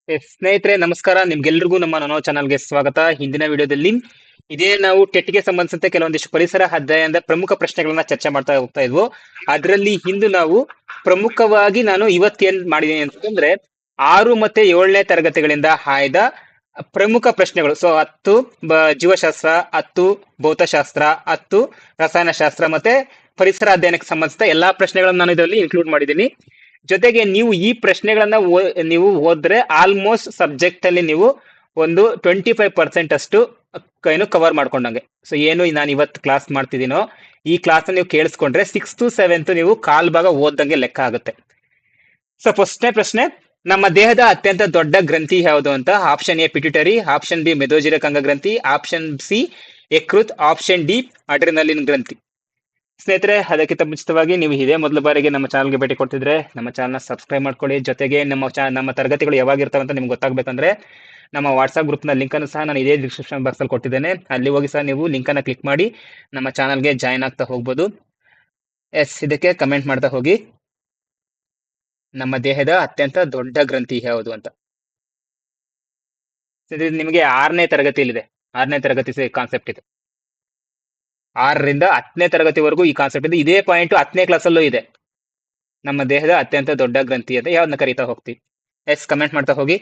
ಸ್ನೇಹಿತರೆ ನಮಸ್ಕಾರ. ನಿಮ್ಗೆಲ್ರಿಗೂ ನಮ್ಮ ನನೋ ಚಾನಲ್ಗೆ ಸ್ವಾಗತ. ಹಿಂದಿನ ವಿಡಿಯೋದಲ್ಲಿ ನಾವು ಟೆಟ್ಗೆ ಸಂಬಂಧಿಸಿದಂತೆ ಕೆಲವೊಂದಿಷ್ಟು ಪರಿಸರ ಅಧ್ಯಯನದ ಪ್ರಮುಖ ಪ್ರಶ್ನೆಗಳನ್ನ ಚರ್ಚೆ ಮಾಡ್ತಾ ಹೋಗ್ತಾ ಇದ್ವು. ಅದರಲ್ಲಿ ಇಂದು ನಾವು ಪ್ರಮುಖವಾಗಿ ನಾನು ಇವತ್ತೇನ್ ಮಾಡಿದೀನಿ ಅಂತಂದ್ರೆ 6 ಮತ್ತೆ 7ನೇ ತರಗತಿಗಳಿಂದ ಆಯ್ದ ಪ್ರಮುಖ ಪ್ರಶ್ನೆಗಳು. ಸೊ 10 ಜೀವಶಾಸ್ತ್ರ, 10 ಭೌತಶಾಸ್ತ್ರ, 10 ರಸಾಯನಶಾಸ್ತ್ರ ಮತ್ತೆ ಪರಿಸರ ಅಧ್ಯಯನಕ್ಕೆ ಸಂಬಂಧಿಸಿದ ಎಲ್ಲಾ ಪ್ರಶ್ನೆಗಳನ್ನ ನಾನು ಇದರಲ್ಲಿ ಇನ್ಕ್ಲೂಡ್ ಮಾಡಿದ್ದೀನಿ. ಜೊತೆಗೆ ನೀವು ಈ ಪ್ರಶ್ನೆಗಳನ್ನ ನೀವು ಓದಿದ್ರೆ ಆಲ್ಮೋಸ್ಟ್ ಸಬ್ಜೆಕ್ಟ್ ಅಲ್ಲಿ ನೀವು ಒಂದು 25% ಅಷ್ಟು ಏನು ಕವರ್ ಮಾಡ್ಕೊಂಡಂಗೆ. ಸೊ ಏನು ನಾನು ಇವತ್ತು ಕ್ಲಾಸ್ ಮಾಡ್ತಿದ್ದೀನೋ ಈ ಕ್ಲಾಸ್ ನೀವು ಕೇಳಿಸ್ಕೊಂಡ್ರೆ 6th to 7th ನೀವು ಕಾಲ್ ಭಾಗ ಓದ್ದಂಗೆ ಲೆಕ್ಕ ಆಗುತ್ತೆ. ಸೊ ಫಸ್ಟ್ನೇ ಪ್ರಶ್ನೆ, ನಮ್ಮ ದೇಹದ ಅತ್ಯಂತ ದೊಡ್ಡ ಗ್ರಂಥಿ ಯಾವುದು ಅಂತ. Option A pituitary, option B ಮೆದೋಜಿರಕ ಅಂಗ ಗ್ರಂಥಿ, ಆಪ್ಷನ್ ಸಿ ಯಕೃತ್, ಆಪ್ಷನ್ ಡಿ ಅಡ್ರಿನಲಿನ್ ಗ್ರಂಥಿ. ಸ್ನೇಹಿತರೆ, ಅದಕ್ಕಿಂತ ಮುಂಚಿತವಾಗಿ ನೀವು ಇದೇ ಮೊದಲ ಬಾರಿಗೆ ನಮ್ಮ ಚಾನಲ್ಗೆ ಭೇಟಿ ಕೊಡ್ತಿದ್ರೆ ನಮ್ಮ ಚಾನಲ್ನ ಸಬ್ಸ್ಕ್ರೈಬ್ ಮಾಡ್ಕೊಳ್ಳಿ. ಜೊತೆಗೆ ನಮ್ಮ ತರಗತಿಗಳು ಯಾವಾಗ ಇರ್ತಾವಂತ ನಿಮ್ಗೆ ಗೊತ್ತಾಗಬೇಕಂದ್ರೆ ನಮ್ಮ ವಾಟ್ಸ್ಆಪ್ ಗ್ರೂಪ್ನ ಲಿಂಕ್ ಅನ್ನು ಸಹ ನಾನು ಇದೇ ಡಿಸ್ಕ್ರಿಪ್ಷನ್ ಬಾಕ್ಸ್ ಅಲ್ಲಿ ಕೊಟ್ಟಿದ್ದೇನೆ. ಅಲ್ಲಿ ಹೋಗಿ ಸಹ ನೀವು ಲಿಂಕ್ ಅನ್ನ ಕ್ಲಿಕ್ ಮಾಡಿ ನಮ್ಮ ಚಾನಲ್ಗೆ ಜಾಯ್ನ್ ಆಗ್ತಾ ಹೋಗ್ಬೋದು. ಇದಕ್ಕೆ ಕಮೆಂಟ್ ಮಾಡ್ತಾ ಹೋಗಿ ನಮ್ಮ ದೇಹದ ಅತ್ಯಂತ ದೊಡ್ಡ ಗ್ರಂಥಿ ಯಾವುದು ಅಂತ. ಇದು ನಿಮಗೆ 6ನೇ ತರಗತಿಯಲ್ಲಿದೆ. 6ನೇ ತರಗತಿ ಕಾನ್ಸೆಪ್ಟ್ ಇದೆ. 6ರಿಂದ 10ನೇ ತರಗತಿವರೆಗೂ ಈ ಕಾನ್ಸೆಪ್ಟ್ ಇದೆ. ಇದೇ ಪಾಯಿಂಟ್ 10ನೇ ಕ್ಲಾಸಲ್ಲೂ ಇದೆ. ನಮ್ಮ ದೇಹದ ಅತ್ಯಂತ ದೊಡ್ಡ ಗ್ರಂಥಿ ಅಂತ ಯಾವ್ದನ್ನ ಕರೀತಾ ಹೋಗ್ತೀವಿ? ಕಮೆಂಟ್ ಮಾಡ್ತಾ ಹೋಗಿ.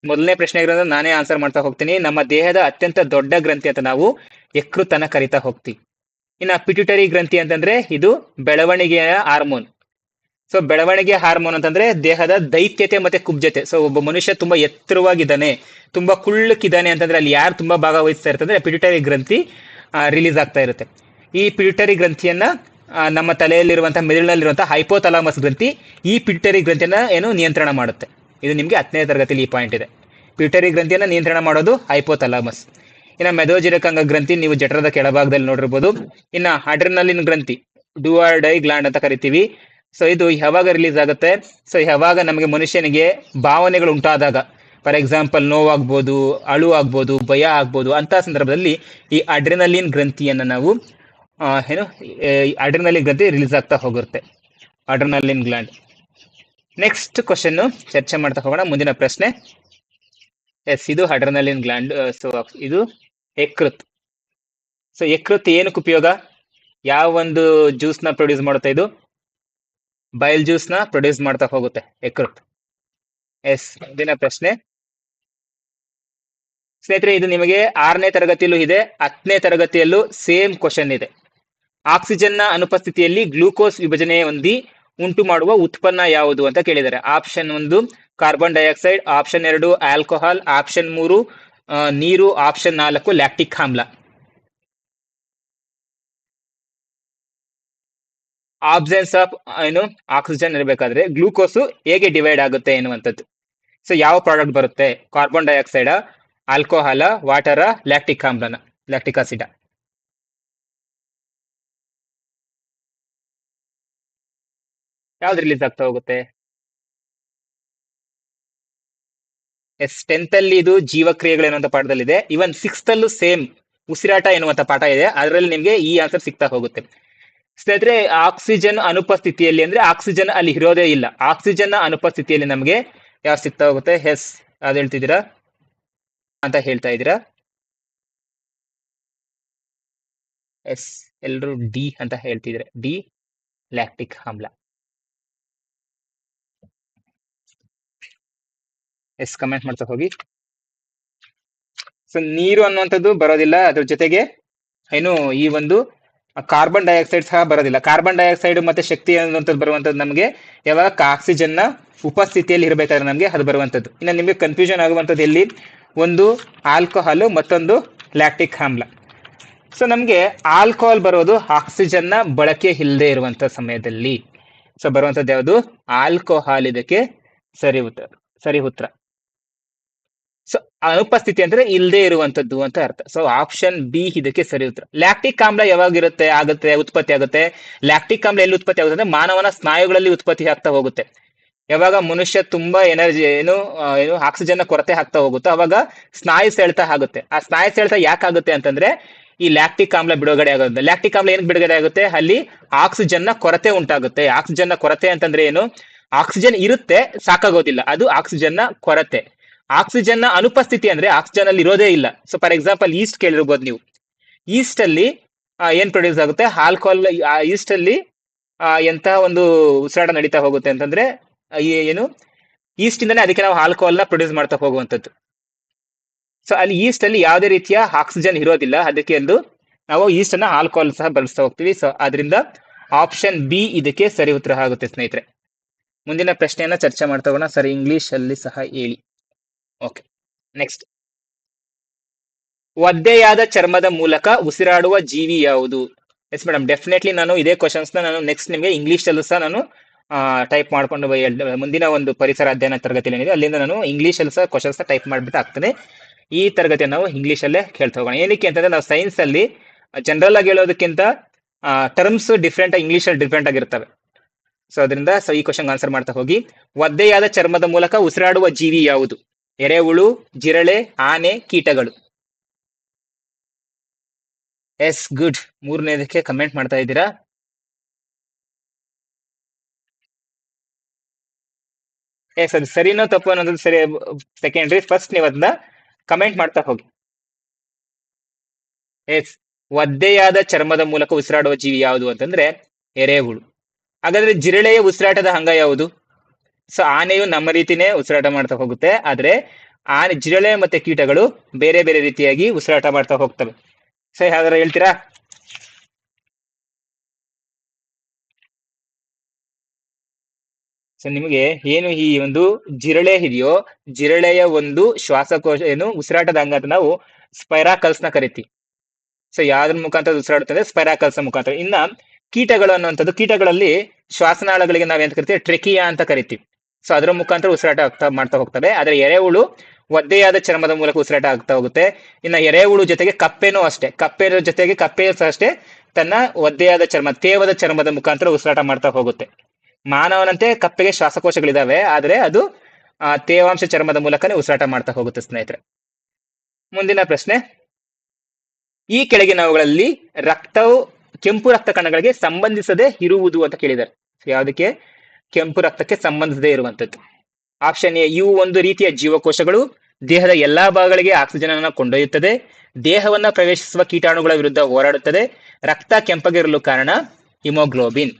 ಮೊದಲನೇ ಪ್ರಶ್ನೆ ಇರೋದು ನಾನೇ ಆನ್ಸರ್ ಮಾಡ್ತಾ ಹೋಗ್ತೀನಿ. ನಮ್ಮ ದೇಹದ ಅತ್ಯಂತ ದೊಡ್ಡ ಗ್ರಂಥಿ ಅಂತ ನಾವು ಯಕೃತ್ತನ್ನ ಕರೀತಾ ಹೋಗ್ತೀವಿ. ಇನ್ನ ಪಿಟ್ಯೂಟರಿ ಗ್ರಂಥಿ ಅಂತಂದ್ರೆ ಇದು ಬೆಳವಣಿಗೆಯ ಹಾರ್ಮೋನ್. ಸೊ ಬೆಳವಣಿಗೆ ಹಾರ್ಮೋನ್ ಅಂತಂದ್ರೆ ದೇಹದ ದೈತ್ಯತೆ ಮತ್ತೆ ಕುಬ್ಜತೆ. ಸೊ ಒಬ್ಬ ಮನುಷ್ಯ ತುಂಬಾ ಎತ್ತರವಾಗಿದ್ದಾನೆ, ತುಂಬಾ ಕುಳ್ಳಕ್ಕಿದ್ದಾನೆ ಅಂತಂದ್ರೆ ಅಲ್ಲಿ ಯಾರು ತುಂಬಾ ಭಾಗವಹಿಸ್ತಾ ಇರ್ತಂದ್ರೆ ಪಿಟ್ಯೂಟರಿ ಗ್ರಂಥಿ ರಿಲೀಸ್ ಆಗ್ತಾ ಇರುತ್ತೆ. ಈ ಪಿಟ್ಯೂಟರಿ ಗ್ರಂಥಿಯನ್ನ ನಮ್ಮ ತಲೆಯಲ್ಲಿರುವಂತಹ ಮೆದುಳಿನಲ್ಲಿರುವಂತಹ ಹೈಪೋಥಾಲಮಸ್ ಗ್ರಂಥಿ ಈ ಪಿಟ್ಯೂಟರಿ ಗ್ರಂಥಿಯನ್ನ ನಿಯಂತ್ರಣ ಮಾಡುತ್ತೆ. ಇದು ನಿಮ್ಗೆ 10ನೇ ತರಗತಿಯಲ್ಲಿ ಈ ಪಾಯಿಂಟ್ ಇದೆ. ಪಿಟ್ಯೂಟರಿ ಗ್ರಂಥಿಯನ್ನ ನಿಯಂತ್ರಣ ಮಾಡೋದು ಹೈಪೋಥಾಲಮಸ್. ಇನ್ನ ಮೆದೋಜಿರಕಾಂಗ ಗ್ರಂಥಿ ನೀವು ಜಠರದ ಕೆಳಭಾಗದಲ್ಲಿ ನೋಡಿರ್ಬೋದು. ಇನ್ನ ಅಡ್ರಿನಲಿನ್ ಗ್ರಂಥಿ ಡೂ ಆರ್ ಡೈ ಗ್ಲ್ಯಾಂಡ್ ಅಂತ ಕರಿತೀವಿ. ಸೊ ಇದು ಯಾವಾಗ ರಿಲೀಸ್ ಆಗುತ್ತೆ? ಸೊ ಯಾವಾಗ ನಮಗೆ ಮನುಷ್ಯನಿಗೆ ಭಾವನೆಗಳು ಉಂಟಾದಾಗ, ಫಾರ್ ಎಕ್ಸಾಂಪಲ್ ನೋವಾಗ್ಬೋದು, ಅಳು ಆಗ್ಬೋದು, ಭಯ ಆಗ್ಬೋದು, ಅಂತ ಸಂದರ್ಭದಲ್ಲಿ ಈ ಅಡ್ರಿನಲಿನ್ ಗ್ರಂಥಿಯನ್ನ ನಾವು ಅಡ್ರಿನಲಿನ್ ಗ್ರಂಥಿ ರಿಲೀಸ್ ಆಗ್ತಾ ಹೋಗುತ್ತೆ, ಅಡ್ರಿನಲಿನ್ ಗ್ಲ್ಯಾಂಡ್. ನೆಕ್ಸ್ಟ್ ಕ್ವಶನ್ ಚರ್ಚೆ ಮಾಡ್ತಾ ಹೋಗೋಣ. ಮುಂದಿನ ಪ್ರಶ್ನೆ, ಇದು ಅಡ್ರಿನಲಿನ್ ಗ್ಲ್ಯಾಂಡ್. ಸೊ ಇದು ಯಕೃತ್. ಸೊ ಯಕೃತ್ ಏನಕ್ಕೆ ಉಪಯೋಗ? ಯಾವ ಒಂದು ಜ್ಯೂಸ್ ನ ಪ್ರೊಡ್ಯೂಸ್ ಮಾಡುತ್ತೆ? ಇದು ಬಯಲ್ ಜ್ಯೂಸ್ ನ ಪ್ರೊಡ್ಯೂಸ್ ಮಾಡ್ತಾ ಹೋಗುತ್ತೆ ಯಕೃತ್. ಮುಂದಿನ ಪ್ರಶ್ನೆ ಸ್ನೇಹಿತರೆ, ಇದು ನಿಮಗೆ 6ನೇ ತರಗತಿಯಲ್ಲೂ ಇದೆ, 10ನೇ ತರಗತಿಯಲ್ಲೂ ಸೇಮ್ ಕ್ವಶನ್ ಇದೆ. ಆಕ್ಸಿಜನ್ ನ ಅನುಪಸ್ಥಿತಿಯಲ್ಲಿ ಗ್ಲೂಕೋಸ್ ವಿಭಜನೆ ಹೊಂದಿ ಉಂಟು ಮಾಡುವ ಉತ್ಪನ್ನ ಯಾವುದು ಅಂತ ಕೇಳಿದ್ದಾರೆ. Option 1 carbon dioxide, option 2 alcohol, option 3 ನೀರು, ಆಪ್ಷನ್ 4 ಲ್ಯಾಕ್ಟಿಕ್ ಆಮ್ಲ. ಆಬ್ಸೆನ್ಸ್ ಆಫ್ ಆಕ್ಸಿಜನ್ ಇರಬೇಕಾದ್ರೆ ಗ್ಲೂಕೋಸ್ ಹೇಗೆ ಡಿವೈಡ್ ಆಗುತ್ತೆ ಎನ್ನುವಂಥದ್ದು. ಸೊ ಯಾವ ಪ್ರಾಡಕ್ಟ್ ಬರುತ್ತೆ? ಕಾರ್ಬನ್ ಡೈಆಕ್ಸೈಡ್, ಆಲ್ಕೋಹಾಲ, ವಾಟರ, ಲ್ಯಾಕ್ಟಿಕ್ ಆಮ್ಲನ, ಲ್ಯಾಕ್ಟಿಕ್ ಆಸಿಡ? ಯಾವ್ದು ರಿಲೀಸ್ ಆಗ್ತಾ ಹೋಗುತ್ತೆ? 10th ಅಲ್ಲಿ ಇದು ಜೀವಕ್ರಿಯೆಗಳು ಎನ್ನುವಂತ ಪಾಠದಲ್ಲಿದೆ. ಇವನ್ 6th ಅಲ್ಲೂ ಸೇಮ್ ಉಸಿರಾಟ ಎನ್ನುವಂತ ಪಾಠ ಇದೆ. ಅದರಲ್ಲಿ ನಿಮ್ಗೆ ಈ ಆನ್ಸರ್ ಸಿಗ್ತಾ ಹೋಗುತ್ತೆ. ಸ್ನೇಹಿತರೆ, ಆಕ್ಸಿಜನ್ ಅನುಪಸ್ಥಿತಿಯಲ್ಲಿ ಅಂದ್ರೆ ಆಕ್ಸಿಜನ್ ಅಲ್ಲಿ ಇರೋದೇ ಇಲ್ಲ. ಆಕ್ಸಿಜನ್ ನ ಅನುಪಸ್ಥಿತಿಯಲ್ಲಿ ನಮ್ಗೆ ಯಾವ್ದು ಸಿಗ್ತಾ ಹೋಗುತ್ತೆ? ಅದ್ ಹೇಳ್ತಿದ್ದೀರಾ ಅಂತ ಹೇಳ್ತಾ ಇದ್ದೀರಾ? ಎಲ್ರು ಡಿ ಅಂತ ಹೇಳ್ತಿದ್ರೆ, ಡಿ ಲ್ಯಾಕ್ಟಿಕ್ ಆಮ್ಲ. ಕಮೆಂಟ್ ಮಾಡ್ತಾ ಹೋಗಿ. ಸೊ ನೀರು ಅನ್ನುವಂಥದ್ದು ಬರೋದಿಲ್ಲ. ಅದ್ರ ಜೊತೆಗೆ ಈ ಒಂದು ಕಾರ್ಬನ್ ಡೈಆಕ್ಸೈಡ್ ಸಹ ಬರೋದಿಲ್ಲ. ಕಾರ್ಬನ್ ಡೈಆಕ್ಸೈಡ್ ಮತ್ತೆ ಶಕ್ತಿ ಅನ್ನುವಂಥದ್ದು ಬರುವಂತದ್ದು ನಮಗೆ ಯಾವಾಗ ಆಕ್ಸಿಜನ್ ನ ಉಪಸ್ಥಿತಿಯಲ್ಲಿ ಇರಬೇಕಾದ್ರೆ ನಮಗೆ ಅದು ಬರುವಂತದ್ದು. ಇನ್ನು ನಿಮ್ಗೆ ಕನ್ಫ್ಯೂಷನ್ ಆಗುವಂಥದ್ದು ಎಲ್ಲಿ? ಒಂದು ಆಲ್ಕೋಹಾಲ್, ಮತ್ತೊಂದು ಲ್ಯಾಕ್ಟಿಕ್ ಆಮ್ಲ. ಸೊ ನಮ್ಗೆ ಆಲ್ಕೋಹಾಲ್ ಬರೋದು ಆಕ್ಸಿಜನ್ ನ ಬಳಕೆ ಇಲ್ಲದೆ ಇರುವಂತ ಸಮಯದಲ್ಲಿ. ಸೊ ಬರುವಂತದ್ದು ಯಾವುದು? ಆಲ್ಕೋಹಾಲ್. ಇದಕ್ಕೆ ಸರಿ ಉತ್ತರ. ಸೊ ಅನುಪಸ್ಥಿತಿ ಅಂದ್ರೆ ಇಲ್ಲದೆ ಇರುವಂತದ್ದು ಅಂತ ಅರ್ಥ. ಸೊ ಆಪ್ಷನ್ ಬಿ ಇದಕ್ಕೆ ಸರಿ ಉತ್ತರ. ಲ್ಯಾಕ್ಟಿಕ್ ಆಮ್ಲ ಯಾವಾಗ ಉತ್ಪತ್ತಿ ಆಗುತ್ತೆ? ಲ್ಯಾಕ್ಟಿಕ್ ಆಮ್ಲ ಎಲ್ಲಿ ಉತ್ಪತ್ತಿ ಆಗುತ್ತೆ ಅಂದ್ರೆ ಮಾನವನ ಸ್ನಾಯುಗಳಲ್ಲಿ ಉತ್ಪತ್ತಿ ಆಗ್ತಾ ಹೋಗುತ್ತೆ. ಯಾವಾಗ ಮನುಷ್ಯ ತುಂಬಾ ಎನರ್ಜಿ ಆಕ್ಸಿಜನ್ ಕೊರತೆ ಆಗ್ತಾ ಹೋಗುತ್ತೋ ಅವಾಗ ಸ್ನಾಯು ಸೆಳೆತ ಆಗುತ್ತೆ. ಆ ಸ್ನಾಯು ಸೆಳೆತ ಯಾಕಾಗುತ್ತೆ ಅಂತಂದ್ರೆ ಈ ಲ್ಯಾಕ್ಟಿಕ್ ಆಮ್ಲ ಬಿಡುಗಡೆ ಆಗುತ್ತೆ. ಲ್ಯಾಕ್ಟಿಕ್ ಆಮ್ಲ ಏನಕ್ಕೆ ಬಿಡುಗಡೆ ಆಗುತ್ತೆ? ಅಲ್ಲಿ ಆಕ್ಸಿಜನ್ ನ ಕೊರತೆ ಉಂಟಾಗುತ್ತೆ. ಆಕ್ಸಿಜನ್ ನ ಕೊರತೆ ಅಂತಂದ್ರೆ ಏನು? ಆಕ್ಸಿಜನ್ ಇರುತ್ತೆ, ಸಾಕಾಗೋದಿಲ್ಲ, ಅದು ಆಕ್ಸಿಜನ್ ನ ಕೊರತೆ. ಆಕ್ಸಿಜನ್ ನ ಅನುಪಸ್ಥಿತಿ ಅಂದ್ರೆ ಆಕ್ಸಿಜನ್ ಅಲ್ಲಿ ಇರೋದೇ ಇಲ್ಲ. ಸೊ ಫಾರ್ ಎಕ್ಸಾಂಪಲ್ ಈಸ್ಟ್ ಕೇಳಿರ್ಬೋದು ನೀವು. ಈಸ್ಟ್ ಅಲ್ಲಿ ಏನ್ ಪ್ರೊಡ್ಯೂಸ್ ಆಗುತ್ತೆ, ಆಲ್ಕೋಹಾಲ್. ಈಸ್ಟ್ ಅಲ್ಲಿ ಎಂತಹ ಒಂದು ಉಸಿರಾಟ ನಡೀತಾ ಹೋಗುತ್ತೆ ಅಂತಂದ್ರೆ ಏನು, ಈಸ್ಟ್ ಇಂದಾನೆ ಅದಕ್ಕೆ ನಾವು ಆಲ್ಕೋಹಾಲ್ ನ ಪ್ರೊಡ್ಯೂಸ್ ಮಾಡ್ತಾ ಹೋಗುವಂತದ್ದು. ಸೊ ಅಲ್ಲಿ ಈಸ್ಟ್ ಅಲ್ಲಿ ಯಾವುದೇ ರೀತಿಯ ಆಕ್ಸಿಜನ್ ಇರೋದಿಲ್ಲ, ಅದಕ್ಕೆ ಎಂದು ನಾವು ಈಸ್ಟ್ ಅನ್ನ ಆಲ್ಕೋಹಾಲ್ ಸಹ ಬಳಸ್ತಾ ಹೋಗ್ತೀವಿ. ಸೊ ಅದರಿಂದ ಆಪ್ಷನ್ ಬಿ ಇದಕ್ಕೆ ಸರಿ ಉತ್ತರ ಆಗುತ್ತೆ ಸ್ನೇಹಿತರೆ. ಮುಂದಿನ ಪ್ರಶ್ನೆಯನ್ನ ಚರ್ಚೆ ಮಾಡ್ತಾ ಹೋಗೋಣ. ಸರಿ, ಇಂಗ್ಲಿಷ್ ಅಲ್ಲಿ ಸಹ ಹೇಳಿ. Okay, next. ಒದ್ದೆಯಾದ ಚರ್ಮದ ಮೂಲಕ ಉಸಿರಾಡುವ ಜೀವಿ ಯಾವುದು? ಎಸ್ ಮೇಡಮ್, ಡೆಫಿನೆಟ್ಲಿ ನಾನು ಇದೇ ಕ್ವಶನ್ಸ್ ನಾನು ನೆಕ್ಸ್ಟ್ ನಿಮಗೆ ಇಂಗ್ಲಿಷ್ ಅಲ್ಲೂ ಸಹ ನಾನು ಟೈಪ್ ಮಾಡ್ಕೊಂಡು ಮುಂದಿನ ಒಂದು ಪರಿಸರ ಅಧ್ಯಯನ ತರಗತಿ ಏನಿದೆ ಅಲ್ಲಿಂದ ನಾನು ಇಂಗ್ಲಿಷ್ ಅಲ್ಲಿ ಸಹ ಕ್ವಶನ್ಸ್ ಟೈಪ್ ಮಾಡ್ಬಿಟ್ಟು ಆಗ್ತದೆ. ಈ ತರಗತಿಯನ್ನು ನಾವು ಇಂಗ್ಲಿಷ್ ಅಲ್ಲೇ ಕೇಳ್ತಾ ಹೋಗೋಣ. ಏನಕ್ಕೆ ಅಂತಂದ್ರೆ ನಾವು ಸೈನ್ಸ್ ಅಲ್ಲಿ ಜನರಲ್ ಆಗಿ ಹೇಳೋದಕ್ಕಿಂತ ಟರ್ಮ್ಸ್ ಡಿಫ್ರೆಂಟ್ ಇಂಗ್ಲಿಷ್ ಅಲ್ಲಿ ಡಿಫ್ರೆಂಟ್ ಆಗಿರ್ತವೆ. ಸೊ ಅದರಿಂದ ಈ ಕ್ವಶನ್ ಆನ್ಸರ್ ಮಾಡ್ತಾ ಹೋಗಿ. ಒದ್ದೆಯಾದ ಚರ್ಮದ ಮೂಲಕ ಉಸಿರಾಡುವ ಜೀವಿ ಯಾವುದು? ಎರೆಹುಳು, ಜಿರಳೆ, ಆನೆ, ಕೀಟಗಳು. S, good. ಮೂರನೇದಕ್ಕೆ ಕಮೆಂಟ್ ಮಾಡ್ತಾ ಇದ್ದೀರಾ. ಎಸ್, ಅದು ಸರಿನೋ ತಪ್ಪು ಅನ್ನೋದು ಸರಿ ಸೆಕೆಂಡ್ರಿ. ಫಸ್ಟ್ ನೀವು ಅದನ್ನ ಕಮೆಂಟ್ ಮಾಡ್ತಾ ಹೋಗಿ. ಎಸ್, ಒದ್ದೆಯಾದ ಚರ್ಮದ ಮೂಲಕ ಉಸಿರಾಡುವ ಜೀವಿ ಯಾವುದು ಅಂತಂದ್ರೆ ಎರೆಹುಳು. ಹಾಗಾದ್ರೆ ಜಿರಳೆಯ ಉಸಿರಾಟದ ಅಂಗ ಯಾವುದು? ಸೊ ಆನೆಯು ನಮ್ಮ ರೀತಿನೇ ಉಸಿರಾಟ ಮಾಡ್ತಾ ಹೋಗುತ್ತೆ, ಆದ್ರೆ ಆನೆ, ಜಿರಳೆ ಮತ್ತೆ ಕೀಟಗಳು ಬೇರೆ ಬೇರೆ ರೀತಿಯಾಗಿ ಉಸಿರಾಟ ಮಾಡ್ತಾ ಹೋಗ್ತವೆ. ಸೊ ಯಾವ್ದಾರ ಹೇಳ್ತೀರಾ? ಸೊ ನಿಮಗೆ ಏನು ಈ ಒಂದು ಜಿರಳೆ ಇದೆಯೋ, ಜಿರಳೆಯ ಒಂದು ಶ್ವಾಸಕೋಶ ಏನು ಉಸಿರಾಟದ ಅಂಗ ಅಂತ ನಾವು ಸ್ಪೈರಾಕಲ್ಸ್ ನ ಕರಿತೀವಿ. ಸೊ ಯಾವ್ದ್ರ ಮುಖಾಂತರ ಉಸಿರಾಡುತ್ತದೆ? ಸ್ಪೈರಾಕಲ್ಸ್ ಮುಖಾಂತರ. ಇನ್ನ ಕೀಟಗಳು ಅನ್ನುವಂಥದ್ದು, ಕೀಟಗಳಲ್ಲಿ ಶ್ವಾಸನಾಳಗಳಿಗೆ ನಾವೇಂತ ಕರಿತೀವಿ? ಟ್ರೆಕಿಯಾ ಅಂತ ಕರಿತೀವಿ. ಸೊ ಅದರ ಮುಖಾಂತರ ಉಸಿರಾಟ ಮಾಡ್ತಾ ಹೋಗ್ತವೆ. ಆದ್ರೆ ಎರೆಹುಳು ಒದ್ದೆಯಾದ ಚರ್ಮದ ಮೂಲಕ ಉಸಿರಾಟ ಆಗ್ತಾ ಹೋಗುತ್ತೆ. ಇನ್ನ ಎರೆಹುಳು ಜೊತೆಗೆ ಕಪ್ಪೆನೂ ಅಷ್ಟೇ, ಕಪ್ಪೆಯ ಜೊತೆಗೆ ಕಪ್ಪೆಯೂ ಸಹ ಅಷ್ಟೇ ತನ್ನ ಒದ್ದೆಯಾದ ಚರ್ಮ, ತೇವದ ಚರ್ಮದ ಮುಖಾಂತರ ಉಸಿರಾಟ ಮಾಡ್ತಾ ಹೋಗುತ್ತೆ. ಮಾನವನಂತೆ ಕಪ್ಪೆಗೆ ಶ್ವಾಸಕೋಶಗಳಿದಾವೆ, ಆದ್ರೆ ಅದು ತೇವಾಂಶ ಚರ್ಮದ ಮೂಲಕನೇ ಉಸಿರಾಟ ಮಾಡ್ತಾ ಹೋಗುತ್ತೆ ಸ್ನೇಹಿತರೆ. ಮುಂದಿನ ಪ್ರಶ್ನೆ. ಈ ಕೆಳಗಿನವುಗಳಲ್ಲಿ ರಕ್ತವು ಕೆಂಪು ರಕ್ತ ಕಣಗಳಿಗೆ ಸಂಬಂಧಿಸದೆ ಇರುವುದು ಅಂತ ಕೇಳಿದ್ದಾರೆ. ಯಾವುದಕ್ಕೆ? ಕೆಂಪು ರಕ್ತಕ್ಕೆ ಸಂಬಂಧಿಸದೇ ಇರುವಂತದ್ದು. ಆಪ್ಷನ್ ಎ, ಇವು ಒಂದು ರೀತಿಯ ಜೀವಕೋಶಗಳು, ದೇಹದ ಎಲ್ಲಾ ಭಾಗಗಳಿಗೆ ಆಕ್ಸಿಜನ್ ಅನ್ನು ಕೊಂಡೊಯ್ಯುತ್ತದೆ, ದೇಹವನ್ನ ಪ್ರವೇಶಿಸುವ ಕೀಟಾಣುಗಳ ವಿರುದ್ಧ ಹೋರಾಡುತ್ತದೆ, ರಕ್ತ ಕೆಂಪಗಿರಲು ಕಾರಣ ಹಿಮೋಗ್ಲೋಬಿನ್.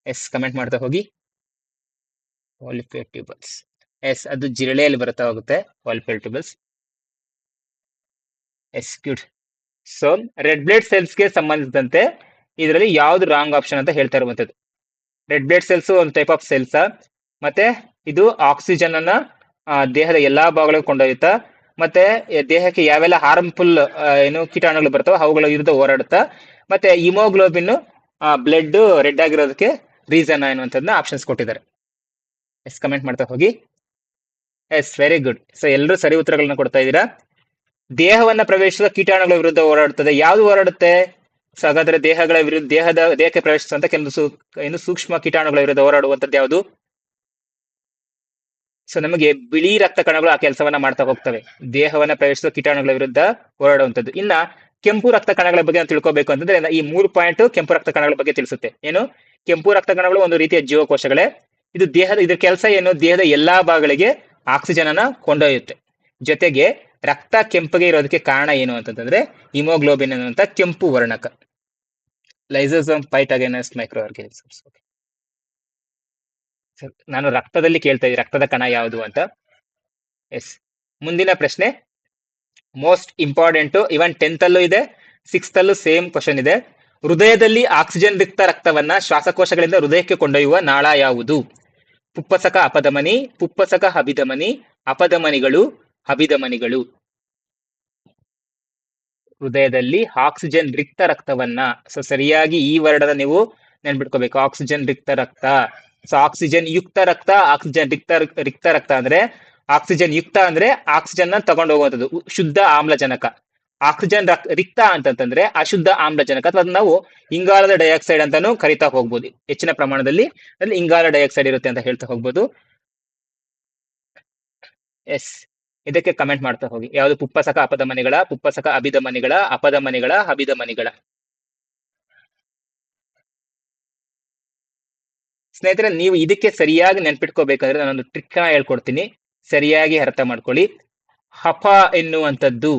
ಎಸ್, ಕಮೆಂಟ್ ಮಾಡ್ತಾ ಹೋಗಿ. ವಾಲ್ಪೇರ್ ಟ್ಯೂಬಲ್ಸ್. ಎಸ್, ಅದು ಜಿರಳೆಯಲ್ಲಿ ಬರ್ತಾ ಹೋಗುತ್ತೆ, ವಾಲ್ಪೇರ್ tubules. Yes, good. So red blood cells ಗೆ ಸಂಬಂಧಿಸಿದಂತೆ ಇದರಲ್ಲಿ ಯಾವ್ದು ರಾಂಗ್ ಆಪ್ಷನ್ ಅಂತ ಹೇಳ್ತಾ ಇರುವಂತದ್ದು. ರೆಡ್ ಬ್ಲಡ್ ಸೆಲ್ಸ್ ಒಂದು ಟೈಪ್ ಆಫ್ ಸೆಲ್ಸ್, ಮತ್ತೆ ಇದು ಆಕ್ಸಿಜನ್ ಅನ್ನ ದೇಹದ ಎಲ್ಲಾ ಭಾಗಗಳಿಗೂ ಕೊಂಡೊಯ್ಯುತ್ತಾ, ಮತ್ತೆ ದೇಹಕ್ಕೆ ಯಾವೆಲ್ಲ ಹಾರ್ಮ್ಫುಲ್ ಏನು ಕೀಟಾಣುಗಳು ಬರ್ತಾವ ಅವುಗಳ ವಿರುದ್ಧ ಹೋರಾಡುತ್ತಾ, ಮತ್ತೆ ಹಿಮೋಗ್ಲೋಬಿನ್ ಬ್ಲಡ್ ರೆಡ್ ಆಗಿರೋದಕ್ಕೆ ರೀಸನ್ ಅನ್ನುವಂಥದ್ದನ್ನ ಆಪ್ಷನ್ಸ್ ಕೊಟ್ಟಿದ್ದಾರೆ. ಎಸ್, ಕಮೆಂಟ್ ಮಾಡ್ತಾ ಹೋಗಿ. Yes, very good. ಸೊ ಎಲ್ಲರೂ ಸರಿ ಉತ್ತರಗಳನ್ನ ಕೊಡ್ತಾ ಇದ್ದೀರಾ. ದೇಹವನ್ನ ಪ್ರವೇಶಿಸುವ ಕೀಟಾಣುಗಳ ವಿರುದ್ಧ ಹೋರಾಡುತ್ತದೆ. ಯಾವ್ದು ಹೋರಾಡುತ್ತೆ? ಸೊ ಹಾಗಾದ್ರೆ ದೇಹಕ್ಕೆ ಪ್ರವೇಶಿಸುವಂತ ಕೆಲವು ಏನು ಸೂಕ್ಷ್ಮ ಕೀಟಾಣುಗಳ ವಿರುದ್ಧ ಹೋರಾಡುವಂತದ್ದು ಯಾವುದು? ಸೊ ನಮಗೆ ಬಿಳಿ ರಕ್ತ ಕಣಗಳು ಆ ಕೆಲಸವನ್ನ ಮಾಡ್ತಾ ಹೋಗ್ತವೆ, ದೇಹವನ್ನ ಪ್ರವೇಶಿಸುವ ಕೀಟಾಣುಗಳ ವಿರುದ್ಧ ಹೋರಾಡುವಂತದ್ದು. ಇನ್ನ ಕೆಂಪು ರಕ್ತ ಕಣಗಳ ಬಗ್ಗೆ ನಾವು ತಿಳ್ಕೊಬೇಕು ಅಂತಂದ್ರೆ ಈ 3 ಪಾಯಿಂಟ್ ಕೆಂಪು ರಕ್ತ ಕಣಗಳ ಬಗ್ಗೆ ತಿಳಿಸುತ್ತೆ. ಏನು? ಕೆಂಪು ರಕ್ತ ಕಣಗಳು ಒಂದು ರೀತಿಯ ಜೀವಕೋಶಗಳೇ. ಇದು ಇದ್ರ ಕೆಲಸ ಏನು? ದೇಹದ ಎಲ್ಲಾ ಭಾಗಗಳಿಗೆ ಆಕ್ಸಿಜನ್ ಅನ್ನ ಕೊಂಡೊಯ್ಯುತ್ತೆ. ಜೊತೆಗೆ ರಕ್ತ ಕೆಂಪಗೆ ಇರೋದಕ್ಕೆ ಕಾರಣ ಏನು ಅಂತಂದ್ರೆ ಹಿಮೋಗ್ಲೋಬಿನ್ ಅನ್ನುವಂತ ಕೆಂಪು ವರ್ಣಕ. Lysosome fight against micro organisms. ನಾನು ರಕ್ತದಲ್ಲಿ ಕೇಳ್ತಾ ಇದ್ದೀನಿ, ರಕ್ತದ ಕಣ ಯಾವುದು ಅಂತ. ಎಸ್, ಮುಂದಿನ ಪ್ರಶ್ನೆ ಮೋಸ್ಟ್ ಇಂಪಾರ್ಟೆಂಟ್. ಇವನ್ 10th ಅಲ್ಲೂ ಇದೆ, 6th ಅಲ್ಲೂ ಸೇಮ್ ಕ್ವಶನ್ ಇದೆ. ಹೃದಯದಲ್ಲಿ ಆಕ್ಸಿಜನ್ ಯುಕ್ತ ರಕ್ತವನ್ನ ಶ್ವಾಸಕೋಶಗಳಿಂದ ಹೃದಯಕ್ಕೆ ಕೊಂಡೊಯ್ಯುವ ನಾಳ ಯಾವುದು? ಪುಪ್ಪಸಕ ಅಪಧಮನಿ, ಪುಪ್ಪಸಕ ಅಭಿಧಮನಿ, ಅಪಧಮನಿಗಳು, ಅಭಿಧಮನಿಗಳು. ಹೃದಯದಲ್ಲಿ ಆಕ್ಸಿಜನ್ ರಿಕ್ತ ರಕ್ತವನ್ನ, ಸೊ ಸರಿಯಾಗಿ ಈ ವರ್ಡನ್ನ ನೀವು ನೆನ್ಬಿಟ್ಕೋಬೇಕು, ಆಕ್ಸಿಜನ್ ರಿಕ್ತ ರಕ್ತ. ಸೊ ಆಕ್ಸಿಜನ್ ಯುಕ್ತ ರಕ್ತ, ಆಕ್ಸಿಜನ್ ರಿಕ್ತ ರಕ್ತ ಅಂದ್ರೆ ಆಕ್ಸಿಜನ್ ಯುಕ್ತ ಅಂದ್ರೆ ಆಕ್ಸಿಜನ್ ನ ತಗೊಂಡು ಹೋಗುವಂಥದ್ದು, ಶುದ್ಧ ಆಮ್ಲಜನಕ. ಆಕ್ಸಿಜನ್ ರಿಕ್ತ ಅಂತಂದ್ರೆ ಅಶುದ್ಧ ಆಮ್ಲಜನಕ, ಅಥವಾ ನಾವು ಇಂಗಾಲದ ಡೈಆಕ್ಸೈಡ್ ಅಂತಾನು ಕರಿತಾ ಹೋಗ್ಬೋದು. ಹೆಚ್ಚಿನ ಪ್ರಮಾಣದಲ್ಲಿ ಅಲ್ಲಿ ಇಂಗಾಲ ಡೈಆಕ್ಸೈಡ್ ಇರುತ್ತೆ ಅಂತ ಹೇಳ್ತಾ ಹೋಗ್ಬೋದು. ಎಸ್, ಇದಕ್ಕೆ ಕಮೆಂಟ್ ಮಾಡ್ತಾ ಹೋಗಿ. ಯಾವುದು? ಪುಪ್ಪಸಕ ಅಪಧಮನಿಗಳ, ಪುಪ್ಪಸಕ ಅಭಿಧಮನಿಗಳ, ಅಪಧಮನಿಗಳ, ಅಭಿಧಮನಿಗಳ. ಸ್ನೇಹಿತರೆ, ನೀವು ಇದಕ್ಕೆ ಸರಿಯಾಗಿ ನೆನ್ಪಿಟ್ಕೋಬೇಕಾದ್ರೆ ನಾನೊಂದು ಟ್ರಿಕ್ ಹೇಳ್ಕೊಡ್ತೀನಿ, ಸರಿಯಾಗಿ ಅರ್ಥ ಮಾಡ್ಕೊಳ್ಳಿ. ಹಪ ಎನ್ನುವಂಥದ್ದು,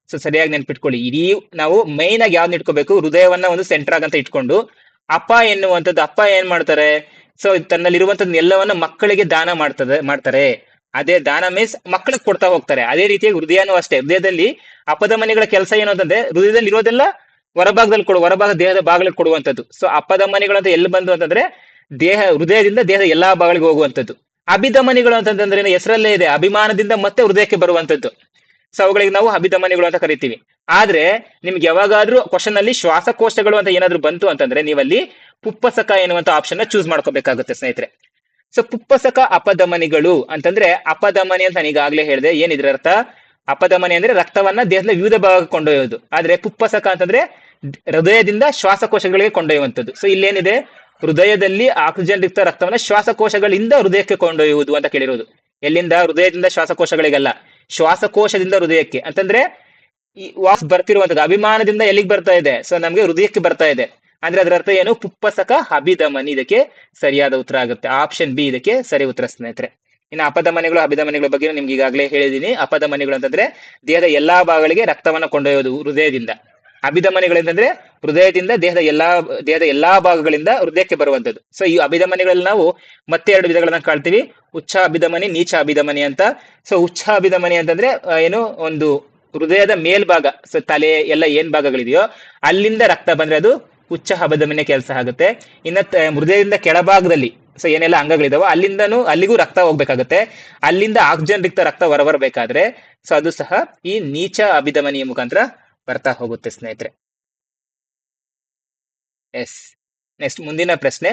ಸೊ ಸರಿಯಾಗಿ ನೆನ್ಪಿಟ್ಕೊಳ್ಳಿ. ಇಡೀ ನಾವು ಮೈನ್ ಆಗಿ ಯಾವ್ದು ಇಟ್ಕೋಬೇಕು, ಹೃದಯವನ್ನ ಒಂದು ಸೆಂಟರ್ ಆಗಂತ ಇಟ್ಕೊಂಡು, ಅಪ್ಪ ಎನ್ನುವಂಥದ್ದು, ಅಪ್ಪ ಏನ್ ಮಾಡ್ತಾರೆ, ಸೊ ತನ್ನಲ್ಲಿರುವಂತದ್ದು ಎಲ್ಲವನ್ನ ಮಕ್ಕಳಿಗೆ ದಾನ ಮಾಡ್ತಾರೆ. ಅದೇ ದಾನ ಮೀನ್ಸ್ ಮಕ್ಕಳಿಗೆ ಕೊಡ್ತಾ ಹೋಗ್ತಾರೆ. ಅದೇ ರೀತಿಯಾಗಿ ಹೃದಯನೂ ಅಷ್ಟೇ. ಹೃದಯದಲ್ಲಿ ಅಪದ ಮನೆಗಳ ಕೆಲಸ ಏನು ಅಂತಂದ್ರೆ, ಹೃದಯದಲ್ಲಿ ಇರೋದೆಲ್ಲ ಹೊರಭಾಗದಲ್ಲಿ ಹೊರಭಾಗ ದೇಹದ ಭಾಗಗಳಿಗೆ ಕೊಡುವಂಥದ್ದು. ಸೊ ಅಪದ ಮನೆಗಳು ಅಂತ ಎಲ್ಲಿ ಬಂದು ಅಂತಂದ್ರೆ, ಹೃದಯದಿಂದ ದೇಹದ ಎಲ್ಲಾ ಭಾಗಗಳಿಗೆ ಹೋಗುವಂಥದ್ದು. ಅಭಿಧಮನಿಗಳು ಅಂತಂದ್ರೆ ಹೆಸರಲ್ಲೇ ಇದೆ, ಅಭಿಮಾನದಿಂದ ಮತ್ತೆ ಹೃದಯಕ್ಕೆ ಬರುವಂತದ್ದು. ಸೊ ಅವುಗಳಿಗೆ ನಾವು ಅಭಿಧಮನಿಗಳು ಅಂತ ಕರಿತೀವಿ. ಆದ್ರೆ ನಿಮ್ಗೆ ಯಾವಾಗಾದ್ರೂ ಕ್ವಶನ್ ಅಲ್ಲಿ ಶ್ವಾಸಕೋಶಗಳು ಅಂತ ಏನಾದ್ರು ಬಂತು ಅಂತಂದ್ರೆ, ನೀವಲ್ಲಿ ಪುಪ್ಪಸಕ ಎನ್ನುವಂತ ಆಪ್ಷನ್ ನ ಚೂಸ್ ಮಾಡ್ಕೋಬೇಕಾಗುತ್ತೆ ಸ್ನೇಹಿತರೆ. ಸೊ ಪುಪ್ಪಸಕ ಅಪಧಮನಿಗಳು ಅಂತಂದ್ರೆ, ಅಪಧಮನಿ ಅಂತ ನಾನು ಈಗಾಗ್ಲೇ ಹೇಳಿದೆ. ಏನಿದ್ರ ಅರ್ಥ? ಅಪಧಮನಿ ಅಂದ್ರೆ ರಕ್ತವನ್ನ ದೇಹದ ವಿವಿಧ ಭಾಗಕ್ಕೆ ಕೊಂಡೊಯ್ಯೋದು. ಆದ್ರೆ ಪುಪ್ಪಸಕ ಅಂತಂದ್ರೆ ಹೃದಯದಿಂದ ಶ್ವಾಸಕೋಶಗಳಿಗೆ ಕೊಂಡೊಯ್ಯುವಂಥದ್ದು. ಸೊ ಇಲ್ಲೇನಿದೆ, ಹೃದಯದಲ್ಲಿ ಆಕ್ಸಿಜನ್ ಯುಕ್ತ ರಕ್ತವನ್ನ ಶ್ವಾಸಕೋಶಗಳಿಂದ ಹೃದಯಕ್ಕೆ ಕೊಂಡೊಯ್ಯುವುದು ಅಂತ ಕೇಳಿರೋದು. ಎಲ್ಲಿಂದ? ಹೃದಯದಿಂದ ಶ್ವಾಸಕೋಶಗಳಿಗಲ್ಲ, ಶ್ವಾಸಕೋಶದಿಂದ ಹೃದಯಕ್ಕೆ. ಅಂತಂದ್ರೆ ಈ ವಾಸ್ ಬರ್ತಿರುವಂತದ್ದು ಅಭಿಮಾನದಿಂದ ಎಲ್ಲಿಗೆ ಬರ್ತಾ ಇದೆ? ಸೊ ನಮ್ಗೆ ಹೃದಯಕ್ಕೆ ಬರ್ತಾ ಇದೆ. ಅಂದ್ರೆ ಅದರ ಅರ್ಥ ಏನು? ಪುಪ್ಪಸಕ ಅಭಿಧಮನಿ ಇದಕ್ಕೆ ಸರಿಯಾದ ಉತ್ತರ ಆಗುತ್ತೆ. ಆಪ್ಷನ್ ಬಿ ಇದಕ್ಕೆ ಸರಿ ಉತ್ತರ ಸ್ನೇಹಿತರೆ. ಇನ್ನು ಅಪಧಮನಿಗಳು ಅಭಿಧಮನಿಗಳ ಬಗ್ಗೆ ನಿಮ್ಗೆ ಈಗಾಗಲೇ ಹೇಳಿದೀನಿ. ಅಪಧಮನಿಗಳು ಅಂತಂದ್ರೆ ದೇಹದ ಎಲ್ಲಾ ಭಾಗಗಳಿಗೆ ರಕ್ತವನ್ನ ಕೊಂಡೊಯ್ಯೋದು ಹೃದಯದಿಂದ. ಅಭಿಧಮನಿಗಳಂತಂದ್ರೆ ಹೃದಯದಿಂದ ದೇಹದ ಎಲ್ಲಾ ಭಾಗಗಳಿಂದ ಹೃದಯಕ್ಕೆ ಬರುವಂತದ್ದು. ಸೊ ಈ ಅಭಿಧಮನಿಗಳಲ್ಲಿ ನಾವು ಮತ್ತೆ 2 ವಿಧಗಳನ್ನ ಕಾಳ್ತೀವಿ, ಉಚ್ಚ ಅಭಿಧಮನಿ, ನೀಚ ಅಭಿಧಮನಿ ಅಂತ. ಸೊ ಉಚ್ಚ ಅಭಿಧಮನಿ ಅಂತಂದ್ರೆ ಏನು, ಒಂದು ಹೃದಯದ ಮೇಲ್ಭಾಗ, ಸೊ ತಲೆ ಎಲ್ಲ ಏನ್ ಭಾಗಗಳಿದೆಯೋ ಅಲ್ಲಿಂದ ರಕ್ತ ಬಂದ್ರೆ ಅದು ಉಚ್ಚ ಅಭಿಧಮನಿಯ ಕೆಲಸ ಆಗುತ್ತೆ. ಇನ್ನ ಹೃದಯದಿಂದ ಕೆಳಭಾಗದಲ್ಲಿ, ಸೊ ಏನೆಲ್ಲ ಅಂಗಗಳಿದಾವೋ ಅಲ್ಲಿಗೂ ರಕ್ತ ಹೋಗ್ಬೇಕಾಗುತ್ತೆ. ಅಲ್ಲಿಂದ ಆಕ್ಸಿಜನ್ ಯುಕ್ತ ರಕ್ತ ಹೊರಬರ್ಬೇಕಾದ್ರೆ ಸೊ ಅದು ಸಹ ಈ ನೀಚ ಅಭಿಧಮನಿಯ ಮುಖಾಂತರ ಬರ್ತಾ ಹೋಗುತ್ತೆ ಸ್ನೇಹಿತರೆ. ಎಸ್, ನೆಕ್ಸ್ಟ್ ಮುಂದಿನ ಪ್ರಶ್ನೆ,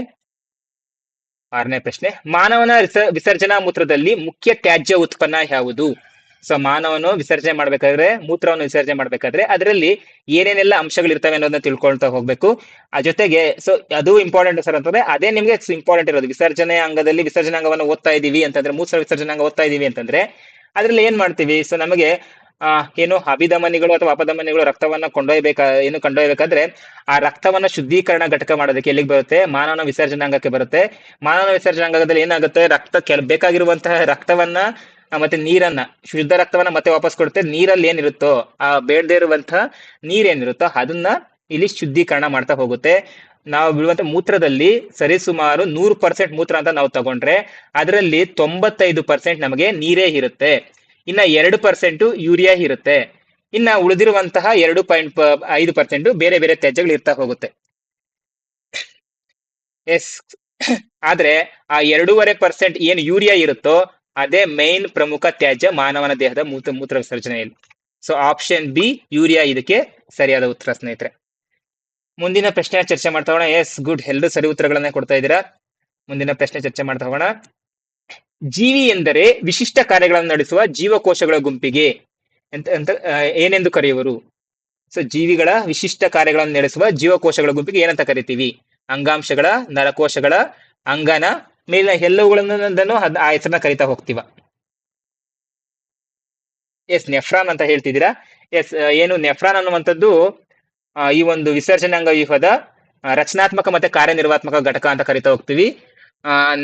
6ನೇ ಪ್ರಶ್ನೆ. ಮಾನವನ ವಿಸರ್ಜನಾ ಮೂತ್ರದಲ್ಲಿ ಮುಖ್ಯ ತ್ಯಾಜ್ಯ ಉತ್ಪನ್ನ ಯಾವುದು? ಸೊ ಮಾನವನು ವಿಸರ್ಜನೆ ಮಾಡ್ಬೇಕಾದ್ರೆ, ಮೂತ್ರವನ್ನು ವಿಸರ್ಜನೆ ಮಾಡ್ಬೇಕಾದ್ರೆ ಅದರಲ್ಲಿ ಏನೇನೆಲ್ಲ ಅಂಶಗಳಿರ್ತವೆ ಅನ್ನೋದನ್ನ ತಿಳ್ಕೊಳ್ತಾ ಹೋಗ್ಬೇಕು. ಆ ಜೊತೆಗೆ ಸೊ ಅದು ಇಂಪಾರ್ಟೆಂಟ್ ಸರ್ ಅಂತಂದ್ರೆ, ಅದೇ ನಿಮ್ಗೆ ಇಂಪಾರ್ಟೆಂಟ್ ಇರೋದು. ವಿಸರ್ಜನೆ ಅಂಗದಲ್ಲಿ ವಿಸರ್ಜನೆ ಅಂಗವನ್ನು ಓದ್ತಾ ಇದೀವಿ ಅಂತಂದ್ರೆ, ಮೂತ್ರ ವಿಸರ್ಜನೆ ಅಂಗ ಓದ್ತಾ ಇದೀವಿ ಅಂತಂದ್ರೆ ಅದ್ರಲ್ಲಿ ಏನ್ ಮಾಡ್ತೀವಿ? ಸೊ ನಮಗೆ ಏನು ಅಭಿಧಮನಿಗಳು ಅಥವಾ ಅಪಧಮನಿಗಳು ರಕ್ತವನ್ನ ಕೊಂಡೊಯ್ಬೇಕಾದ್ರೆ ಆ ರಕ್ತವನ್ನ ಶುದ್ಧೀಕರಣ ಘಟಕ ಮಾಡೋದಕ್ಕೆ ಎಲ್ಲಿಗೆ ಬರುತ್ತೆ? ಮಾನವನ ವಿಸರ್ಜನಾಂಗಕ್ಕೆ ಬರುತ್ತೆ. ಮಾನವ ವಿಸರ್ಜನಾಂಗದಲ್ಲಿ ಏನಾಗುತ್ತೆ, ಬೇಕಾಗಿರುವಂತಹ ರಕ್ತವನ್ನ ಮತ್ತೆ ನೀರನ್ನ, ಶುದ್ಧ ರಕ್ತವನ್ನ ಮತ್ತೆ ವಾಪಸ್ ಕೊಡುತ್ತೆ. ನೀರಲ್ಲಿ ಏನಿರುತ್ತೋ, ಆ ಬೇಡದೇ ಇರುವಂತಹ ನೀರೇನಿರುತ್ತೋ ಅದನ್ನ ಇಲ್ಲಿ ಶುದ್ಧೀಕರಣ ಮಾಡ್ತಾ ಹೋಗುತ್ತೆ. ನಾವು ಬಿಡುವಂತ ಮೂತ್ರದಲ್ಲಿ ಸರಿಸುಮಾರು 100% ಮೂತ್ರ ಅಂತ ನಾವು ತಗೊಂಡ್ರೆ ಅದರಲ್ಲಿ 95% ನಮಗೆ ನೀರೇ ಇರುತ್ತೆ. ಇನ್ನ 2% ಯೂರಿಯಾ ಇರುತ್ತೆ. ಇನ್ನ ಉಳಿದಿರುವಂತಹ 2.5% ಬೇರೆ ಬೇರೆ ತ್ಯಾಜ್ಯಗಳು ಇರ್ತಾ ಹೋಗುತ್ತೆ. ಎಸ್, ಆದ್ರೆ ಆ 2.5% ಏನು ಯೂರಿಯಾ ಇರುತ್ತೋ ಅದೇ ಮೈನ್ ಪ್ರಮುಖ ತ್ಯಾಜ್ಯ ಮಾನವನ ದೇಹದ ಮೂತ್ರ ವಿಸರ್ಜನೆಯಲ್ಲಿ. ಸೊ ಆಪ್ಷನ್ ಬಿ ಯೂರಿಯಾ ಇದಕ್ಕೆ ಸರಿಯಾದ ಉತ್ತರ ಸ್ನೇಹಿತರೆ. ಮುಂದಿನ ಪ್ರಶ್ನೆ ಚರ್ಚೆ ಮಾಡ್ತಾ ಹೋಗೋಣ. ಎಸ್, ಗುಡ್, ಎಲ್ಲರೂ ಸರಿ ಉತ್ತರಗಳನ್ನ ಕೊಡ್ತಾ ಇದ್ದೀರಾ. ಮುಂದಿನ ಪ್ರಶ್ನೆ ಚರ್ಚೆ ಮಾಡ್ತಾ ಹೋಗೋಣ. ಜೀವಿ ಎಂದರೆ ವಿಶಿಷ್ಟ ಕಾರ್ಯಗಳನ್ನು ನಡೆಸುವ ಜೀವಕೋಶಗಳ ಗುಂಪಿಗೆ ಅಂತ ಏನೆಂದು ಕರೆಯುವರು? ಸೊ ಜೀವಿಗಳ ವಿಶಿಷ್ಟ ಕಾರ್ಯಗಳನ್ನು ನಡೆಸುವ ಜೀವಕೋಶಗಳ ಗುಂಪಿಗೆ ಏನಂತ ಕರಿತೀವಿ? ಅಂಗಾಂಶಗಳ, ನರಕೋಶಗಳ, ಅಂಗನ, ಮೇಲಿನ ಎಲ್ಲವುಗಳನ್ನು ಆ ಹೆಸರನ್ನ ಕರಿತಾ ಹೋಗ್ತೀವ. ಎಸ್, ನೆಫ್ರಾನ್ ಅಂತ ಹೇಳ್ತಿದ್ದೀರಾ. ಎಸ್, ಏನು ನೆಫ್ರಾನ್ ಅನ್ನುವಂಥದ್ದು ಈ ಒಂದು ವಿಸರ್ಜನಾಂಗ ವ್ಯೂಹದ ರಚನಾತ್ಮಕ ಮತ್ತೆ ಕಾರ್ಯನಿರ್ವಾತ್ಮಕ ಘಟಕ ಅಂತ ಕರಿತಾ ಹೋಗ್ತೀವಿ.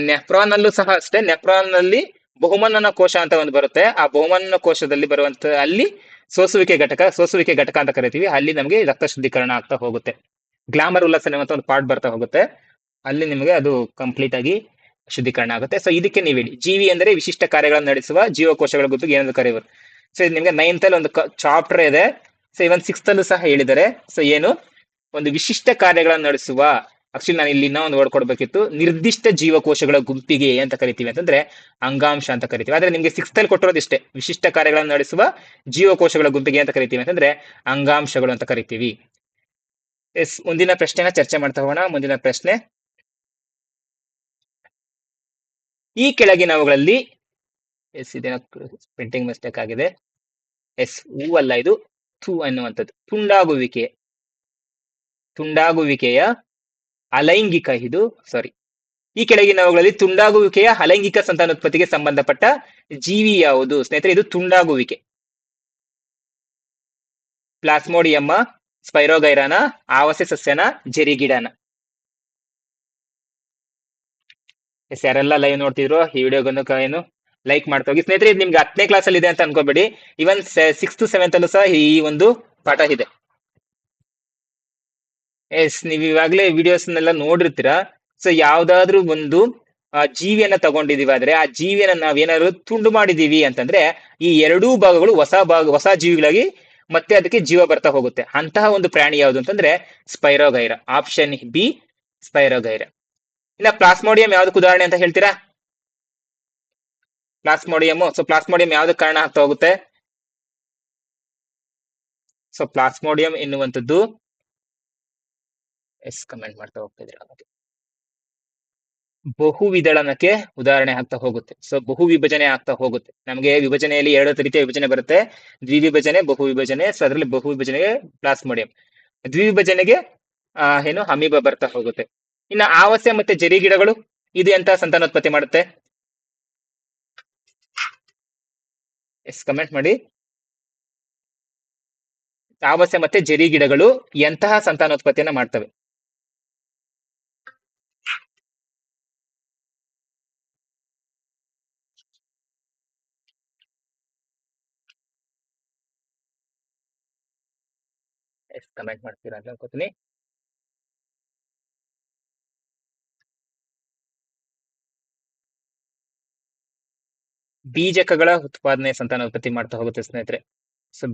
ನೆಫ್ರಾನ್ ಅಲ್ಲೂ ಸಹ ಅಷ್ಟೇ. ನೆಫ್ರಾನ್ ನಲ್ಲಿ ಬಹುಮನನ ಕೋಶ ಅಂತ ಒಂದು ಬರುತ್ತೆ. ಆ ಬಹುಮನನ ಕೋಶದಲ್ಲಿ ಬರುವಂತ ಅಲ್ಲಿ ಸೋಸುವಿಕೆ ಘಟಕ ಅಂತ ಕರಿತೀವಿ. ಅಲ್ಲಿ ನಮಗೆ ರಕ್ತ ಶುದ್ಧೀಕರಣ ಆಗ್ತಾ ಹೋಗುತ್ತೆ. ಗ್ಲಾಮರ್ ಉಲ್ಲಾಸ ಅನ್ನುವಂತ ಒಂದು ಪಾರ್ಟ್ ಬರ್ತಾ ಹೋಗುತ್ತೆ. ಅಲ್ಲಿ ನಿಮಗೆ ಅದು ಕಂಪ್ಲೀಟ್ ಆಗಿ ಶುದ್ಧೀಕರಣ ಆಗುತ್ತೆ. ಸೊ ಇದಕ್ಕೆ ನೀವು ಹೇಳಿ, ಜೀವಿ ಅಂದರೆ ವಿಶಿಷ್ಟ ಕಾರ್ಯಗಳನ್ನು ನಡೆಸುವ ಜೀವಕೋಶಗಳ ಗುಂಪಿಗೆ ಏನೆಂದು ಕರೆಯುವರು? ಸೊ ಇದು ನಿಮ್ಗೆ 9th ಅಲ್ಲಿ ಒಂದು ಚಾಪ್ಟರ್ ಇದೆ. ಸೊ ಇವನ್ 6th ಅಲ್ಲೂ ಸಹ ಹೇಳಿದ್ದಾರೆ. ಸೊ ಏನು, ಒಂದು ವಿಶಿಷ್ಟ ಕಾರ್ಯಗಳನ್ನು ನಡೆಸುವ, ಆಕ್ಚುಲಿ ನಾನು ಇಲ್ಲಿ ಇನ್ನೂ ಒಂದು ವರ್ಡ್ ಕೊಡ್ಬೇಕಿತ್ತು, ನಿರ್ದಿಷ್ಟ ಜೀವಕೋಶಗಳ ಗುಂಪಿಗೆ ಅಂತ ಕರಿತೀವಿ ಅಂತಂದ್ರೆ ಅಂಗಾಂಶ ಅಂತ ಕರಿತೀವಿ. ಆದ್ರೆ ನಿಮ್ಗೆ 6th ಅಲ್ಲಿ ಕೊಟ್ಟಿರೋದು ಇಷ್ಟೇ, ವಿಶಿಷ್ಟ ಕಾರ್ಯಗಳನ್ನು ನಡೆಸುವ ಜೀವಕೋಶಗಳ ಗುಂಪಿಗೆ ಅಂತ ಕರಿತೀವಿ ಅಂತಂದ್ರೆ ಅಂಗಾಂಶಗಳು ಅಂತ ಕರಿತೀವಿ. ಎಸ್, ಮುಂದಿನ ಪ್ರಶ್ನೆನ ಚರ್ಚೆ ಮಾಡ್ತಾ ಹೋಗೋಣ. ಮುಂದಿನ ಪ್ರಶ್ನೆ, ಈ ಕೆಳಗಿನವುಗಳಲ್ಲಿ, ಎಸ್ ಇದೇನೋ ಪ್ರಿಂಟಿಂಗ್ ಮಿಸ್ಟೇಕ್ ಆಗಿದೆ. ಎಸ್, ಹೂವಲ್ಲ ಇದು ಥೂ ಅನ್ನುವಂಥದ್ದು. ತುಂಡಾಗುವಿಕೆಯ ಅಲೈಂಗಿಕ, ಇದು ಸಾರಿ, ಈ ಕೆಳಗಿನವುಗಳಲ್ಲಿ ತುಂಡಾಗುವಿಕೆಯ ಅಲೈಂಗಿಕ ಸಂತಾನೋತ್ಪತ್ತಿಗೆ ಸಂಬಂಧಪಟ್ಟ ಜೀವಿ ಯಾವುದು? ಸ್ನೇಹಿತರೆ, ಇದು ತುಂಡಾಗುವಿಕೆ. ಪ್ಲಾಸ್ಮೋಡಿಯಮ್ಮ, ಸ್ಪೈರೋಗೈರಾನ, ಆವಸೆ ಸಸ್ಯನ, ಜೆರಿಗಿಡನ? ಎಸ್, ಯಾರೆಲ್ಲ ಲೈವ್ ನೋಡ್ತಿದ್ರು ಈ ವಿಡಿಯೋಗನ್ನು ಏನು ಲೈಕ್ ಮಾಡ್ತಾ ಹೋಗಿ ಸ್ನೇಹಿತರೆ. ಇದು ನಿಮ್ಗೆ 10ನೇ ಕ್ಲಾಸ್ ಅಲ್ಲಿ ಇದೆ ಅಂತ ಅನ್ಕೋಬೇಡಿ, ಇವನ್ 6th 7th ಅಲ್ಲೂ ಸಹ ಈ ಒಂದು ಪಾಠ ಇದೆ. ಎಸ್, ನೀವ್ ಇವಾಗ್ಲೇ ವಿಡಿಯೋಸ್ನೆಲ್ಲ ನೋಡಿರ್ತೀರಾ. ಸೊ ಯಾವ್ದಾದ್ರು ಒಂದು ಜೀವಿಯನ್ನ ತಗೊಂಡಿದೀವಿ ಆದ್ರೆ ಆ ಜೀವಿಯನ್ನ ನಾವೇನಾದ್ರು ತುಂಡು ಮಾಡಿದೀವಿ ಅಂತಂದ್ರೆ ಈ ಎರಡೂ ಭಾಗಗಳು ಹೊಸ ಜೀವಿಗಳಾಗಿ ಮತ್ತೆ ಅದಕ್ಕೆ ಜೀವ ಬರ್ತಾ ಹೋಗುತ್ತೆ. ಅಂತಹ ಒಂದು ಪ್ರಾಣಿ ಯಾವುದು ಅಂತಂದ್ರೆ ಸ್ಪೈರೋಗೈರ. Option B ಸ್ಪೈರೋಗೈರ. ಇನ್ನ ಪ್ಲಾಸ್ಮೋಡಿಯಂ ಯಾವ್ದಕ್ಕೆ ಉದಾಹರಣೆ ಅಂತ ಹೇಳ್ತೀರಾ? ಪ್ಲಾಸ್ಮೋಡಿಯಂ. ಸೊ ಪ್ಲಾಸ್ಮೋಡಿಯಂ ಯಾವ್ದಕ್ಕೆ ಕಾರಣ ಆಗ್ತಾ ಹೋಗುತ್ತೆ? ಸೊ ಪ್ಲಾಸ್ಮೋಡಿಯಂ ಎನ್ನುವಂಥದ್ದು, ಎಸ್ ಕಮೆಂಟ್ ಮಾಡ್ತಾ ಹೋಗ್ತಿದ್ದೀರಾ, ಬಹು ವಿದಳನಕ್ಕೆ ಉದಾಹರಣೆ ಆಗ್ತಾ ಹೋಗುತ್ತೆ. ಸೊ ಬಹು ವಿಭಜನೆ ಆಗ್ತಾ ಹೋಗುತ್ತೆ. ನಮಗೆ ವಿಭಜನೆಯಲ್ಲಿ ಎರಡು ರೀತಿಯ ವಿಭಜನೆ ಬರುತ್ತೆ, ದ್ವಿವಿಭಜನೆ, ಬಹು ವಿಭಜನೆ. ಸೊ ಅದರಲ್ಲಿ ಬಹು ವಿಭಜನೆಗೆ ಪ್ಲಾಸ್ಮೋಡಿಯಂ, ದ್ವಿವಿಭಜನೆಗೆ ಏನು ಅಮೀಬಾ ಬರ್ತಾ ಹೋಗುತ್ತೆ. ಇನ್ನು ಆವಸ್ಯ ಮತ್ತೆ ಜರಿ ಗಿಡಗಳು, ಇದು ಎಂತ ಸಂತಾನೋತ್ಪತ್ತಿ ಮಾಡುತ್ತೆ? ಎಸ್ ಕಮೆಂಟ್ ಮಾಡಿ. ಆವಸ್ಯ ಮತ್ತೆ ಜರಿ ಗಿಡಗಳು ಎಂತಹ ಸಂತಾನೋತ್ಪತ್ತಿಯನ್ನ ಮಾಡ್ತವೆ? ಎಸ್ ಕಮೆಂಟ್ ಮಾಡ್ತೀರಾ ಅಂತ ಅನ್ಕೋತೀನಿ. ಬೀಜಕಗಳ ಉತ್ಪಾದನೆ ಸಂತಾನೋತ್ಪತ್ತಿ ಮಾಡ್ತಾ ಹೋಗುತ್ತೆ ಸ್ನೇಹಿತರೆ. ಸೊ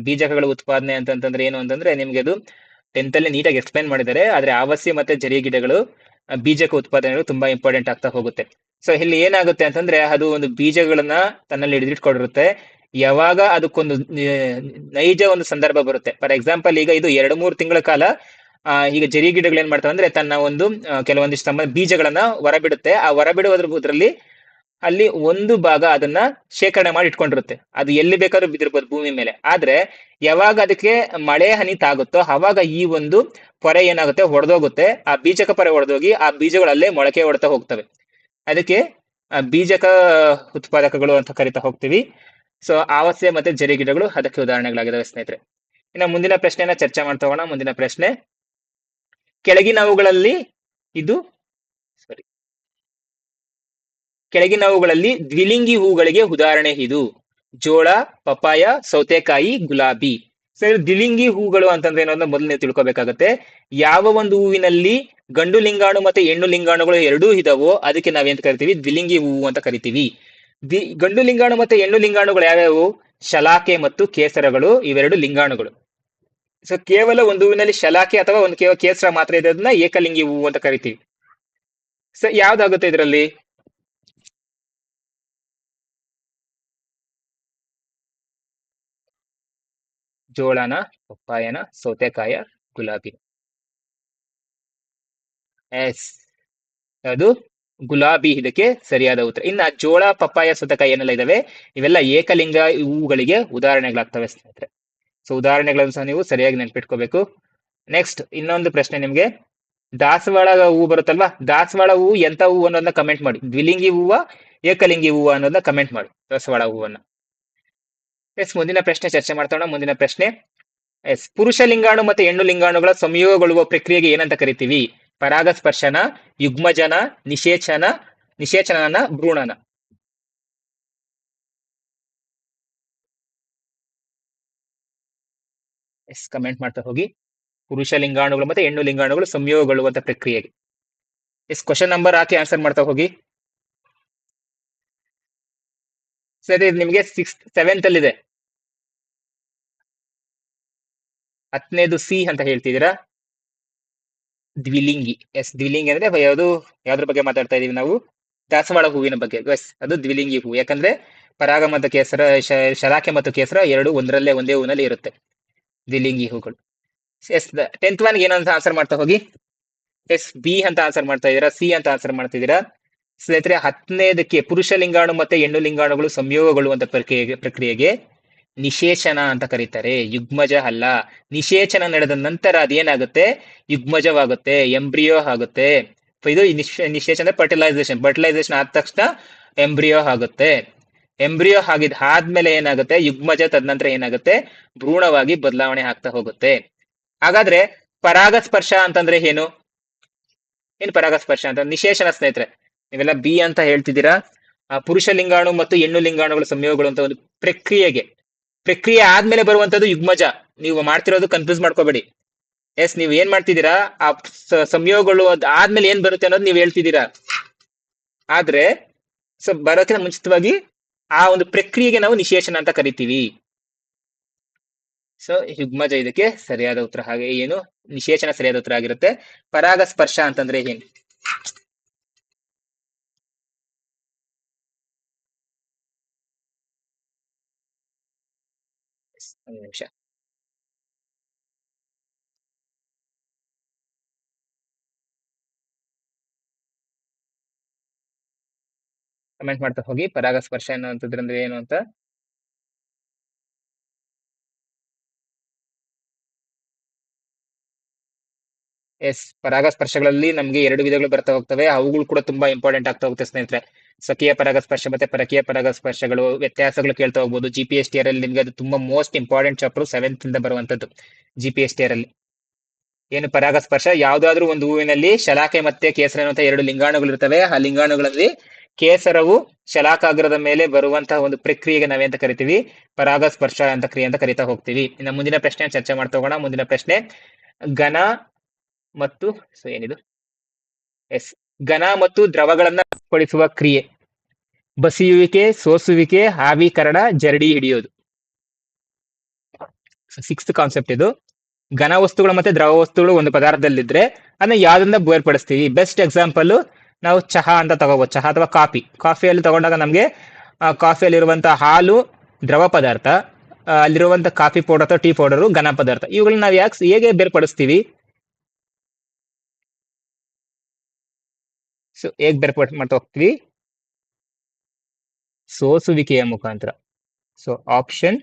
ಬೀಜಕಗಳ ಉತ್ಪಾದನೆ ಅಂತಂದ್ರೆ ಏನು ಅಂತಂದ್ರೆ ನಿಮ್ಗೆ ಅದು 10th ಅಲ್ಲಿ ನೀಟಾಗಿ ಎಕ್ಸ್ಪ್ಲೈನ್ ಮಾಡಿದ್ದಾರೆ. ಆದ್ರೆ ಆವಸ್ಯ ಮತ್ತೆ ಜರಿ ಗಿಡಗಳು ಬೀಜಕ ಉತ್ಪಾದನೆಗಳು ತುಂಬಾ ಇಂಪಾರ್ಟೆಂಟ್ ಆಗ್ತಾ ಹೋಗುತ್ತೆ. ಸೊ ಇಲ್ಲಿ ಏನಾಗುತ್ತೆ ಅಂತಂದ್ರೆ ಅದು ಒಂದು ಬೀಜಗಳನ್ನ ತನ್ನಲ್ಲಿ ಹಿಡಿದಿಟ್ಕೊಂಡಿರುತ್ತೆ. ಯಾವಾಗ ಅದಕ್ಕೊಂದು ನೈಜ ಒಂದು ಸಂದರ್ಭ ಬರುತ್ತೆ, ಫಾರ್ ಎಕ್ಸಾಂಪಲ್ ಈಗ ಇದು 2-3 ತಿಂಗಳ ಕಾಲ ಈಗ ಜರಿ ಗಿಡಗಳು ಏನ್ ಮಾಡ್ತಾವೆ ಅಂದ್ರೆ ತನ್ನ ಒಂದು ಕೆಲವೊಂದಿಷ್ಟು ಬೀಜಗಳನ್ನ ಹೊರಬಿಡುತ್ತೆ. ಆ ಹೊರಬಿಡುವುದ್ರಲ್ಲಿ ಅಲ್ಲಿ ಒಂದು ಭಾಗ ಅದನ್ನ ಶೇಖರಣೆ ಮಾಡಿ ಇಟ್ಕೊಂಡಿರುತ್ತೆ. ಅದು ಎಲ್ಲಿ ಬೇಕಾದ್ರೂ ಬಿದ್ದಿರ್ಬೋದು ಭೂಮಿ ಮೇಲೆ. ಆದ್ರೆ ಯಾವಾಗ ಅದಕ್ಕೆ ಮಳೆ ಹನಿ ತಾಗುತ್ತೋ ಅವಾಗ ಈ ಒಂದು ಪೊರೆ ಏನಾಗುತ್ತೆ, ಒಡೆದೋಗುತ್ತೆ. ಆ ಬೀಜಕ ಪೊರೆ ಒಡೆದೋಗಿ ಆ ಬೀಜಗಳಲ್ಲೇ ಮೊಳಕೆ ಹೊಡ್ತಾ ಹೋಗ್ತವೆ. ಅದಕ್ಕೆ ಬೀಜಕ ಉತ್ಪಾದಕಗಳು ಅಂತ ಕರಿತಾ ಹೋಗ್ತೀವಿ. ಸೊ ಆವಸ್ಯ ಮತ್ತೆ ಜರಿ ಗಿಡಗಳು ಅದಕ್ಕೆ ಉದಾಹರಣೆಗಳಾಗಿದ್ದಾವೆ ಸ್ನೇಹಿತರೆ. ಇನ್ನು ಮುಂದಿನ ಪ್ರಶ್ನೆಯನ್ನ ಚರ್ಚೆ ಮಾಡ್ತಾ ಹೋಗೋಣ. ಮುಂದಿನ ಪ್ರಶ್ನೆ, ಕೆಳಗಿನವುಗಳಲ್ಲಿ ದ್ವಿಲಿಂಗಿ ಹೂಗಳಿಗೆ ಉದಾಹರಣೆ ಇದು? ಜೋಳ, ಪಪಾಯ, ಸೌತೆಕಾಯಿ, ಗುಲಾಬಿ. ಸರ್, ದ್ವಿಲಿಂಗಿ ಹೂಗಳು ಅಂತಂದ್ರೆ ಏನೋ ಮೊದಲು ನೀವು ತಿಳ್ಕೊಬೇಕಾಗತ್ತೆ. ಯಾವ ಒಂದು ಹೂವಿನಲ್ಲಿ ಗಂಡು ಲಿಂಗಾಣು ಮತ್ತೆ ಹೆಣ್ಣು ಲಿಂಗಾಣುಗಳು ಎರಡೂ ಇದಾವೋ ಅದಕ್ಕೆ ನಾವೇಂತ ಕರಿತೀವಿ? ದ್ವಿಲಿಂಗಿ ಹೂವು ಅಂತ ಕರಿತೀವಿ. ಗಂಡು ಲಿಂಗಾಣು ಮತ್ತೆ ಹೆಣ್ಣು ಲಿಂಗಾಣುಗಳು ಯಾವ್ಯಾವು? ಶಲಾಕೆ ಮತ್ತು ಕೇಸರಗಳು, ಇವೆರಡು ಲಿಂಗಾಣುಗಳು. ಸೊ ಕೇವಲ ಒಂದು ಹೂವಿನಲ್ಲಿ ಶಲಾಕೆ ಅಥವಾ ಒಂದು ಕೇವಲ ಕೇಸರ ಮಾತ್ರ ಇರೋದನ್ನ ಏಕಲಿಂಗಿ ಹೂವು ಅಂತ ಕರಿತೀವಿ. ಸೊ ಯಾವ್ದಾಗುತ್ತೆ ಇದರಲ್ಲಿ? ಜೋಳನ, ಪಪ್ಪಾಯನ, ಸೌತೆಕಾಯ, ಗುಲಾಬಿ? ಎಸ್, ಅದು ಗುಲಾಬಿ ಇದಕ್ಕೆ ಸರಿಯಾದ ಉತ್ತರ. ಇನ್ನ ಜೋಳ, ಪಪ್ಪಾಯ, ಸೌತೆಕಾಯಿ ಏನೆಲ್ಲ ಇದಾವೆ ಇವೆಲ್ಲ ಏಕಲಿಂಗ ಹೂಗಳಿಗೆ ಉದಾಹರಣೆಗಳಾಗ್ತವೆ ಸ್ನೇಹಿತರೆ. ಸೊ ಉದಾಹರಣೆಗಳನ್ನು ಸಹ ನೀವು ಸರಿಯಾಗಿ ನೆನ್ಪಿಟ್ಕೋಬೇಕು. ನೆಕ್ಸ್ಟ್ ಇನ್ನೊಂದು ಪ್ರಶ್ನೆ ನಿಮ್ಗೆ, ದಾಸವಾಳ ಹೂವು ಬರುತ್ತಲ್ವಾ, ದಾಸವಾಳ ಹೂವು ಎಂತ ಹೂವು ಅನ್ನೋದನ್ನ ಕಮೆಂಟ್ ಮಾಡಿ. ದ್ವಿಲಿಂಗಿ ಹೂವ, ಏಕಲಿಂಗಿ ಹೂವು ಅನ್ನೋದನ್ನ ಕಮೆಂಟ್ ಮಾಡಿ, ದಾಸವಾಳ ಹೂವನ್ನ. ಎಸ್, ಮುಂದಿನ ಪ್ರಶ್ನೆ ಚರ್ಚೆ ಮಾಡ್ತೋಣ. ಮುಂದಿನ ಪ್ರಶ್ನೆ, ಎಸ್, ಪುರುಷ ಲಿಂಗಾಣು ಮತ್ತೆ ಹೆಣ್ಣು ಲಿಂಗಾಣುಗಳ ಸಂಯೋಗಗೊಳ್ಳುವ ಪ್ರಕ್ರಿಯೆಗೆ ಏನಂತ ಕರಿತೀವಿ? ಪರಾಗಸ್ಪರ್ಶನ, ಯುಗ್ಮಜನ, ನಿಷೇಚನನ, ಭ್ರೂಣನ? ಎಸ್ ಕಮೆಂಟ್ ಮಾಡ್ತಾ ಹೋಗಿ. ಪುರುಷ ಲಿಂಗಾಣುಗಳು ಮತ್ತೆ ಹೆಣ್ಣು ಲಿಂಗಾಣುಗಳು ಸಂಯೋಗಗೊಳ್ಳುವಂತ ಪ್ರಕ್ರಿಯೆಗೆ. ಎಸ್, ಕ್ವಶನ್ ನಂಬರ್ ಹಾಕಿ ಆನ್ಸರ್ ಮಾಡ್ತಾ ಹೋಗಿ. ಸರಿ, ನಿಮ್ಗೆ 6th 7th ಅಲ್ಲಿ ಇದೆ. 10ನೇದು ಸಿ ಅಂತ ಹೇಳ್ತಿದ್ದೀರಾ? ದ್ವಿಲಿಂಗಿ. ಎಸ್, ದ್ವಿಲಿಂಗಿ ಅಂದ್ರೆ ಯಾವ್ದ್ರ ಬಗ್ಗೆ ಮಾತಾಡ್ತಾ ಇದೀವಿ ನಾವು? ದಾಸವಾಳ ಹೂವಿನ ಬಗ್ಗೆ. ಎಸ್, ಅದು ದ್ವಿಲಿಂಗಿ ಹೂವು. ಯಾಕಂದ್ರೆ ಪರಾಗ ಮತ್ತು ಕೇಸರ, ಶಲಾಕೆ ಮತ್ತು ಕೇಸರ ಎರಡು ಒಂದೇ ಹೂವಿನಲ್ಲಿ ಇರುತ್ತೆ, ದ್ವಿಲಿಂಗಿ ಹೂಗಳು. ಎಸ್, 10th 1 ಏನಂತ ಆನ್ಸರ್ ಮಾಡ್ತಾ ಹೋಗಿ. ಎಸ್, ಬಿ ಅಂತ ಆನ್ಸರ್ ಮಾಡ್ತಾ ಇದೀರಾ, ಸಿ ಅಂತ ಆನ್ಸರ್ ಮಾಡ್ತಿದ್ದೀರಾ ಸ್ನೇಹಿತರೆ. 10ನೇದಕ್ಕೆ ಪುರುಷ ಲಿಂಗಾಣು ಮತ್ತೆ ಹೆಣ್ಣು ಲಿಂಗಾಣುಗಳು ಸಂಯೋಗಗೊಳ್ಳುವಂತ ಪ್ರಕ್ರಿಯೆಗೆ ನಿಷೇಚನ ಅಂತ ಕರೀತಾರೆ, ಯುಗ್ಮಜ ಅಲ್ಲ. ನಿಷೇಚನ ನಡೆದ ನಂತರ ಅದೇನಾಗುತ್ತೆ? ಯುಗ್ಮಜವಾಗುತ್ತೆ, ಎಂಬ್ರಿಯೋ ಆಗುತ್ತೆ. ಇದು ನಿಷೇಚನ ಫರ್ಟಿಲೈಸೇಷನ್ ಆದ ತಕ್ಷಣ ಎಂಬ್ರಿಯೋ ಆಗುತ್ತೆ. ಎಂಬ್ರಿಯೋ ಆದ್ಮೇಲೆ ಏನಾಗುತ್ತೆ? ಯುಗ್ಮಜ, ತದನಂತರ ಏನಾಗುತ್ತೆ? ಭ್ರೂಣವಾಗಿ ಬದಲಾವಣೆ ಆಗ್ತಾ ಹೋಗುತ್ತೆ. ಹಾಗಾದ್ರೆ ಪರಾಗಸ್ಪರ್ಶ ಅಂತಂದ್ರೆ ಏನು? ಪರಾಗಸ್ಪರ್ಶ ಅಂತ? ನಿಷೇಚನ ಸ್ನೇಹಿತರೆ. ನೀವೆಲ್ಲ ಬಿ ಅಂತ ಹೇಳ್ತಿದ್ದೀರಾ. ಪುರುಷ ಲಿಂಗಾಣು ಮತ್ತು ಹೆಣ್ಣು ಲಿಂಗಾಣುಗಳ ಸಂಯೋಗಗಳು ಅಂತ ಒಂದು ಪ್ರಕ್ರಿಯೆ ಆದ್ಮೇಲೆ ಬರುವಂತದ್ದು ಯುಗ್ಮಜ. ನೀವು ಮಾಡ್ತಿರೋದು ಕನ್ಫ್ಯೂಸ್ ಮಾಡ್ಕೋಬೇಡಿ. ಎಸ್, ನೀವು ಏನ್ ಮಾಡ್ತಿದ್ದೀರಾ, ಆ ಸಂಯೋಗಗಳು ಆದ್ಮೇಲೆ ಏನ್ ಬರುತ್ತೆ ಅನ್ನೋದು ನೀವು ಹೇಳ್ತಿದ್ದೀರಾ. ಆದ್ರೆ ಬರೋಕ್ಕಿಂತ ಮುಂಚಿತವಾಗಿ ಆ ಒಂದು ಪ್ರಕ್ರಿಯೆಗೆ ನಾವು ನಿಶೇಷಣ ಅಂತ ಕರಿತೀವಿ. ಸೊ ಯುಗ್ಮಜ ಇದಕ್ಕೆ ಸರಿಯಾದ ಉತ್ತರ. ಹಾಗೆ ಏನು ನಿಶೇಷಣ ಸರಿಯಾದ ಉತ್ತರ ಆಗಿರುತ್ತೆ. ಪರಾಗಸ್ಪರ್ಶ ಅಂತಂದ್ರೆ ಏನು? ಒಂದು ನಿಮಿಷ. ಕಮೆಂಟ್ ಮಾಡ್ತಾ ಹೋಗಿ ಪರಾಗಸ್ಪರ್ಶ ಅನ್ನುವಂಥದ್ರಂದ್ರೆ ಏನು ಅಂತ. ಎಸ್, ಪರಾಗಸ್ಪರ್ಶಗಳಲ್ಲಿ ನಮ್ಗೆ 2 ವಿಧಗಳು ಬರ್ತಾ ಹೋಗ್ತವೆ. ಅವುಗಳು ಕೂಡ ತುಂಬಾ ಇಂಪಾರ್ಟೆಂಟ್ ಆಗ್ತಾ ಹೋಗುತ್ತೆ ಸ್ನೇಹಿತರೆ. ಸ್ವಕೀಯ ಪರಾಗಸ್ಪರ್ಶ ಮತ್ತೆ ಪರಕೀಯ ಪರಾಗಸ್ಪರ್ಶಗಳು ವ್ಯತ್ಯಾಸಗಳು ಕೇಳ್ತಾ ಹೋಗ್ಬೋದು. GPSTR ಅಲ್ಲಿ ನಿಮ್ಗೆ ಅದು ತುಂಬಾ ಮೋಸ್ಟ್ ಇಂಪಾರ್ಟೆಂಟ್ ಚಾಪ್ಟರ್ 7th ಇಂದ ಬರುವಂತದ್ದು GPSTR ಅಲ್ಲಿ. ಏನು ಪರಾಗಸ್ಪರ್ಶ, ಯಾವ್ದಾದ್ರು ಒಂದು ಹೂವಿನಲ್ಲಿ ಶಲಾಕೆ ಮತ್ತೆ ಕೇಸರ ಅನ್ನುವಂತ 2 ಲಿಂಗಾಣುಗಳು ಇರ್ತವೆ. ಆ ಲಿಂಗಾಣುಗಳಲ್ಲಿ ಕೇಸರವು ಶಲಾಕಾಗ್ರದ ಮೇಲೆ ಬರುವಂತಹ ಒಂದು ಪ್ರಕ್ರಿಯೆಗೆ ನಾವೇಂತ ಕರಿತೀವಿ? ಪರಾಗಸ್ಪರ್ಶ ಅಂತ ಕ್ರಿಯೆ ಅಂತ ಕರಿತಾ ಹೋಗ್ತೀವಿ. ಇನ್ನು ಮುಂದಿನ ಪ್ರಶ್ನೆ ಚರ್ಚೆ ಮಾಡ್ತಾ ಹೋಗೋಣ. ಮುಂದಿನ ಪ್ರಶ್ನೆ, ಘನ ಮತ್ತು ಏನಿದು? ಎಸ್, ಘನ ಮತ್ತು ದ್ರವಗಳನ್ನ ಬೇರ್ಪಡಿಸುವ ಕ್ರಿಯೆ. ಬಸಿಯುವಿಕೆ, ಸೋಸುವಿಕೆ, ಆವಿಕರಣ, ಜರಡಿ ಹಿಡಿಯೋದು. 6th ಕಾನ್ಸೆಪ್ಟ್ ಇದು. ಘನ ವಸ್ತುಗಳು ಮತ್ತೆ ದ್ರವ ವಸ್ತುಗಳು ಒಂದು ಪದಾರ್ಥದಲ್ಲಿದ್ರೆ ಅದನ್ನ ಯಾವ್ದನ್ನ ಬೇರ್ಪಡಿಸ್ತೀವಿ? ಬೆಸ್ಟ್ ಎಕ್ಸಾಂಪಲ್ ನಾವು ಚಹಾ ಅಂತ ತಗೋಬಹುದು. ಚಹಾ ಅಥವಾ ಕಾಫಿಯಲ್ಲಿ ತಗೊಂಡಾಗ ನಮ್ಗೆ ಕಾಫಿಯಲ್ಲಿರುವಂತಹ ಹಾಲು ದ್ರವ ಪದಾರ್ಥ, ಅಲ್ಲಿರುವಂತಹ ಕಾಫಿ ಪೌಡರ್ ಅಥವಾ ಟೀ ಪೌಡರ್ ಘನ ಪದಾರ್ಥ. ಇವುಗಳನ್ನ ನಾವು ಹೇಗೆ ಬೇರ್ಪಡಿಸ್ತೀವಿ? ಸೊ ಹೇಗೆ ಮಾಡ್ತಾ ಹೋಗ್ತೀವಿ? ಸೋಸುವಿಕೆಯ ಮುಖಾಂತರ. ಸೊ ಆಪ್ಷನ್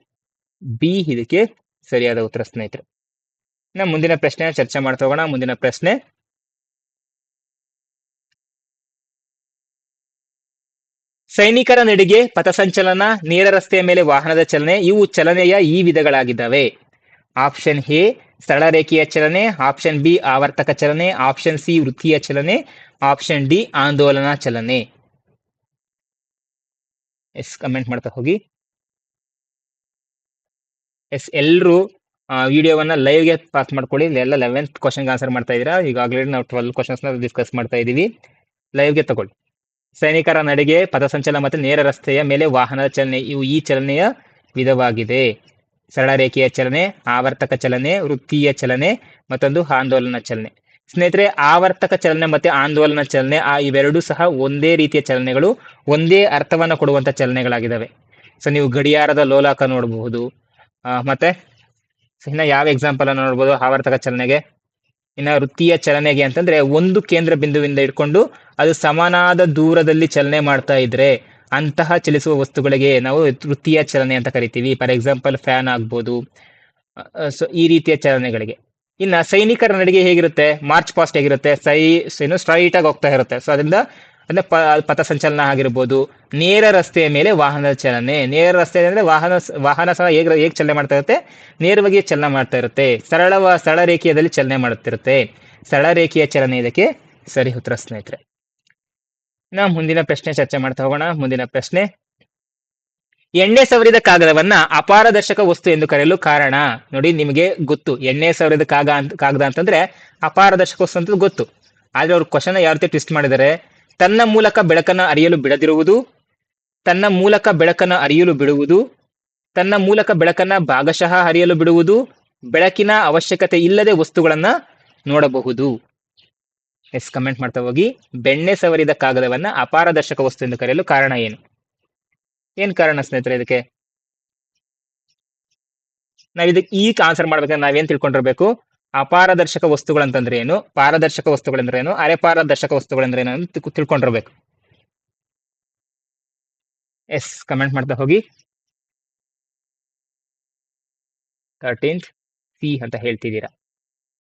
ಬಿ ಇದಕ್ಕೆ ಸರಿಯಾದ ಉತ್ತರ ಸ್ನೇಹಿತರೆ. ಮುಂದಿನ ಪ್ರಶ್ನೆ ಚರ್ಚೆ ಮಾಡ್ತಾ ಹೋಗೋಣ. ಮುಂದಿನ ಪ್ರಶ್ನೆ, ಸೈನಿಕರ ನಡಿಗೆ, ಪಥಸಂಚಲನ, ನೇರ ರಸ್ತೆಯ ಮೇಲೆ ವಾಹನದ ಚಲನೆ, ಇವು ಚಲನೆಯ ಈ ವಿಧಗಳಾಗಿದ್ದಾವೆ. ಆಪ್ಷನ್ ಎ ಸರಳ ರೇಖೆಯ ಚಲನೆ, ಆಪ್ಷನ್ ಬಿ ಆವರ್ತಕ ಚಲನೆ, ಆಪ್ಷನ್ ಸಿ ವೃತ್ತೀಯ ಚಲನೆ, ಆಪ್ಷನ್ ಡಿ ಆಂದೋಲನ ಚಲನೆ. ಎಸ್, ಕಮೆಂಟ್ ಮಾಡ್ತಾ ಹೋಗಿ. ಎಸ್, ಎಲ್ರು ವಿಡಿಯೋವನ್ನ ಲೈವ್ ಗೆ ಪಾಸ್ ಮಾಡ್ಕೊಳ್ಳಿ. ಎಲ್ಲ 11th ಕ್ವಶನ್ ಆನ್ಸರ್ ಮಾಡ್ತಾ ಇದೀರಾ. ಈಗಾಗಲೇ ನಾವು 12 ಕ್ವಶನ್ಸ್ ಡಿಸ್ಕಸ್ ಮಾಡ್ತಾ ಇದೀವಿ. ಲೈವ್ ಗೆ ತಗೊಳ್ಳಿ. ಸೈನಿಕರ ನಡಿಗೆ, ಪಥಸಂಚಲನ ಮತ್ತು ನೇರ ರಸ್ತೆಯ ಮೇಲೆ ವಾಹನದ ಚಲನೆ, ಇವು ಈ ಚಲನೆಯ ವಿಧವಾಗಿದೆ. ಸರಳ ರೇಖೆಯ ಚಲನೆ, ಆವರ್ತಕ ಚಲನೆ, ವೃತ್ತೀಯ ಚಲನೆ, ಮತ್ತೊಂದು ಆಂದೋಲನ ಚಲನೆ. ಸ್ನೇಹಿತರೆ, ಆವರ್ತಕ ಚಲನೆ ಮತ್ತೆ ಆಂದೋಲನ ಚಲನೆ ಇವೆರಡೂ ಸಹ ಒಂದೇ ರೀತಿಯ ಚಲನೆಗಳು, ಒಂದೇ ಅರ್ಥವನ್ನ ಕೊಡುವಂತ ಚಲನೆಗಳಾಗಿದ್ದಾವೆ. ಸೊ ನೀವು ಗಡಿಯಾರದ ಲೋಲಾಕ ನೋಡಬಹುದು. ಮತ್ತೆ ಇನ್ನ ಯಾವ ಎಕ್ಸಾಂಪಲ್ ಅನ್ನು ನೋಡ್ಬೋದು ಆವರ್ತಕ ಚಲನೆಗೆ? ಇನ್ನ ವೃತ್ತೀಯ ಚಲನೆಗೆ ಅಂತಂದ್ರೆ ಒಂದು ಕೇಂದ್ರ ಬಿಂದುವಿಂದ ಇಟ್ಕೊಂಡು ಅದು ಸಮನಾದ ದೂರದಲ್ಲಿ ಚಲನೆ ಮಾಡ್ತಾ ಇದ್ರೆ ಅಂತಹ ಚಲಿಸುವ ವಸ್ತುಗಳಿಗೆ ನಾವು ವೃತ್ತೀಯ ಚಲನೆ ಅಂತ ಕರಿತೀವಿ. ಫಾರ್ ಎಕ್ಸಾಂಪಲ್ ಫ್ಯಾನ್ ಆಗ್ಬೋದು. ಸೊ ಈ ರೀತಿಯ ಚಲನೆಗಳಿಗೆ. ಇನ್ನ ಸೈನಿಕರ ನಡಿಗೆ ಹೇಗಿರುತ್ತೆ? ಮಾರ್ಚ್ ಪಾಸ್ಟ್ ಹೇಗಿರುತ್ತೆ? ಸ್ಟ್ರೈಟ್ ಆಗಿ ಹೋಗ್ತಾ ಇರುತ್ತೆ. ಸೊ ಅದರಿಂದ ಅಂದ್ರೆ ಪಥಸಂಚಲನ ಆಗಿರ್ಬೋದು. ನೇರ ರಸ್ತೆಯ ಮೇಲೆ ವಾಹನದ ಚಲನೆ, ನೇರ ರಸ್ತೆ ಅಂದ್ರೆ ವಾಹನ ಸಹ ಹೇಗೆ ಚಲನೆ ಮಾಡ್ತಾ ಇರುತ್ತೆ? ನೇರವಾಗಿ ಚಲನೆ ಮಾಡ್ತಾ ಇರುತ್ತೆ. ಸರಳ ರೇಖೆಯಲ್ಲಿ ಚಲನೆ ಮಾಡುತ್ತಿರುತ್ತೆ. ಸರಳ ರೇಖೆಯ ಚಲನೆ ಇದಕ್ಕೆ ಸರಿ ಉತ್ತರ ಸ್ನೇಹಿತರೆ. ಮುಂದಿನ ಪ್ರಶ್ನೆ ಚರ್ಚೆ ಮಾಡ್ತಾ ಹೋಗೋಣ. ಮುಂದಿನ ಪ್ರಶ್ನೆ, ಎಣ್ಣೆ ಸವರಿದ ಕಾಗದವನ್ನ ಅಪಾರದರ್ಶಕ ವಸ್ತು ಎಂದು ಕರೆಯಲು ಕಾರಣ. ನೋಡಿ, ನಿಮಗೆ ಗೊತ್ತು ಎಣ್ಣೆ ಸವರಿದ ಕಾಗದ ಅಂತಂದ್ರೆ ಅಪಾರದರ್ಶಕ ವಸ್ತು ಅಂತ ಗೊತ್ತು. ಆದ್ರೆ ಅವ್ರು ಕ್ವಶನ್ ಯಾವ ರೀತಿ ಟ್ವಿಸ್ಟ್ ಮಾಡಿದ್ದಾರೆ? ತನ್ನ ಮೂಲಕ ಬೆಳಕನ್ನು ಅರಿಯಲು ಬಿಡದಿರುವುದು, ತನ್ನ ಮೂಲಕ ಬೆಳಕನ್ನು ಅರಿಯಲು ಬಿಡುವುದು, ತನ್ನ ಮೂಲಕ ಬೆಳಕನ್ನ ಭಾಗಶಃ ಹರಿಯಲು ಬಿಡುವುದು, ಬೆಳಕಿನ ಅವಶ್ಯಕತೆ ಇಲ್ಲದೆ ವಸ್ತುಗಳನ್ನ ನೋಡಬಹುದು. ಎಸ್, ಕಮೆಂಟ್ ಮಾಡ್ತಾ ಹೋಗಿ. ಬೆಣ್ಣೆ ಸವರಿದ ಕಾಗದವನ್ನ ಅಪಾರದರ್ಶಕ ವಸ್ತು ಎಂದು ಕರೆಯಲು ಕಾರಣ ಏನು? ಏನ್ ಕಾರಣ ಸ್ನೇಹಿತರೆ ಇದಕ್ಕೆ? ಇದಕ್ಕೆ ಈಗ ಆನ್ಸರ್ ಮಾಡ್ಬೇಕಂದ್ರೆ ನಾವೇನ್ ತಿಳ್ಕೊಂಡಿರ್ಬೇಕು? ಅಪಾರದರ್ಶಕ ವಸ್ತುಗಳಂತಂದ್ರೆ ಏನು, ಪಾರದರ್ಶಕ ವಸ್ತುಗಳಂದ್ರೆ ಏನು, ಅರೆ ಪಾರದರ್ಶಕ ವಸ್ತುಗಳಂದ್ರೆ ಏನು ಅಂತ ತಿಳ್ಕೊಂಡಿರ್ಬೇಕು. ಎಸ್, ಕಮೆಂಟ್ ಮಾಡ್ತಾ ಹೋಗಿ. 13th ಸಿ ಅಂತ ಹೇಳ್ತಿದ್ದೀರಾ.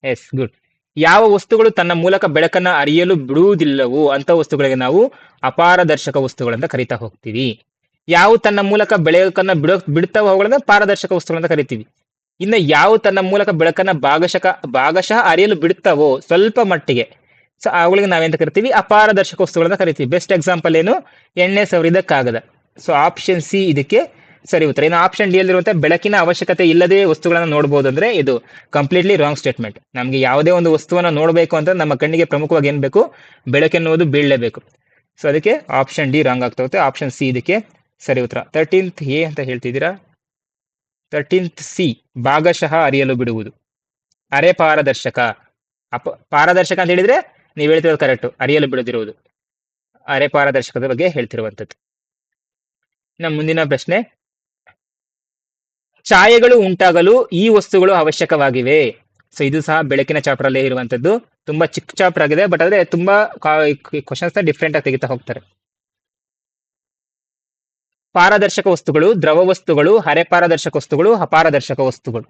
Yes, good. ಯಾವ ವಸ್ತುಗಳು ತನ್ನ ಮೂಲಕ ಬೆಳಕನ್ನ ಅರಿಯಲು ಬಿಡುವುದಿಲ್ಲವೋ ಅಂತ ವಸ್ತುಗಳಿಗೆ ನಾವು ಅಪಾರದರ್ಶಕ ವಸ್ತುಗಳಂತ ಕರಿತಾ ಹೋಗ್ತೀವಿ. ಯಾವ ತನ್ನ ಮೂಲಕ ಬೆಳಕನ್ನ ಬಿಡ್ತಾ ಹೋಗೋಗಳನ್ನ ಪಾರದರ್ಶಕ ವಸ್ತುಗಳಂತ ಕರಿತೀವಿ. ಇನ್ನು ಯಾವ ತನ್ನ ಮೂಲಕ ಬೆಳಕನ್ನ ಭಾಗಶಃ ಅರಿಯಲು ಬಿಡ್ತಾವೋ, ಸ್ವಲ್ಪ ಮಟ್ಟಿಗೆ ಸೊ ಅವುಗಳಿಗೆ ನಾವೆಂತ ಕರಿತೀವಿ, ಅಪಾರದರ್ಶಕ ವಸ್ತುಗಳನ್ನ ಕರಿತೀವಿ. ಬೆಸ್ಟ್ ಎಕ್ಸಾಂಪಲ್ ಏನು, ಎಣ್ಣೆ ಸವರಿದ ಕಾಗದ. ಸೊ ಆಪ್ಷನ್ ಸಿ ಇದಕ್ಕೆ ಸರಿ ಉತ್ತರ. ಇನ್ನು ಆಪ್ಷನ್ ಡಿ ಯಲ್ಲಿರುವಂತಹ ಬೆಳಕಿನ ಅವಶ್ಯಕತೆ ಇಲ್ಲದೆ ವಸ್ತುಗಳನ್ನ ನೋಡಬಹುದು ಅಂದ್ರೆ ಇದು ಕಂಪ್ಲೀಟ್ಲಿ ರಾಂಗ್ ಸ್ಟೇಟ್ಮೆಂಟ್. ನಮ್ಗೆ ಯಾವುದೇ ಒಂದು ವಸ್ತುವನ್ನ ನೋಡಬೇಕು ಅಂತ ನಮ್ಮ ಕಣ್ಣಿಗೆ ಪ್ರಮುಖವಾಗಿ ಏನ್ ಬೇಕು, ಬೆಳಕೆನ್ನುವುದು ಬೀಳಲೇಬೇಕು. ಸೊ ಅದಕ್ಕೆ ಆಪ್ಷನ್ ಡಿ ರಾಂಗ್ ಆಗ್ತಾ ಹೋಗುತ್ತೆ. ಆಪ್ಷನ್ ಸಿ ಇದಕ್ಕೆ ಸರಿ ಉತ್ತರ. 13th ಎ ಅಂತ ಹೇಳ್ತಿದ್ದೀರಾ. 13th ಸಿ ಭಾಗಶಃ ಅರಿಯಲು ಬಿಡುವುದು. ಅರೆ ಪಾರದರ್ಶಕ. ಪಾರದರ್ಶಕ ಅಂತ ಹೇಳಿದ್ರೆ ನೀವು ಹೇಳ್ತಿರೋದು ಕರೆಕ್ಟ್, ಅರಿಯಲು ಬಿಡದಿರುವುದು. ಅರೆ ಪಾರದರ್ಶಕದ ಬಗ್ಗೆ ಹೇಳ್ತಿರುವಂತದ್ದು. ನಮ್ಮ ಮುಂದಿನ ಪ್ರಶ್ನೆ, ಛಾಯೆಗಳು ಉಂಟಾಗಲು ಈ ವಸ್ತುಗಳು ಅವಶ್ಯಕವಾಗಿವೆ. ಸೊ ಇದು ಸಹ ಬೆಳಕಿನ ಚಾಪ್ಟರ್ ಅಲ್ಲೇ ಇರುವಂತದ್ದು. ತುಂಬಾ ಚಿಕ್ಕ ಚಾಪ್ಟರ್ ಆಗಿದೆ, ಬಟ್ ಆದ್ರೆ ತುಂಬಾ ಕ್ವಶನ್ಸ್ ಡಿಫ್ರೆಂಟ್ ಆಗಿ ತೆಗಿತಾ ಹೋಗ್ತಾರೆ. ಪಾರದರ್ಶಕ ವಸ್ತುಗಳು, ದ್ರವ ವಸ್ತುಗಳು, ಅರೆ ಪಾರದರ್ಶಕ ವಸ್ತುಗಳು, ಅಪಾರದರ್ಶಕ ವಸ್ತುಗಳು.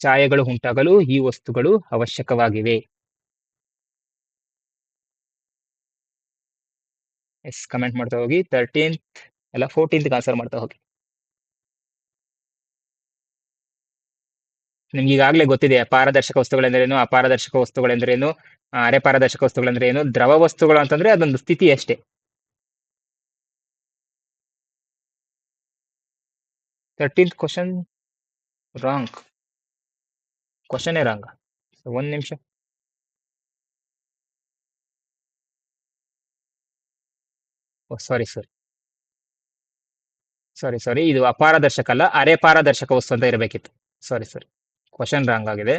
ಛಾಯೆಗಳು ಉಂಟಾಗಲು ಈ ವಸ್ತುಗಳು ಅವಶ್ಯಕವಾಗಿವೆ. ಎಸ್, ಕಮೆಂಟ್ ಮಾಡ್ತಾ ಹೋಗಿ. 13th ಅಲ್ಲ 14th ಆನ್ಸರ್ ಮಾಡ್ತಾ ಹೋಗಿ. ನಿಮ್ಗೆ ಈಗಾಗಲೇ ಗೊತ್ತಿದೆ ಪಾರದರ್ಶಕ ವಸ್ತುಗಳೆಂದರೇನು, ಅಪಾರದರ್ಶಕ ವಸ್ತುಗಳೆಂದರೇನು, ಅರೆ ಪಾರದರ್ಶಕ ವಸ್ತುಗಳಂದ್ರೆ ಏನು. ದ್ರವ ವಸ್ತುಗಳು ಅಂತಂದ್ರೆ ಅದೊಂದು ಸ್ಥಿತಿ ಅಷ್ಟೇ. 13th question wrong. Question wrong. ಒಂದ್ ನಿಮಿಷ. ಸಾರಿ ಇದು ಅಪಾರದರ್ಶಕ ಅಲ್ಲ, ಅರೆ ಪಾರದರ್ಶಕ ವಸ್ತು ಅಂತ ಇರಬೇಕಿತ್ತು. ಸಾರಿ ಕ್ವಶನ್ ರಾಂಗ್ ಆಗಿದೆ.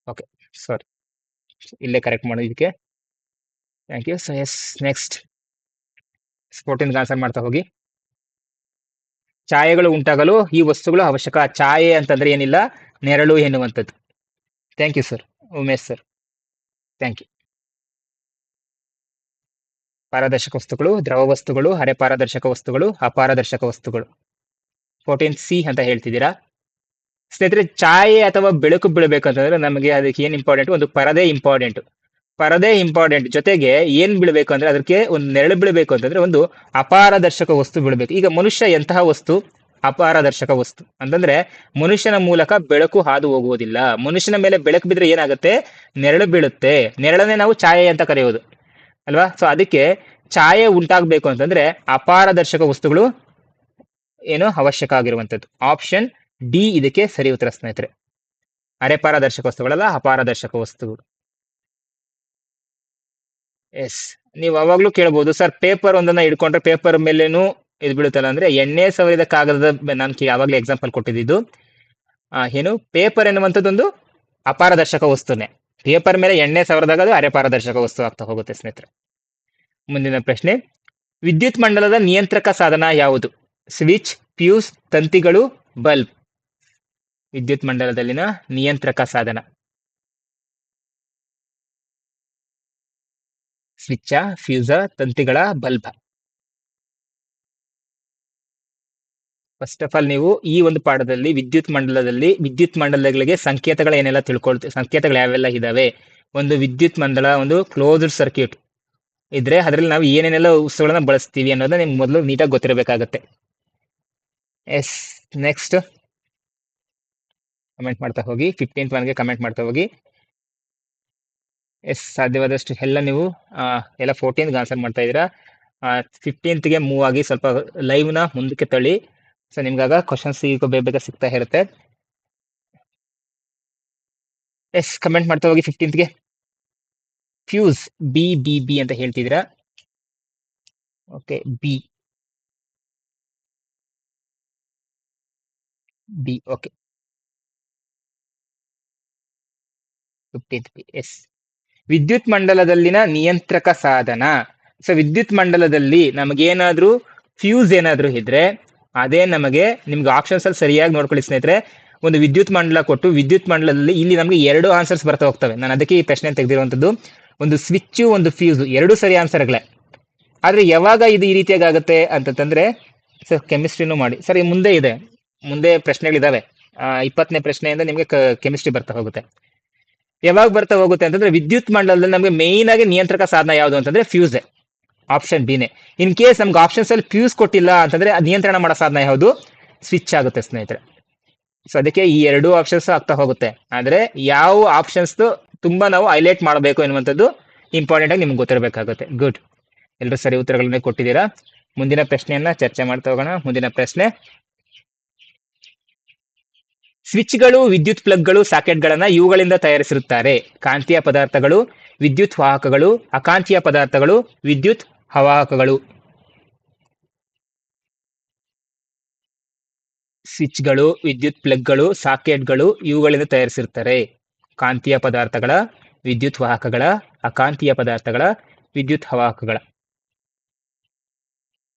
ಓಕೆ, ಸಾರಿ, ಇಲ್ಲೇ ಕರೆಕ್ಟ್ ಮಾಡಿ ಇದಕ್ಕೆ. Thank you. So yes, next 14th answer ಮಾಡ್ತಾ ಹೋಗಿ. ಛಾಯೆಗಳು ಉಂಟಾಗಲು ಈ ವಸ್ತುಗಳು ಅವಶ್ಯಕ. ಛಾಯೆ ಅಂತಂದ್ರೆ ಏನಿಲ್ಲ, ನೆರಳು ಎನ್ನುವಂಥದ್ದು. Thank you sir, Umesh sir, thank you. ಪಾರದರ್ಶಕ ವಸ್ತುಗಳು, ದ್ರವ ವಸ್ತುಗಳು, ಅರೆ ಪಾರದರ್ಶಕ ವಸ್ತುಗಳು, ಅಪಾರದರ್ಶಕ ವಸ್ತುಗಳು. 14th ಸಿ ಅಂತ ಹೇಳ್ತಿದ್ದೀರಾ. ಸ್ನೇಹಿತರೆ, ಛಾಯೆ ಅಥವಾ ಬೆಳಕು ಬೀಳಬೇಕಂತಂದ್ರೆ ನಮಗೆ ಅದಕ್ಕೆ ಏನ್ ಇಂಪಾರ್ಟೆಂಟ್, ಒಂದು ಪರದೆ ಇಂಪಾರ್ಟೆಂಟ್. ಪರದೆ ಇಂಪಾರ್ಟೆಂಟ್ ಜೊತೆಗೆ ಏನ್ ಬೀಳಬೇಕು ಅಂದ್ರೆ ಅದಕ್ಕೆ ಒಂದು ನೆರಳು ಬೀಳಬೇಕು ಅಂತಂದ್ರೆ ಒಂದು ಅಪಾರದರ್ಶಕ ವಸ್ತು ಬೀಳಬೇಕು. ಈಗ ಮನುಷ್ಯ ಎಂತಹ ವಸ್ತು, ಅಪಾರದರ್ಶಕ ವಸ್ತು ಅಂತಂದ್ರೆ ಮನುಷ್ಯನ ಮೂಲಕ ಬೆಳಕು ಹಾದು ಹೋಗುವುದಿಲ್ಲ. ಮನುಷ್ಯನ ಮೇಲೆ ಬೆಳಕು ಬಿದ್ರೆ ಏನಾಗುತ್ತೆ, ನೆರಳು ಬೀಳುತ್ತೆ. ನೆರಳನ್ನೇ ನಾವು ಛಾಯೆ ಅಂತ ಕರೆಯೋದು ಅಲ್ವಾ. ಸೊ ಅದಕ್ಕೆ ಛಾಯೆ ಉಂಟಾಗಬೇಕು ಅಂತಂದ್ರೆ ಅಪಾರದರ್ಶಕ ವಸ್ತುಗಳು ಏನು ಅವಶ್ಯಕ ಆಗಿರುವಂತದ್ದು. ಆಪ್ಷನ್ ಡಿ ಇದಕ್ಕೆ ಸರಿ ಉತ್ತರ ಸ್ನೇಹಿತರೆ. ಅರೆ ಪಾರದರ್ಶಕ ವಸ್ತುಗಳಲ್ಲ, ಅಪಾರದರ್ಶಕ ವಸ್ತುಗಳು. ಎಸ್, ನೀವು ಅವಾಗ್ಲೂ ಕೇಳಬಹುದು, ಸರ್ ಪೇಪರ್ ಒಂದನ್ನ ಇಟ್ಕೊಂಡ್ರೆ ಪೇಪರ್ ಮೇಲೇನು ಇದು ಬೀಳುತ್ತಲ್ಲ ಅಂದ್ರೆ, ಎಣ್ಣೆ ಸವರಿದ ಕಾಗದದ ನಾನು ಯಾವಾಗ್ಲೂ ಎಕ್ಸಾಂಪಲ್ ಕೊಟ್ಟಿದ್ದು ಏನು, ಪೇಪರ್ ಎನ್ನುವಂಥದ್ದೊಂದು ಅಪಾರದರ್ಶಕ ವಸ್ತುನೇ. ಪೇಪರ್ ಮೇಲೆ ಎಣ್ಣೆ ಸವರಿದಾಗ ಅದು ಅರೆ ಪಾರದರ್ಶಕ ವಸ್ತು ಆಗ್ತಾ ಹೋಗುತ್ತೆ ಸ್ನೇಹಿತರೆ. ಮುಂದಿನ ಪ್ರಶ್ನೆ, ವಿದ್ಯುತ್ ಮಂಡಲದ ನಿಯಂತ್ರಕ ಸಾಧನ ಯಾವುದು? ಸ್ವಿಚ್, ಫ್ಯೂಸ್, ತಂತಿಗಳು, ಬಲ್ಬ್. ವಿದ್ಯುತ್ ಮಂಡಲದಲ್ಲಿನ ನಿಯಂತ್ರಕ ಸಾಧನ ಸ್ವಿಚ್ಚ, ಫ್ಯೂಸ, ತಂತಿಗಳ, ಬಲ್ಬ. ಫಸ್ಟ್ ಆಫ್ ಆಲ್ ನೀವು ಈ ಒಂದು ಪಾಠದಲ್ಲಿ ವಿದ್ಯುತ್ ಮಂಡಲಗಳಿಗೆ ಸಂಕೇತಗಳ ಏನೆಲ್ಲ ತಿಳ್ಕೊಳ್ತೀವಿ, ಸಂಕೇತಗಳು ಯಾವೆಲ್ಲ ಇದಾವೆ. ಒಂದು ವಿದ್ಯುತ್ ಮಂಡಲ ಒಂದು ಕ್ಲೋಸ್ಡ್ ಸರ್ಕ್ಯೂಟ್ ಇದ್ರೆ ಅದರಲ್ಲಿ ನಾವು ಏನೇನೆಲ್ಲ ವಸ್ತುಗಳನ್ನ ಬಳಸ್ತೀವಿ ಅನ್ನೋದನ್ನ ನಿಮ್ಗೆ ಮೊದಲು ನೀಟಾಗಿ ಗೊತ್ತಿರಬೇಕಾಗತ್ತೆ. ಎಸ್, ನೆಕ್ಸ್ಟ್ ಕಮೆಂಟ್ ಮಾಡ್ತಾ ಹೋಗಿ. 15th ಒನ್ಗೆ ಕಮೆಂಟ್ ಮಾಡ್ತಾ ಹೋಗಿ. ಎಸ್, ಸಾಧ್ಯವಾದಷ್ಟು ಎಲ್ಲ ನೀವು ಎಲ್ಲ 14th ಆನ್ಸರ್ ಮಾಡ್ತಾ ಇದ್ದೀರಾ. 15th ಗೆ ಮೂವ್ ಆಗಿ ಸ್ವಲ್ಪ ಲೈವ್ ನ ಮುಂದಕ್ಕೆ ತಳ್ಳಿ. ಸೊ ನಿಮ್ಗಾಗ ಕ್ವಶನ್ಸ್ ಈಗ ಬೇಗ ಸಿಗ್ತಾ ಇರುತ್ತೆ. ಎಸ್, ಕಮೆಂಟ್ ಮಾಡ್ತಾ ಹೋಗಿ. 15th ಗೆ ಫ್ಯೂಸ್ ಬಿ ಅಂತ ಹೇಳ್ತಿದ್ದೀರಾ. Okay, B okay. 15th B. Yes, ವಿದ್ಯುತ್ ಮಂಡಲದಲ್ಲಿನ ನಿಯಂತ್ರಕ ಸಾಧನ. ಸೊ ವಿದ್ಯುತ್ ಮಂಡಲದಲ್ಲಿ ನಮಗೇನಾದ್ರೂ ಫ್ಯೂಸ್ ಏನಾದ್ರೂ ಇದ್ರೆ ಅದೇ ನಮಗೆ, ನಿಮ್ಗೆ ಆಪ್ಷನ್ಸ್ ಅಲ್ಲಿ ಸರಿಯಾಗಿ ನೋಡ್ಕೊಳ್ಳಿ ಸ್ನೇಹಿತರೆ. ಒಂದು ವಿದ್ಯುತ್ ಮಂಡಲ ಕೊಟ್ಟು ವಿದ್ಯುತ್ ಮಂಡಲದಲ್ಲಿ ಇಲ್ಲಿ ನಮಗೆ 2 ಆನ್ಸರ್ಸ್ ಬರ್ತಾ ಹೋಗ್ತವೆ. ನಾನು ಅದಕ್ಕೆ ಈ ಪ್ರಶ್ನೆ ತೆಗೆದಿರುವಂತದ್ದು. ಒಂದು ಸ್ವಿಚ್, ಒಂದು ಫ್ಯೂಸ್, 2 ಸರಿ ಆನ್ಸರ್ಗಳೇ. ಆದ್ರೆ ಯಾವಾಗ ಇದು ಈ ರೀತಿಯಾಗಿ ಆಗುತ್ತೆ ಅಂತಂದ್ರೆ, ಸರ್ ಕೆಮಿಸ್ಟ್ರಿನೂ ಮಾಡಿ ಸರ್, ಮುಂದೆ ಪ್ರಶ್ನೆಗಳಿದಾವೆ. 20ನೇ ಪ್ರಶ್ನೆಯಿಂದ ನಿಮ್ಗೆ ಕೆಮಿಸ್ಟ್ರಿ ಬರ್ತಾ ಹೋಗುತ್ತೆ. ಯಾವಾಗ ಬರ್ತಾ ಹೋಗುತ್ತೆ ಅಂತಂದ್ರೆ, ವಿದ್ಯುತ್ ಮಂಡಲದಲ್ಲಿ ನಮಗೆ ಮೇಯ್ನ್ ಆಗಿ ನಿಯಂತ್ರಕ ಸಾಧನ ಯಾವುದು ಅಂತಂದ್ರೆ ಫ್ಯೂಸ್. ಆಪ್ಷನ್ ಬಿನೇ. ಇನ್ ಕೇಸ್ ನಮ್ಗೆ ಆಪ್ಷನ್ಸ್ ಅಲ್ಲಿ ಫ್ಯೂಸ್ ಕೊಟ್ಟಿಲ್ಲ ಅಂತಂದ್ರೆ ನಿಯಂತ್ರಣ ಮಾಡೋ ಸಾಧನ ಯಾವುದು? ಸ್ವಿಚ್ ಆಗುತ್ತೆ ಸ್ನೇಹಿತರೆ. ಸೊ ಅದಕ್ಕೆ ಈ ಎರಡು ಆಪ್ಷನ್ಸ್ ಆಗ್ತಾ ಹೋಗುತ್ತೆ. ಆದ್ರೆ ಯಾವ ಆಪ್ಷನ್ಸ್ ತುಂಬಾ ನಾವು ಹೈಲೈಟ್ ಮಾಡಬೇಕು ಎನ್ನುವಂಥದ್ದು ಇಂಪಾರ್ಟೆಂಟ್ ಆಗಿ ನಿಮ್ಗೆ ಗೊತ್ತಿರಬೇಕಾಗುತ್ತೆ. ಗುಡ್, ಎಲ್ಲರೂ ಸರಿ ಉತ್ತರಗಳನ್ನೇ ಕೊಟ್ಟಿದ್ದೀರಾ. ಮುಂದಿನ ಪ್ರಶ್ನೆಯನ್ನ ಚರ್ಚೆ ಮಾಡ್ತಾ ಹೋಗೋಣ. ಮುಂದಿನ ಪ್ರಶ್ನೆ, ಸ್ವಿಚ್ಗಳು, ವಿದ್ಯುತ್ ಪ್ಲಗ್ಗಳು, ಸಾಕೆಟ್ಗಳನ್ನ ಇವುಗಳಿಂದ ತಯಾರಿಸಿರುತ್ತಾರೆ. ಕಾಂತೀಯ ಪದಾರ್ಥಗಳು, ವಿದ್ಯುತ್ ವಾಹಕಗಳು, ಅಕಾಂತೀಯ ಪದಾರ್ಥಗಳು, ವಿದ್ಯುತ್ ಅವಾಹಕಗಳು. ಸ್ವಿಚ್ಗಳು, ವಿದ್ಯುತ್ ಪ್ಲಗ್ಗಳು, ಸಾಕೆಟ್ಗಳು ಇವುಗಳಿಂದ ತಯಾರಿಸಿರ್ತಾರೆ. ಕಾಂತೀಯ ಪದಾರ್ಥಗಳ, ವಿದ್ಯುತ್ ವಾಹಕಗಳ, ಅಕಾಂತೀಯ ಪದಾರ್ಥಗಳ, ವಿದ್ಯುತ್ ಅವಾಹಕಗಳ.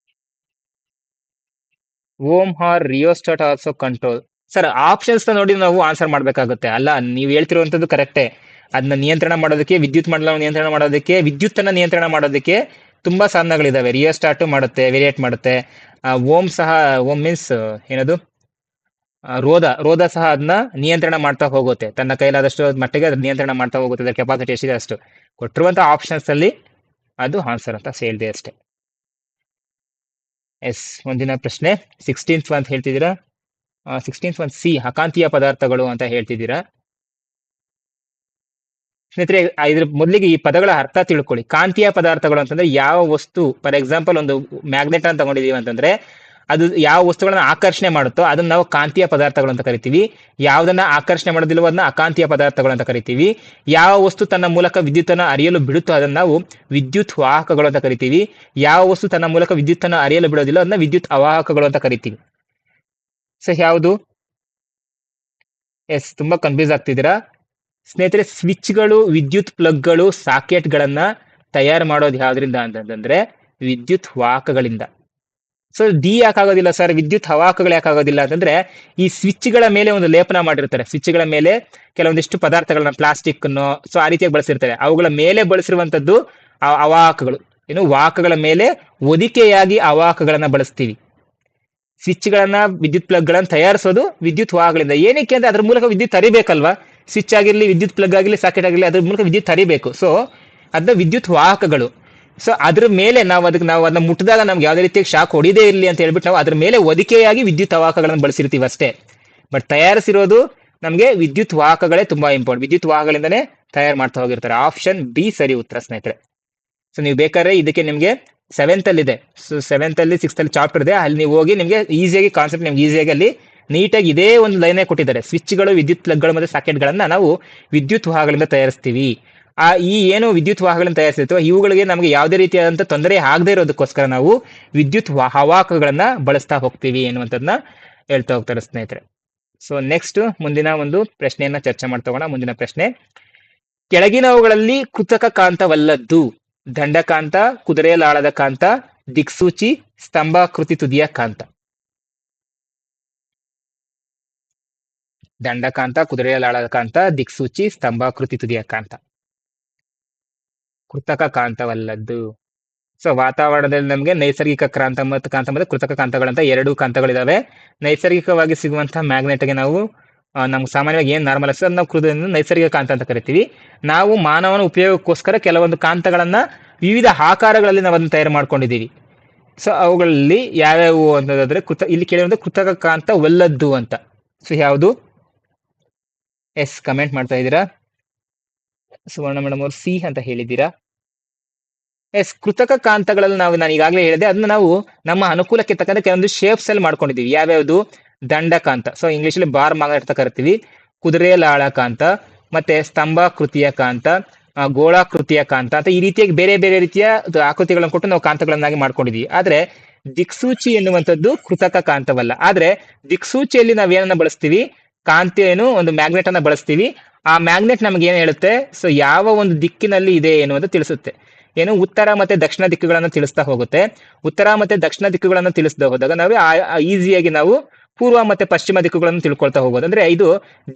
Ohm or rheostat also control. Sir, options ನೋಡಿ ನಾವು ಆನ್ಸರ್ ಮಾಡ್ಬೇಕಾಗುತ್ತೆ. ಅಲ್ಲ, ನೀವು ಹೇಳ್ತಿರುವಂತದ್ದು ಕರೆಕ್ಟೇ. ಅದನ್ನ ನಿಯಂತ್ರಣ ಮಾಡೋದಕ್ಕೆ, ವಿದ್ಯುತ್ ಮಂಡಲ ನಿಯಂತ್ರಣ ಮಾಡೋದಕ್ಕೆ, ವಿದ್ಯುತ್ತನ್ನ ನಿಯಂತ್ರಣ ಮಾಡೋದಕ್ಕೆ ತುಂಬಾ ಸಾಧನಗಳಿದಾವೆ. ರಿಯೋಸ್ಟಾಟ್ ಮಾಡುತ್ತೆ, ವೇರಿಯೇಟ್ ಮಾಡುತ್ತೆ. ಓಮ್ ಸಹ, ಓಮ್ ಮೀನ್ಸ್ ಏನದು, ರೋಧ ಸಹ ಅದನ್ನ ನಿಯಂತ್ರಣ ಮಾಡ್ತಾ ಹೋಗುತ್ತೆ. ತನ್ನ ಕೈಲಾದಷ್ಟು ಮಟ್ಟಿಗೆ ಅದು ನಿಯಂತ್ರಣ ಮಾಡ್ತಾ ಹೋಗುತ್ತೆ. ಅದರ ಕೆಪಾಸಿಟಿ ಎಷ್ಟಿದೆ ಅಷ್ಟು. ಕೊಟ್ಟಿರುವಂತ ಆಪ್ಷನ್ಸ್ ಅಲ್ಲಿ ಅದು ಆನ್ಸರ್ ಅಂತ ಹೇಳಿದೆ ಅಷ್ಟೇ. ಎಸ್, ಮುಂದಿನ ಪ್ರಶ್ನೆ 16th ಅಂತ ಹೇಳ್ತಿದ್ದೀರಾ. 16th ಒನ್ ಸಿ, ಅಕಾಂತೀಯ ಪದಾರ್ಥಗಳು ಅಂತ ಹೇಳ್ತಿದ್ದೀರಾ. ಸ್ನೇಹಿತರೆ, ಇದ್ರ ಮೊದಲಿಗೆ ಈ ಪದಗಳ ಅರ್ಥ ತಿಳ್ಕೊಳ್ಳಿ. ಕಾಂತೀಯ ಪದಾರ್ಥಗಳು ಅಂತಂದ್ರೆ ಯಾವ ವಸ್ತು, ಫಾರ್ ಎಕ್ಸಾಂಪಲ್ ಒಂದು ಮ್ಯಾಗ್ನೆಟ್ ಅಂತ ತಗೊಂಡಿದೀವಿ ಅಂತಂದ್ರೆ ಅದು ಯಾವ ವಸ್ತುಗಳನ್ನ ಆಕರ್ಷಣೆ ಮಾಡುತ್ತೋ ಅದನ್ನ ನಾವು ಕಾಂತೀಯ ಪದಾರ್ಥಗಳು ಅಂತ ಕರಿತೀವಿ. ಯಾವ್ದನ್ನ ಆಕರ್ಷಣೆ ಮಾಡೋದಿಲ್ವೋ ಅದನ್ನ ಅಕಾಂತೀಯ ಪದಾರ್ಥಗಳು ಅಂತ ಕರಿತೀವಿ. ಯಾವ ವಸ್ತು ತನ್ನ ಮೂಲಕ ವಿದ್ಯುತ್ತನ್ನ ಅರಿಯಲು ಬಿಡುತ್ತೋ ಅದನ್ನ ನಾವು ವಿದ್ಯುತ್ ವಾಹಕಗಳು ಅಂತ ಕರಿತೀವಿ. ಯಾವ ವಸ್ತು ತನ್ನ ಮೂಲಕ ವಿದ್ಯುತ್ತನ್ನ ಅರಿಯಲು ಬಿಡೋದಿಲ್ಲ ಅದನ್ನ ವಿದ್ಯುತ್ ಅವಾಹಕಗಳು ಅಂತ ಕರಿತೀವಿ. ಸೊ ಯಾವುದು? ಎಸ್, ತುಂಬಾ ಕನ್ಫ್ಯೂಸ್ ಆಗ್ತಿದ್ದೀರಾ ಸ್ನೇಹಿತರೆ. ಸ್ವಿಚ್ಗಳು, ವಿದ್ಯುತ್ ಪ್ಲಗ್ಗಳು, ಸಾಕೆಟ್ಗಳನ್ನ ತಯಾರು ಮಾಡೋದು ಯಾವ್ದ್ರಿಂದ ಅಂತಂದ್ರೆ ವಿದ್ಯುತ್ ವಾಹಕಗಳಿಂದ. ಸೊ ಡಿ ಯಾಕಾಗೋದಿಲ್ಲ ಸರ್, ವಿದ್ಯುತ್ ಅವಾಹಕಗಳು ಯಾಕಾಗೋದಿಲ್ಲ ಅಂತಂದ್ರೆ ಈ ಸ್ವಿಚ್ಗಳ ಮೇಲೆ ಒಂದು ಲೇಪನ ಮಾಡಿರ್ತಾರೆ. ಸ್ವಿಚ್ಗಳ ಮೇಲೆ ಕೆಲವೊಂದಿಷ್ಟು ಪದಾರ್ಥಗಳನ್ನ, ಪ್ಲಾಸ್ಟಿಕ್ ಅನ್ನು ಸೊ ಆ ರೀತಿಯಾಗಿ ಬಳಸಿರ್ತಾರೆ. ಅವುಗಳ ಮೇಲೆ ಬಳಸಿರುವಂತದ್ದು ಅವಾಹಕಗಳು. ಏನು, ವಾಹಕಗಳ ಮೇಲೆ ಹೊದಿಕೆಯಾಗಿ ಅವಾಹಕಗಳನ್ನ ಬಳಸ್ತೀವಿ. ಸ್ವಿಚ್ಗಳನ್ನ, ವಿದ್ಯುತ್ ಪ್ಲಗ್ಗಳನ್ನ ತಯಾರಿಸೋದು ವಿದ್ಯುತ್ ವಾಹಕಗಳಿಂದ. ಏನಕ್ಕೆ ಅಂದ್ರೆ ಅದ್ರ ಮೂಲಕ ವಿದ್ಯುತ್ ಹರಿಬೇಕಲ್ವಾ. ಸ್ವಿಚ್ ಆಗಿರ್ಲಿ, ವಿದ್ಯುತ್ ಪ್ಲಗ್ ಆಗಿರ್ಲಿ, ಸಾಕೆಟ್ ಆಗಿರ್ಲಿ, ಅದ್ರ ಮೂಲಕ ವಿದ್ಯುತ್ ಹರಿಬೇಕು. ಸೊ ಅದನ್ನ ವಿದ್ಯುತ್ ವಾಹಕಗಳು. ಸೊ ಅದ್ರ ಮೇಲೆ ನಾವು ಅದನ್ನ ಮುಟ್ಟಿದಾಗ ನಮ್ಗೆ ಯಾವುದೇ ರೀತಿಯ ಶಾಕ್ ಹೊಡಿದೇ ಇರಲಿ ಅಂತ ಹೇಳ್ಬಿಟ್ಟು ನಾವು ಅದ್ರ ಮೇಲೆ ಹೊದಿಕೆಯಾಗಿ ವಿದ್ಯುತ್ ವಾಹಕಗಳನ್ನು ಬಳಸಿರ್ತೀವಿ ಅಷ್ಟೇ. ಬಟ್ ತಯಾರಿಸಿರೋದು ನಮ್ಗೆ ವಿದ್ಯುತ್ ವಾಹಕಗಳೇ ತುಂಬಾ ಇಂಪಾರ್ಟೆಂಟ್. ವಿದ್ಯುತ್ ವಾಹಕಗಳಿಂದನೇ ತಯಾರು ಮಾಡ್ತಾ ಹೋಗಿರ್ತಾರೆ. ಆಪ್ಷನ್ ಬಿ ಸರಿ ಉತ್ತರ ಸ್ನೇಹಿತರೆ. ಸೊ ನೀವು ಬೇಕಾದ್ರೆ ಇದಕ್ಕೆ ನಿಮ್ಗೆ 7th ಅಲ್ಲಿ ಇದೆ. ಸೊ 7th ಅಲ್ಲಿ 6th ಅಲ್ಲಿ ಚಾಪ್ಟರ್ ಇದೆ. ಅಲ್ಲಿ ನೀವು ಹೋಗಿ ನಿಮ್ಗೆ ಈಸಿಯಾಗಿ ಕಾನ್ಸೆಪ್ಟ್ ನಿಮ್ಗೆ ಈಸಿಯಾಗಿ ಅಲ್ಲಿ ನೀಟಾಗಿ ಇದೇ ಒಂದು ಲೈನೇ ಕೊಟ್ಟಿದ್ದಾರೆ. ಸ್ವಿಚ್ಗಳು, ವಿದ್ಯುತ್ ಪ್ಲಗ್ಗಳು ಮತ್ತೆ ಸಾಕೆಟ್ಗಳನ್ನ ನಾವು ವಿದ್ಯುತ್ ವಾಹಕಗಳಿಂದ ತಯಾರಿಸ್ತೀವಿ. ಈ ಏನು ವಿದ್ಯುತ್ ವಾಹಕಗಳನ್ನು ತಯಾರಿಸಿರ್ತವೆ ಇವುಗಳಿಗೆ ನಮಗೆ ಯಾವುದೇ ರೀತಿಯಾದಂತ ತೊಂದರೆ ಆಗದೆ ಇರೋದಕ್ಕೋಸ್ಕರ ನಾವು ವಿದ್ಯುತ್ ವಾಹಕಗಳನ್ನ ಬಳಸ್ತಾ ಹೋಗ್ತೀವಿ ಎನ್ನುವಂಥದ್ದನ್ನ ಹೇಳ್ತಾ ಹೋಗ್ತಾರೆ ಸ್ನೇಹಿತರೆ. ಸೊ ನೆಕ್ಸ್ಟ್ ಮುಂದಿನ ಒಂದು ಪ್ರಶ್ನೆಯನ್ನ ಚರ್ಚೆ ಮಾಡ್ತಾ ಹೋಗೋಣ. ಮುಂದಿನ ಪ್ರಶ್ನೆ, ಕೆಳಗಿನವುಗಳಲ್ಲಿ ಕೃತಕ ಕಾಂತವಲ್ಲದ್ದು: ದಂಡಕಾಂತ, ಕುದುರೆಲಾಳದ ಕಾಂತ, ದಿಕ್ಸೂಚಿ, ಸ್ತಂಭಾಕೃತಿ ತುದಿಯ ಕಾಂತ. ದಂಡಕಾಂತ, ಕುದುರೆಲಾಳದ ಕಾಂತ, ದಿಕ್ಸೂಚಿ, ಸ್ತಂಭಾಕೃತಿ ತುದಿಯ ಕಾಂತ. ಕೃತಕ ಕಾಂತವಲ್ಲದ್ದು. ಸೊ ವಾತಾವರಣದಲ್ಲಿ ನಮಗೆ ನೈಸರ್ಗಿಕ ಕಾಂತ ಮತ್ತು ಕೃತಕ ಕಾಂತಗಳಂತ ಎರಡು ಕಾಂತಗಳಿದಾವೆ. ನೈಸರ್ಗಿಕವಾಗಿ ಸಿಗುವಂತಹ ಮ್ಯಾಗ್ನೆಟ್ಗೆ ನಾವು ನಮ್ಗೆ ಸಾಮಾನ್ಯವಾಗಿ ಏನ್ ನಾರ್ಮಲ್ ಅಷ್ಟೇ ನಾವು ನೈಸರ್ಗಿಕ ಕಾಂತ ಅಂತ ಕರಿತೀವಿ. ನಾವು ಮಾನವನ ಉಪಯೋಗಕ್ಕೋಸ್ಕರ ಕೆಲವೊಂದು ಕಾಂತಗಳನ್ನ ವಿವಿಧ ಆಕಾರಗಳಲ್ಲಿ ನಾವು ಅದನ್ನ ತಯಾರು ಮಾಡ್ಕೊಂಡಿದ್ದೀವಿ. ಸೊ ಅವುಗಳಲ್ಲಿ ಯಾವ್ಯಾವು ಅಂತಂದ್ರೆ ಇಲ್ಲಿ ಕೇಳಿರುವಂತ ಕೃತಕ ಕಾಂತವಲ್ಲದ್ದು ಅಂತ. ಸೊ ಯಾವುದು? ಎಸ್, ಕಮೆಂಟ್ ಮಾಡ್ತಾ ಇದ್ದೀರಾ. ಸುವರ್ಣ ಮೇಡಮ್ ಅವರು ಸಿ ಅಂತ ಹೇಳಿದ್ದೀರಾ. ಎಸ್, ಕೃತಕ ಕಾಂತಗಳಲ್ಲಿ ನಾನು ಈಗಾಗಲೇ ಹೇಳಿದೆ, ಅದನ್ನ ನಾವು ನಮ್ಮ ಅನುಕೂಲಕ್ಕೆ ತಕ್ಕಂತೆ ಕೆಲವೊಂದು ಶೇಪ್ಸ್ ಅಲ್ಲಿ ಮಾಡ್ಕೊಂಡಿದೀವಿ. ಯಾವ್ಯಾವುದು? ದಂಡಕಾಂತ, ಸೊ ಇಂಗ್ಲಿಷ್ ಅಲ್ಲಿ ಬಾರ್ ಮ್ಯಾಗ್ನೆಟ್ ಅಂತ ಕರಿತೀವಿ. ಕುದುರೆಲಾಳ ಕಾಂತ, ಮತ್ತೆ ಸ್ತಂಭಾಕೃತಿಯ ಕಾಂತ, ಗೋಳಾಕೃತಿಯ ಕಾಂತ ಅಂತ ಈ ರೀತಿಯಾಗಿ ಬೇರೆ ಬೇರೆ ರೀತಿಯ ಆಕೃತಿಗಳನ್ನು ಕೊಟ್ಟು ನಾವು ಕಾಂತಗಳನ್ನಾಗಿ ಮಾಡ್ಕೊಂಡಿದೀವಿ. ಆದ್ರೆ ದಿಕ್ಸೂಚಿ ಎನ್ನುವಂಥದ್ದು ಕೃತಕ ಕಾಂತವಲ್ಲ. ಆದ್ರೆ ದಿಕ್ಸೂಚಿಯಲ್ಲಿ ನಾವೇನನ್ನ ಬಳಸ್ತೀವಿ? ಕಾಂತಿಯನ್ನು, ಒಂದು ಮ್ಯಾಗ್ನೆಟ್ ಅನ್ನ ಬಳಸ್ತೀವಿ. ಆ ಮ್ಯಾಗ್ನೆಟ್ ನಮ್ಗೆ ಏನ್ ಹೇಳುತ್ತೆ? ಸೊ ಯಾವ ಒಂದು ದಿಕ್ಕಿನಲ್ಲಿ ಇದೆ ಎನ್ನುವುದು ತಿಳಿಸುತ್ತೆ. ಏನು, ಉತ್ತರ ಮತ್ತೆ ದಕ್ಷಿಣ ದಿಕ್ಕುಗಳನ್ನು ತಿಳಿಸ್ತಾ ಹೋಗುತ್ತೆ. ಉತ್ತರ ಮತ್ತೆ ದಕ್ಷಿಣ ದಿಕ್ಕುಗಳನ್ನು ತಿಳಿಸ್ತಾ ಹೋದಾಗ ನಾವು ಈಸಿಯಾಗಿ ನಾವು ಪೂರ್ವ ಮತ್ತೆ ಪಶ್ಚಿಮ ದಿಕ್ಕುಗಳನ್ನು ತಿಳ್ಕೊಳ್ತಾ ಹೋಗೋದು. ಅಂದ್ರೆ ಇದು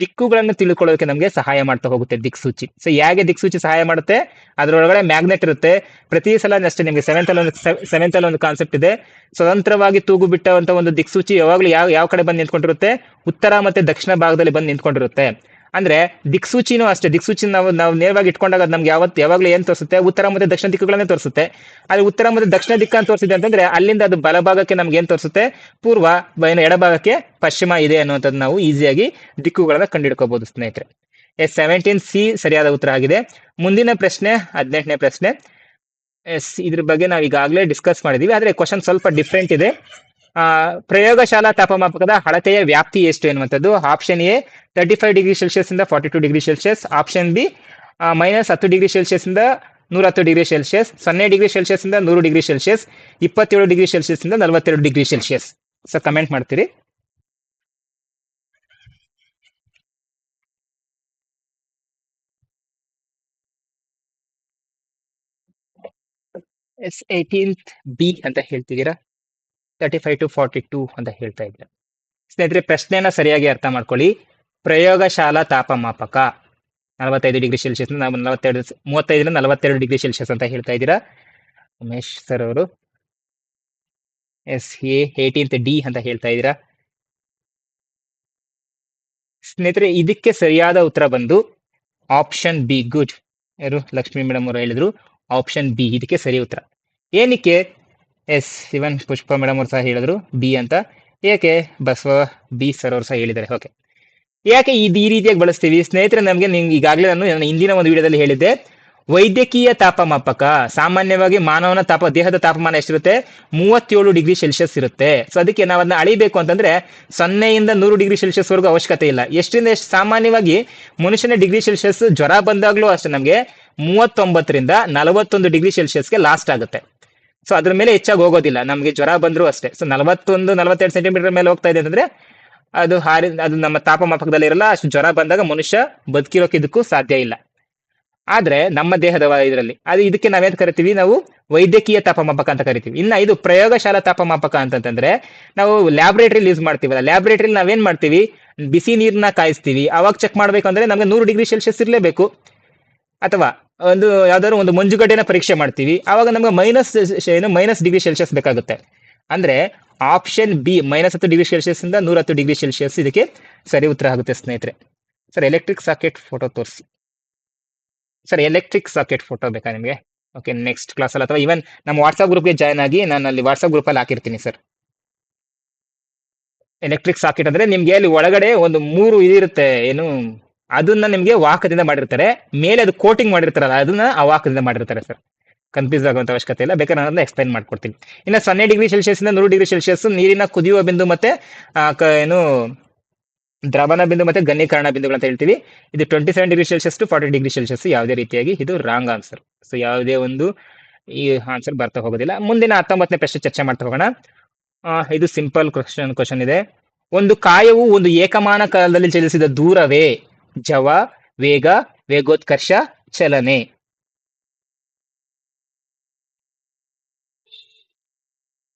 ದಿಕ್ಕುಗಳನ್ನು ತಿಳ್ಕೊಳ್ಳೋದಕ್ಕೆ ನಮಗೆ ಸಹಾಯ ಮಾಡ್ತಾ ಹೋಗುತ್ತೆ ದಿಕ್ಸೂಚಿ. ಸೊ ಹೇಗೆ ದಿಕ್ಸೂಚಿ ಸಹಾಯ ಮಾಡುತ್ತೆ? ಅದರೊಳಗಡೆ ಮ್ಯಾಗ್ನೆಟ್ ಇರುತ್ತೆ. ಪ್ರತಿ ಸಲ ಅಷ್ಟೇ ನಿಮಗೆ 7th ಅಲ್ಲಿ ಒಂದು ಕಾನ್ಸೆಪ್ಟ್ ಇದೆ. ಸ್ವತಂತ್ರವಾಗಿ ತೂಗು ಬಿಟ್ಟಂತ ಒಂದು ದಿಕ್ಸೂಚಿ ಯಾವಾಗಲೂ ಯಾವ ಕಡೆ ಬಂದು ನಿಂತ್ಕೊಂಡಿರುತ್ತೆ? ಉತ್ತರ ಮತ್ತೆ ದಕ್ಷಿಣ ಭಾಗದಲ್ಲಿ ಬಂದು ನಿಂತ್ಕೊಂಡಿರುತ್ತೆ. ಅಂದ್ರೆ ದಿಕ್ಸೂಚಿನೂ ಅಷ್ಟೇ, ದಿಕ್ಸೂಚಿ ನಾವು ನೇರವಾಗಿ ಇಟ್ಕೊಂಡಾಗ ಅದು ನಮ್ಗೆ ಯಾವಾಗಲೂ ಏನ್ ತೋರಿಸುತ್ತೆ, ಉತ್ತರ ಮತ್ತೆ ದಕ್ಷಿಣ ದಿಕ್ಕುಗಳನ್ನೇ ತೋರಿಸುತ್ತೆ. ಅದು ಉತ್ತರ ಮತ್ತೆ ದಕ್ಷಿಣ ದಿಕ್ಕ ಅಂತ ತೋರಿಸಿದೆ ಅಂತಂದ್ರೆ ಅಲ್ಲಿಂದ ಅದು ಬಲಭಾಗಕ್ಕೆ ನಮ್ಗೆ ಏನ್ ತೋರಿಸುತ್ತೆ, ಪೂರ್ವ, ಎಡಭಾಗಕ್ಕೆ ಪಶ್ಚಿಮ ಇದೆ ಅನ್ನುವಂಥದ್ದು ನಾವು ಈಸಿಯಾಗಿ ದಿಕ್ಕುಗಳನ್ನ ಕಂಡುಹಿಡ್ಕೋಬಹುದು ಸ್ನೇಹಿತರೆ. 17C ಸರಿಯಾದ ಉತ್ತರ ಆಗಿದೆ. ಮುಂದಿನ ಪ್ರಶ್ನೆ 18ನೇ ಪ್ರಶ್ನೆ. ಇದ್ರ ಬಗ್ಗೆ ನಾವು ಈಗಾಗಲೇ ಡಿಸ್ಕಸ್ ಮಾಡಿದೀವಿ, ಆದ್ರೆ ಕ್ವಶನ್ ಸ್ವಲ್ಪ ಡಿಫ್ರೆಂಟ್ ಇದೆ. ಪ್ರಯೋಗಶಾಲಾ ತಾಪಮಾಪಕದ ಅಳತೆಯ ವ್ಯಾಪ್ತಿ ಎಷ್ಟು ಎನ್ನುವಂಥದ್ದು. ಆಪ್ಷನ್ ಎ 35°C ಇಂದ 42°C, ಆಪ್ಷನ್ ಬಿ -10°C ಇಂದ 110°C, 0°C ಇಂದ 100°C, 27°C ಇಂದ 42°C. ಸೊ ಕಮೆಂಟ್ ಮಾಡ್ತೀರಿ. S18B ಅಂತ ಹೇಳ್ತಿದ್ದೀರಾ, 35 to 42 ಅಂತ ಹೇಳ್ತಾ ಇದ್ದೀರಾ. ಸ್ನೇಹಿತರೆ ಪ್ರಶ್ನೆನ ಸರಿಯಾಗಿ ಅರ್ಥ ಮಾಡ್ಕೊಳ್ಳಿ. ಪ್ರಯೋಗಶಾಲಾ ತಾಪಮಾಪಕ 45°C, 35ರಿಂದ 42°C ಅಂತ ಹೇಳ್ತಾ ಇದ್ದೀರಾ ಉಮೇಶ್ ಸರ್ ಅವರು. SA18D ಅಂತ ಹೇಳ್ತಾ ಇದ್ದೀರಾ. ಸ್ನೇಹಿತರೆ ಇದಕ್ಕೆ ಸರಿಯಾದ ಉತ್ತರ ಬಂದು ಆಪ್ಷನ್ ಬಿ. ಗುಡ್. ಯಾರು ಲಕ್ಷ್ಮೀ ಮೇಡಮ್ ಅವರು ಹೇಳಿದ್ರು ಆಪ್ಷನ್ ಬಿ ಇದಕ್ಕೆ ಸರಿ ಉತ್ತರ. ಏನಕ್ಕೆ? ಇವನ್ ಪುಷ್ಪ ಮೇಡಮ್ ಅವ್ರು ಸಹ ಹೇಳಿದ್ರು ಬಿ ಅಂತ. ಏಕೆ? ಬಸವ ಬಿ ಸರ್ ಅವ್ರು ಸಹ ಹೇಳಿದ್ದಾರೆ. ಓಕೆ, ಯಾಕೆ ಈ ರೀತಿಯಾಗಿ ಬಳಸ್ತೀವಿ ಸ್ನೇಹಿತರೆ? ನಮ್ಗೆ ಈಗಾಗಲೇ ನಾನು ಹಿಂದಿನ ಒಂದು ವಿಡಿಯೋದಲ್ಲಿ ಹೇಳಿದ್ದೆ, ವೈದ್ಯಕೀಯ ತಾಪಮಾಪಕ ಸಾಮಾನ್ಯವಾಗಿ ಮಾನವನ ದೇಹದ ತಾಪಮಾನ ಎಷ್ಟಿರುತ್ತೆ? 37°C ಇರುತ್ತೆ. ಸೊ ಅದಕ್ಕೆ ನಾವು ಅದನ್ನ ಅಳಿಬೇಕು ಅಂತಂದ್ರೆ 0ಯಿಂದ 100°C ವರೆಗೂ ಅವಶ್ಯಕತೆ ಇಲ್ಲ. ಎಷ್ಟರಿಂದ ಎಷ್ಟು? ಸಾಮಾನ್ಯವಾಗಿ ಮನುಷ್ಯನ °C ಜ್ವರ ಬಂದಾಗ್ಲೂ ಅಷ್ಟೇ ನಮ್ಗೆ 39ರಿಂದ 41°C ಲಾಸ್ಟ್ ಆಗುತ್ತೆ. ಸೊ ಅದ್ರ ಮೇಲೆ ಹೆಚ್ಚಾಗಿ ಹೋಗೋದಿಲ್ಲ ನಮ್ಗೆ ಜ್ವರ ಬಂದ್ರು ಅಷ್ಟೇ. ಸೊ 41-42 ಸೆಂಟಿಮೀಟರ್ ಮೇಲೆ ಹೋಗ್ತಾ ಇದೆ ಅಂತಂದ್ರೆ ಅದು ನಮ್ಮ ತಾಪಮಾಪಕದಲ್ಲಿ ಇರಲ್ಲ. ಅಷ್ಟು ಜ್ವರ ಬಂದಾಗ ಮನುಷ್ಯ ಬದುಕಿರೋಕೆ ಇದಕ್ಕೂ ಸಾಧ್ಯ ಇಲ್ಲ. ಆದ್ರೆ ನಮ್ಮ ದೇಹದ ಇದರಲ್ಲಿ ಇದಕ್ಕೆ ನಾವೇನ್ ಕರಿತೀವಿ? ನಾವು ವೈದ್ಯಕೀಯ ತಾಪಮಾಪಕ ಅಂತ ಕರಿತೀವಿ. ಇನ್ನ ಇದು ಪ್ರಯೋಗಶಾಲಾ ತಾಪಮಾಪಕ ಅಂತಂದ್ರೆ ನಾವು ಲ್ಯಾಬ್ರೇಟರಿಲಿ ಯೂಸ್ ಮಾಡ್ತೀವಲ್ಲ, ಲ್ಯಾಬ್ರೇಟರಿಲಿ ನಾವೇನ್ ಮಾಡ್ತೀವಿ? ಬಿಸಿ ನೀರ್ನ ಕಾಯಿಸ್ತೀವಿ. ಅವಾಗ ಚೆಕ್ ಮಾಡ್ಬೇಕಂದ್ರೆ ನಮ್ಗೆ 100°C ಇರಲೇಬೇಕು. ಅಥವಾ ಯಾವ್ದಾದ್ರು ಒಂದು ಮಂಜುಗಡ್ಡೆನ ಪರೀಕ್ಷೆ ಮಾಡ್ತೀವಿ, ಆವಾಗ ನಮ್ಗೆ -10°C ಬೇಕಾಗುತ್ತೆ. ಅಂದ್ರೆ ಆಪ್ಷನ್ ಬಿ -10°C ಇಂದ 110°C ಇದಕ್ಕೆ ಸರಿ ಉತ್ತರ ಆಗುತ್ತೆ ಸ್ನೇಹಿತರೆ. ಸರ್ ಎಲೆಕ್ಟ್ರಿಕ್ ಸಾಕೆಟ್ ಫೋಟೋ ತೋರಿಸಿ. ಸರ್ ಎಲೆಕ್ಟ್ರಿಕ್ ಸಾಕೆಟ್ ಫೋಟೋ ಬೇಕಾ ನಿಮಗೆ? ಓಕೆ, ನೆಕ್ಸ್ಟ್ ಕ್ಲಾಸಲ್ಲಿ ಅಥವಾ ಇವನ್ ನಮ್ಮ ವಾಟ್ಸ್ಆಪ್ ಗ್ರೂಪ್ಗೆ ಜಾಯ್ನ್ ಆಗಿ ನಾನು ಅಲ್ಲಿ ವಾಟ್ಸ್ಆಪ್ ಗ್ರೂಪಲ್ಲಿ ಹಾಕಿರ್ತೀನಿ ಸರ್. ಎಲೆಕ್ಟ್ರಿಕ್ ಸಾಕೆಟ್ ಅಂದ್ರೆ ನಿಮ್ಗೆ ಅಲ್ಲಿ ಒಳಗಡೆ ಒಂದು 3 ಇದಿರುತ್ತೆ, ಏನು ಅದನ್ನ ನಿಮ್ಗೆ ವಾಹಕದಿಂದ ಮಾಡಿರ್ತಾರೆ, ಮೇಲೆ ಅದು ಕೋಟಿಂಗ್ ಮಾಡಿರ್ತಾರಲ್ಲ ಅದನ್ನ ಆ ವಾಹಕದಿಂದ ಮಾಡಿರ್ತಾರೆ ಸರ್. ಕನ್ಫ್ಯೂಸ್ ಆಗುವಂತ ಅವಶ್ಯಕತೆ ಇಲ್ಲ, ಬೇಕಾದ್ರೆ ನಾನು ಎಕ್ಸ್ಪ್ಲೈನ್ ಮಾಡ್ಕೊಡ್ತೀನಿ. ಇನ್ನು 0°C ಇಂದ 100°C ನೀರಿನ ಕುದಿಯುವ ಬಿಂದು ಮತ್ತೆ ದ್ರವಣ ಬಿಂದು ಮತ್ತೆ ಘನೀಕರಣ ಬಿಂದುಗಳು ಅಂತ ಹೇಳ್ತೀವಿ. ಇದು 27°C to 40°C ಯಾವುದೇ ರೀತಿಯಾಗಿ ಇದು ರಾಂಗ್ ಆನ್ಸರ್. ಸೊ ಯಾವುದೇ ಒಂದು ಈ ಆನ್ಸರ್ ಬರ್ತಾ ಹೋಗೋದಿಲ್ಲ. ಮುಂದಿನ 19ನೇ ಪ್ರಶ್ನೆ ಚರ್ಚೆ ಮಾಡ್ತಾ ಹೋಗೋಣ. ಇದು ಸಿಂಪಲ್ ಕ್ವಶನ್ ಇದೆ. ಒಂದು ಕಾಯವು ಒಂದು ಏಕಮಾನ ಕಾಲದಲ್ಲಿ ಚಲಿಸಿದ ದೂರವೇ? ಜವ, ವೇಗ, ವೇಗೋತ್ಕರ್ಷ, ಚಲನೆ.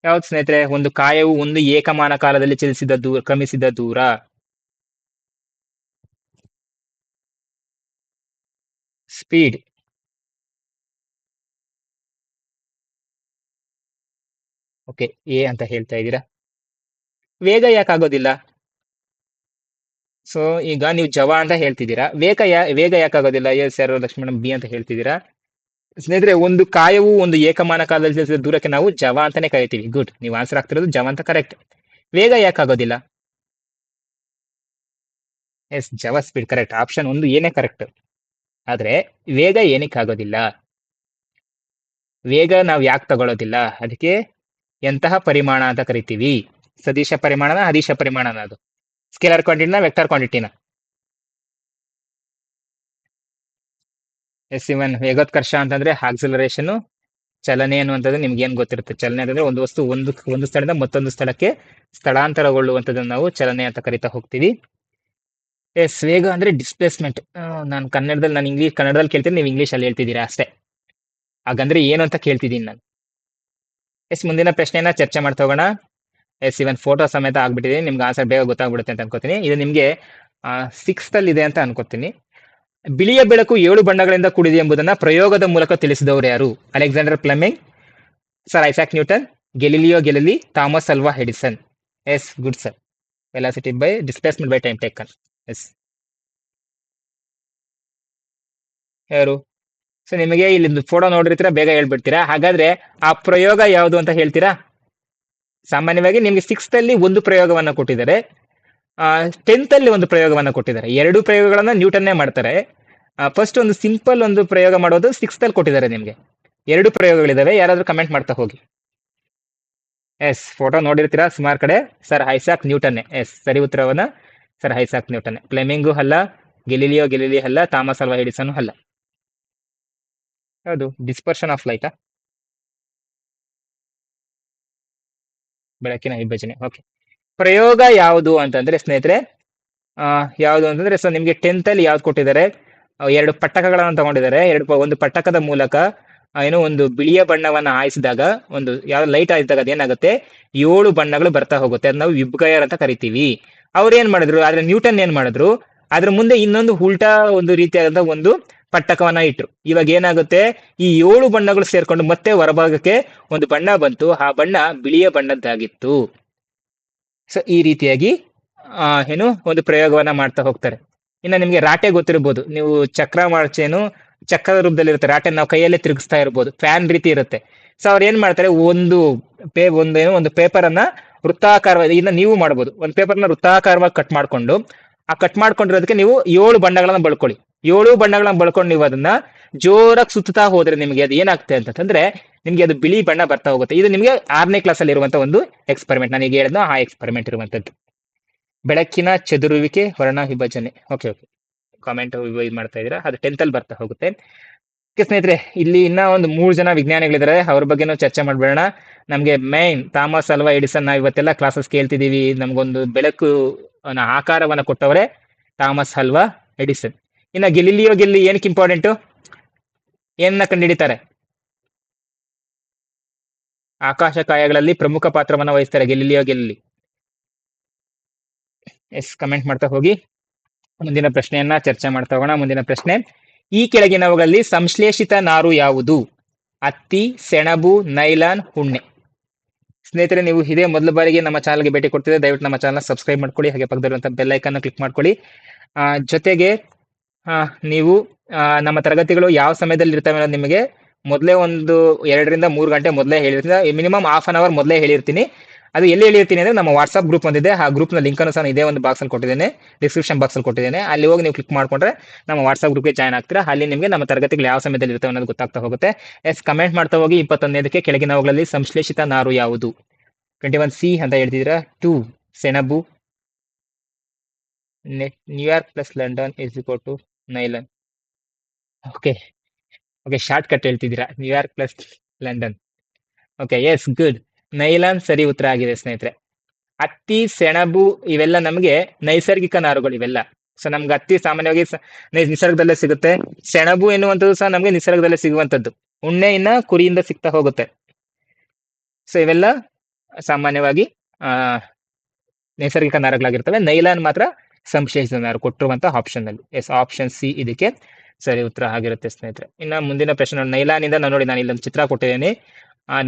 ಯಾವ್ದು ಸ್ನೇಹಿತರೆ? ಒಂದು ಕಾಯವು ಒಂದು ಏಕಮಾನ ಕಾಲದಲ್ಲಿ ಚಲಿಸಿದ ಕ್ರಮಿಸಿದ ದೂರ. ಸ್ಪೀಡ್. ಓಕೆ, ಎ ಅಂತ ಹೇಳ್ತಾ ಇದ್ದೀರಾ. ವೇಗ ಯಾಕಾಗೋದಿಲ್ಲ? ಸೊ ಈಗ ನೀವು ಜವ ಅಂತ ಹೇಳ್ತಿದ್ದೀರಾ, ವೇಗ ಯಾಕಾಗೋದಿಲ್ಲ? ಎಸ್ ಯಾರು ಲಕ್ಷ್ಮಣ ಬಿ ಅಂತ ಹೇಳ್ತಿದ್ದೀರಾ. ಸ್ನೇಹಿತರೆ ಒಂದು ಕಾಯವು ಒಂದು ಏಕಮಾನ ಕಾಲದಲ್ಲಿ ಚಲಿಸಿದ ದೂರಕ್ಕೆ ನಾವು ಜವ ಅಂತಾನೆ ಕರಿತೀವಿ. ಗುಡ್, ನೀವು ಆನ್ಸರ್ ಆಗ್ತಿರೋದು ಜವ ಅಂತ ಕರೆಕ್ಟ್. ವೇಗ ಯಾಕಾಗೋದಿಲ್ಲ? ಎಸ್, ಜವ ಸ್ಪೀಡ್ ಕರೆಕ್ಟ್. ಆಪ್ಷನ್ 1 ಏನೇ ಕರೆಕ್ಟ್. ಆದ್ರೆ ವೇಗ ಏನಕ್ಕೆ ಆಗೋದಿಲ್ಲ? ವೇಗ ನಾವು ಯಾಕೆ ತಗೊಳ್ಳೋದಿಲ್ಲ? ಅದಕ್ಕೆ ಎಂತಹ ಪರಿಮಾಣ ಅಂತ ಕರಿತೀವಿ? ಸದಿಶ ಪರಿಮಾಣನ ಅದಿಶ ಪರಿಮಾಣನ? ಅದು ಸ್ಕೇಲರ್ ಕ್ವಾಂಟಿಟಿನ ವೆಕ್ಟರ್ ಕ್ವಾಂಟಿಟಿನ? ಎಸ್ ಇವನ್ ವೇಗೋತ್ಕರ್ಷ ಅಂತಂದ್ರೆ ಆಕ್ಸಿಲರೇಷನ್, ಚಲನೆ ಅನ್ನುವಂಥದ್ದು ನಿಮ್ಗೆ ಏನ್ ಗೊತ್ತಿರುತ್ತೆ? ಚಲನೆ ಅಂತಂದ್ರೆ ಒಂದು ವಸ್ತು ಒಂದು ಸ್ಥಳದಿಂದ ಮತ್ತೊಂದು ಸ್ಥಳಕ್ಕೆ ಸ್ಥಳಾಂತರಗೊಳ್ಳುವಂಥದ್ದನ್ನು ನಾವು ಚಲನೆ ಅಂತ ಕರಿತಾ ಹೋಗ್ತೀವಿ. ಎಸ್, ವೇಗ ಅಂದ್ರೆ ಡಿಸ್ಪ್ಲೇಸ್ಮೆಂಟ್. ನಾನು ಕನ್ನಡದಲ್ಲಿ ಕೇಳ್ತೀನಿ, ನೀವು ಇಂಗ್ಲಿಷ್ ಅಲ್ಲಿ ಹೇಳ್ತಿದ್ದೀರಾ ಅಷ್ಟೇ. ಹಾಗಂದ್ರೆ ಏನು ಅಂತ ಕೇಳ್ತಿದ್ದೀನಿ ನಾನು. ಎಸ್, ಮುಂದಿನ ಪ್ರಶ್ನೆಯನ್ನ ಚರ್ಚೆ ಮಾಡ್ತಾ ಹೋಗೋಣ. ಎಸ್ ಇವನ್ ಫೋಟೋ ಸಮೇತ ಆಗ್ಬಿಟ್ಟಿದೆ, ನಿಮ್ಗೆ ಆನ್ಸರ್ ಬೇಗ ಗೊತ್ತಾಗ್ಬಿಡುತ್ತೆ ಅಂತ ಅನ್ಕೋತೀನಿ. ಇದು ನಿಮ್ಗೆ 6th ಅಲ್ಲಿ ಇದೆ ಅಂತ ಅನ್ಕೋತೀನಿ. ಬಿಳಿಯ ಬೆಳಕು 7 ಬಣ್ಣಗಳಿಂದ ಕೂಡಿದೆ ಎಂಬುದನ್ನ ಪ್ರಯೋಗದ ಮೂಲಕ ತಿಳಿಸಿದವರು ಯಾರು? Alexander Fleming, sir Isaac Newton, Galileo Galilei, Thomas Alva Edison. Yes, good sir. Velocity by displacement by time taken. Yes. ಯಾರು? ಸೊ ನಿಮಗೆ ಇಲ್ಲಿ ಫೋಟೋ ನೋಡಿರ್ತೀರಾ, ಬೇಗ ಹೇಳ್ಬಿಡ್ತೀರಾ. ಹಾಗಾದ್ರೆ ಆ ಪ್ರಯೋಗ ಯಾವುದು ಅಂತ ಹೇಳ್ತೀರಾ? ಸಾಮಾನ್ಯವಾಗಿ ನಿಮ್ಗೆ 6th ಅಲ್ಲಿ ಒಂದು ಪ್ರಯೋಗವನ್ನ ಕೊಟ್ಟಿದ್ದಾರೆ, 10th ಅಲ್ಲಿ ಒಂದು ಪ್ರಯೋಗವನ್ನ ಕೊಟ್ಟಿದ್ದಾರೆ. ಎರಡು ಪ್ರಯೋಗಗಳನ್ನ ನ್ಯೂಟನ್ನೇ ಮಾಡ್ತಾರೆ. ಫಸ್ಟ್ ಒಂದು ಸಿಂಪಲ್ ಒಂದು ಪ್ರಯೋಗ ಮಾಡೋದು 6th ಅಲ್ಲಿ ಕೊಟ್ಟಿದ್ದಾರೆ ನಿಮ್ಗೆ. ಎರಡು ಪ್ರಯೋಗಗಳಿದಾವೆ, ಯಾರಾದ್ರೂ ಕಮೆಂಟ್ ಮಾಡ್ತಾ ಹೋಗಿ. ಎಸ್, ಫೋಟೋ ನೋಡಿರ್ತೀರಾ ಸುಮಾರು ಕಡೆ. Sir Isaac ನ್ಯೂಟನ್ನೇ. ಎಸ್, ಸರಿ ಉತ್ತರವನ್ನ ಸರ್ ಐಸಾಕ್ ನ್ಯೂಟನ್ನೇ. ಫ್ಲೆಮಿಂಗು ಅಲ್ಲ, ಗೆಲಿಲಿಯೋ ಅಲ್ಲ, ಥಾಮಸ್ ಅಲ್ವಾ ಎಡಿಸನ್ ಅಲ್ಲ. ಹೌದು, ಡಿಸ್ಪರ್ಷನ್ ಆಫ್ ಲೈಟಾ? ಬೆಳಕಿನ ವಿಭಜನೆ. ಓಕೆ. ಪ್ರಯೋಗ ಯಾವುದು ಅಂತಂದ್ರೆ ಸ್ನೇಹಿತರೆ, ಯಾವುದು ಅಂತಂದ್ರೆ, ಸೊ ನಿಮ್ಗೆ 10th ಅಲ್ಲಿ ಯಾವ್ದು ಕೊಟ್ಟಿದ್ದಾರೆ? ಎರಡು ಪಟ್ಟಕಗಳನ್ನು ತಗೊಂಡಿದ್ದಾರೆ. ಒಂದು ಪಟ್ಟಕದ ಮೂಲಕ ಏನೋ ಒಂದು ಬಿಳಿಯ ಬಣ್ಣವನ್ನ ಆಯಿಸಿದಾಗ, ಒಂದು ಯಾವ ಲೈಟ್ ಆಯಿಸಿದಾಗ ಅದೇನಾಗುತ್ತೆ, 7 ಬಣ್ಣಗಳು ಬರ್ತಾ ಹೋಗುತ್ತೆ. ಅದ್ ನಾವು ವಿಬ್ಗಯರ್ ಅಂತ ಕರಿತೀವಿ. ಅವ್ರು ಏನ್ ಮಾಡಿದ್ರು, ಆದ್ರೆ ನ್ಯೂಟನ್ ಏನ್ ಮಾಡಿದ್ರು, ಅದ್ರ ಮುಂದೆ ಇನ್ನೊಂದು ಉಲ್ಟಾ ಒಂದು ರೀತಿಯಾದಂತ ಒಂದು ಪಟ್ಟಕವನ್ನ ಇಟ್ರು. ಇವಾಗ ಏನಾಗುತ್ತೆ, ಈ 7 ಬಣ್ಣಗಳು ಸೇರ್ಕೊಂಡು ಮತ್ತೆ ಹೊರಭಾಗಕ್ಕೆ ಒಂದು ಬಣ್ಣ ಬಂತು. ಆ ಬಣ್ಣ ಬಿಳಿಯ ಬಣ್ಣದ್ದಾಗಿತ್ತು. ಸೊ ಈ ರೀತಿಯಾಗಿ ಏನು ಒಂದು ಪ್ರಯೋಗವನ್ನ ಮಾಡ್ತಾ ಹೋಗ್ತಾರೆ. ಇನ್ನ ನಿಮ್ಗೆ ರಾಟೆ ಗೊತ್ತಿರ್ಬೋದು. ನೀವು ಚಕ್ರ ಮಾಡ್ಚೇನು ಚಕ್ರದ ರೂಪದಲ್ಲಿ ಇರುತ್ತೆ. ರಾಟೆ ನಾವು ಕೈಯಲ್ಲೇ ತಿರುಗಿಸ್ತಾ ಇರ್ಬೋದು, ಫ್ಯಾನ್ ರೀತಿ ಇರುತ್ತೆ. ಸೊ ಅವ್ರು ಏನ್ ಮಾಡ್ತಾರೆ, ಒಂದು ಪೇಪರ್ ಅನ್ನ ವೃತ್ತಾಕಾರವಾಗಿ, ಇನ್ನ ನೀವು ಮಾಡ್ಬೋದು, ಒಂದು ಪೇಪರ್ನ ವೃತ್ತಾಕಾರವಾಗಿ ಕಟ್ ಮಾಡ್ಕೊಂಡು, ಆ ಕಟ್ ಮಾಡ್ಕೊಂಡಿರೋದಕ್ಕೆ ನೀವು 7 ಬಣ್ಣಗಳನ್ನ ಬಳಕೊಳ್ಳಿ. 7 ಬಣ್ಣಗಳನ್ನ ಬಳಕೊಂಡು ನೀವು ಅದನ್ನ ಜೋರಾಗಿ ಸುತ್ತಾ ಹೋದ್ರೆ ನಿಮ್ಗೆ ಅದು ಏನಾಗ್ತದೆ ಅಂತಂದ್ರೆ, ನಿಮ್ಗೆ ಅದು ಬಿಳಿ ಬಣ್ಣ ಬರ್ತಾ ಹೋಗುತ್ತೆ. ಇದು ನಿಮ್ಗೆ 6ನೇ ಕ್ಲಾಸಲ್ಲಿ ಇರುವಂತ ಒಂದು ಎಕ್ಸ್ಪೆರಿಮೆಂಟ್. ನನಗೆ ಹೇಳಿದ್ನೋ ಆ ಎಕ್ಸ್ಪೆರಿಮೆಂಟ್ ಇರುವಂತದ್ದು. ಬೆಳಕಿನ ಚದುರುವಿಕೆ, ವರ್ಣ ವಿಭಜನೆ. ಓಕೆ ಓಕೆ, ಕಾಮೆಂಟ್ ಇದು ಮಾಡ್ತಾ ಇದೀರಾ. ಅದು 10th ಅಲ್ಲಿ ಬರ್ತಾ ಹೋಗುತ್ತೆ. ಸ್ನೇಹಿತರೆ, ಇಲ್ಲಿ ಇನ್ನ ಒಂದು 3 ಜನ ವಿಜ್ಞಾನಿಗಳಿದ್ದಾರೆ, ಅವ್ರ ಬಗ್ಗೆನೂ ಚರ್ಚೆ ಮಾಡ್ಬೇಡ. ನಮ್ಗೆ ಮೈನ್ ಥಾಮಸ್ ಅಲ್ವಾ ಎಡಿಸನ್ ನಾವು ಇವತ್ತೆಲ್ಲ ಕ್ಲಾಸಸ್ ಕೇಳ್ತಿದೀವಿ. ನಮ್ಗೊಂದು ಬೆಳಕು ಆಕಾರವನ್ನ ಕೊಟ್ಟವರೇ ಥಾಮಸ್ ಅಲ್ವಾ ಎಡಿಸನ್. ಇನ್ನ ಗೆಲಿಲಿಯೋ ಏನಕ್ಕೆ ಇಂಪಾರ್ಟೆಂಟು? ಏನನ್ನ ಕಂಡುಹಿಡಿತಾರೆ? ಆಕಾಶಕಾಯಗಳಲ್ಲಿ ಪ್ರಮುಖ ಪಾತ್ರವನ್ನ ವಹಿಸ್ತಾರೆ ಗೆಲಿಲಿಯೋ. ಎಸ್, ಕಮೆಂಟ್ ಮಾಡ್ತಾ ಹೋಗಿ. ಮುಂದಿನ ಪ್ರಶ್ನೆಯನ್ನ ಚರ್ಚೆ ಮಾಡ್ತಾ ಹೋಗೋಣ. ಮುಂದಿನ ಪ್ರಶ್ನೆ, ಈ ಕೆಳಗಿನವುಗಳಲ್ಲಿ ಸಂಶ್ಲೇಷಿತ ನಾರು ಯಾವುದು? ಹತ್ತಿ, ಸೆಣಬು, ನೈಲಾನ್, ಉಣ್ಣೆ. ಸ್ನೇಹಿತರೆ, ನೀವು ಇದೇ ಮೊದಲ ಬಾರಿಗೆ ನಮ್ಮ ಚಾನಲ್ಗೆ ಭೇಟಿ ಕೊಡ್ತಿದ್ರೆ ದಯವಿಟ್ಟು ನಮ್ಮ ಚಾನಲ್ ಸಬ್ಸ್ಕ್ರೈಬ್ ಮಾಡ್ಕೊಳ್ಳಿ. ಹಾಗೆ ಪಕ್ಕದಲ್ಲಿರುವಂತಹ ಬೆಲ್ ಐಕಾನ್ ಕ್ಲಿಕ್ ಮಾಡ್ಕೊಳ್ಳಿ. ಜೊತೆಗೆ ನೀವು ನಮ್ಮ ತರಗತಿಗಳು ಯಾವ ಸಮಯದಲ್ಲಿ ಇರ್ತವೆ ಅನ್ನೋದು ನಿಮಗೆ ಮೊದಲೇ ಒಂದು 2 ರಿಂದ 3 ಗಂಟೆ ಮೊದಲೇ ಹೇಳಿರ್ತೀನಿ. ಮಿನಿಮಮ್ ಹಾಫ್ ಅನ್ ಅವರ್ ಮೊದಲೇ ಹೇಳಿರ್ತೀನಿ. ಅದು ಎಲ್ಲಿ ಹೇಳಿರ್ತೀನಿ ಅಂದ್ರೆ, ನಮ್ಮ ವಾಟ್ಸ್ಆಪ್ ಗ್ರೂಪ್ ಒಂದಿದೆ. ಆ ಗ್ರೂಪ್ನ ಲಿಂಕ್ ಅನ್ನು ಸಹ ಇದೇ ಒಂದು ಬಾಕ್ಸ್ ಅಲ್ಲಿ ಕೊಟ್ಟಿದ್ದೇನೆ, ಡಿಸ್ಕ್ರಿಪ್ಷನ್ ಬಾಕ್ಸ್ ಅಲ್ಲಿ ಕೊಟ್ಟಿದ್ದೇನೆ. ಅಲ್ಲಿ ಹೋಗಿ ನೀವು ಕ್ಲಿಕ್ ಮಾಡ್ಕೊಂಡ್ರೆ ನಮ್ಮ ವಾಟ್ಸ್ಆಪ್ ಗ್ರೂಪ್ಗೆ ಜಾಯ್ನ್ ಆಗ್ತೀರಾ. ಅಲ್ಲಿ ನಿಮಗೆ ನಮ್ಮ ತರಗತಿಗಳು ಯಾವ ಸಮಯದಲ್ಲಿ ಇರ್ತವೆ ಅನ್ನೋದು ಗೊತ್ತಾಗ್ತಾ ಹೋಗುತ್ತೆ. ಎಸ್, ಕಮೆಂಟ್ ಮಾಡ್ತಾ ಹೋಗಿ. 21ನೇದಕ್ಕೆ ಕೆಳಗಿನವುಗಳಲ್ಲಿ ಸಂಶ್ಲೇಷಿತ ನಾರು ಯಾವುದು? 21C ಅಂತ ಹೇಳ್ತಿದ್ದೀರಾ. 2 ಸೆಣಬು, New York plus London is equal to nylon. Okay okay, short cut ಹೇಳ್ತಿದ್ದೀರಾ, New York plus London. Okay, yes, good. Nylon ಸರಿ ಉತ್ತರ ಆಗಿದೆ ಸ್ನೇಹಿತರೆ. ಹತ್ತಿ, ಸೆಣಬು ಇವೆಲ್ಲ ನಮಗೆ ನೈಸರ್ಗಿಕ ನಾರುಗಳು ಇವೆಲ್ಲ. ಸೊ ನಮ್ಗೆ ಹತ್ತಿ ಸಾಮಾನ್ಯವಾಗಿ ನಿಸರ್ಗದಲ್ಲೇ ಸಿಗುತ್ತೆ. ಸೆಣಬು ಎನ್ನುವಂಥದ್ದು ಸಹ ನಮ್ಗೆ ನಿಸರ್ಗದಲ್ಲೇ ಸಿಗುವಂಥದ್ದು. ಉಣ್ಣೆ ಇನ್ನ ಕುರಿಯಿಂದ ಸಿಗ್ತಾ ಹೋಗುತ್ತೆ. ಸೊ ಇವೆಲ್ಲ ಸಾಮಾನ್ಯವಾಗಿ ನೈಸರ್ಗಿಕ ನಾರುಗಳಾಗಿರ್ತವೆ. ನೈಲಾನ್ ಮಾತ್ರ ಸಂಶ್ಲೇಷಿತ ನಾರು ಕೊಟ್ಟಿರುವಂತಹ ಆಪ್ಷನ್ ಅಲ್ಲಿ. ಎಸ್, ಆಪ್ಷನ್ ಸಿ ಇದಕ್ಕೆ ಸರಿ ಉತ್ತರ ಆಗಿರುತ್ತೆ ಸ್ನೇಹಿತರೆ. ಇನ್ನ ಮುಂದಿನ ಪ್ರಶ್ನೆ, ನೈಲಾನ್ ಇಂದ ನೋಡಿ, ನಾನು ಇಲ್ಲೊಂದು ಚಿತ್ರ ಕೊಟ್ಟಿದ್ದೇನೆ.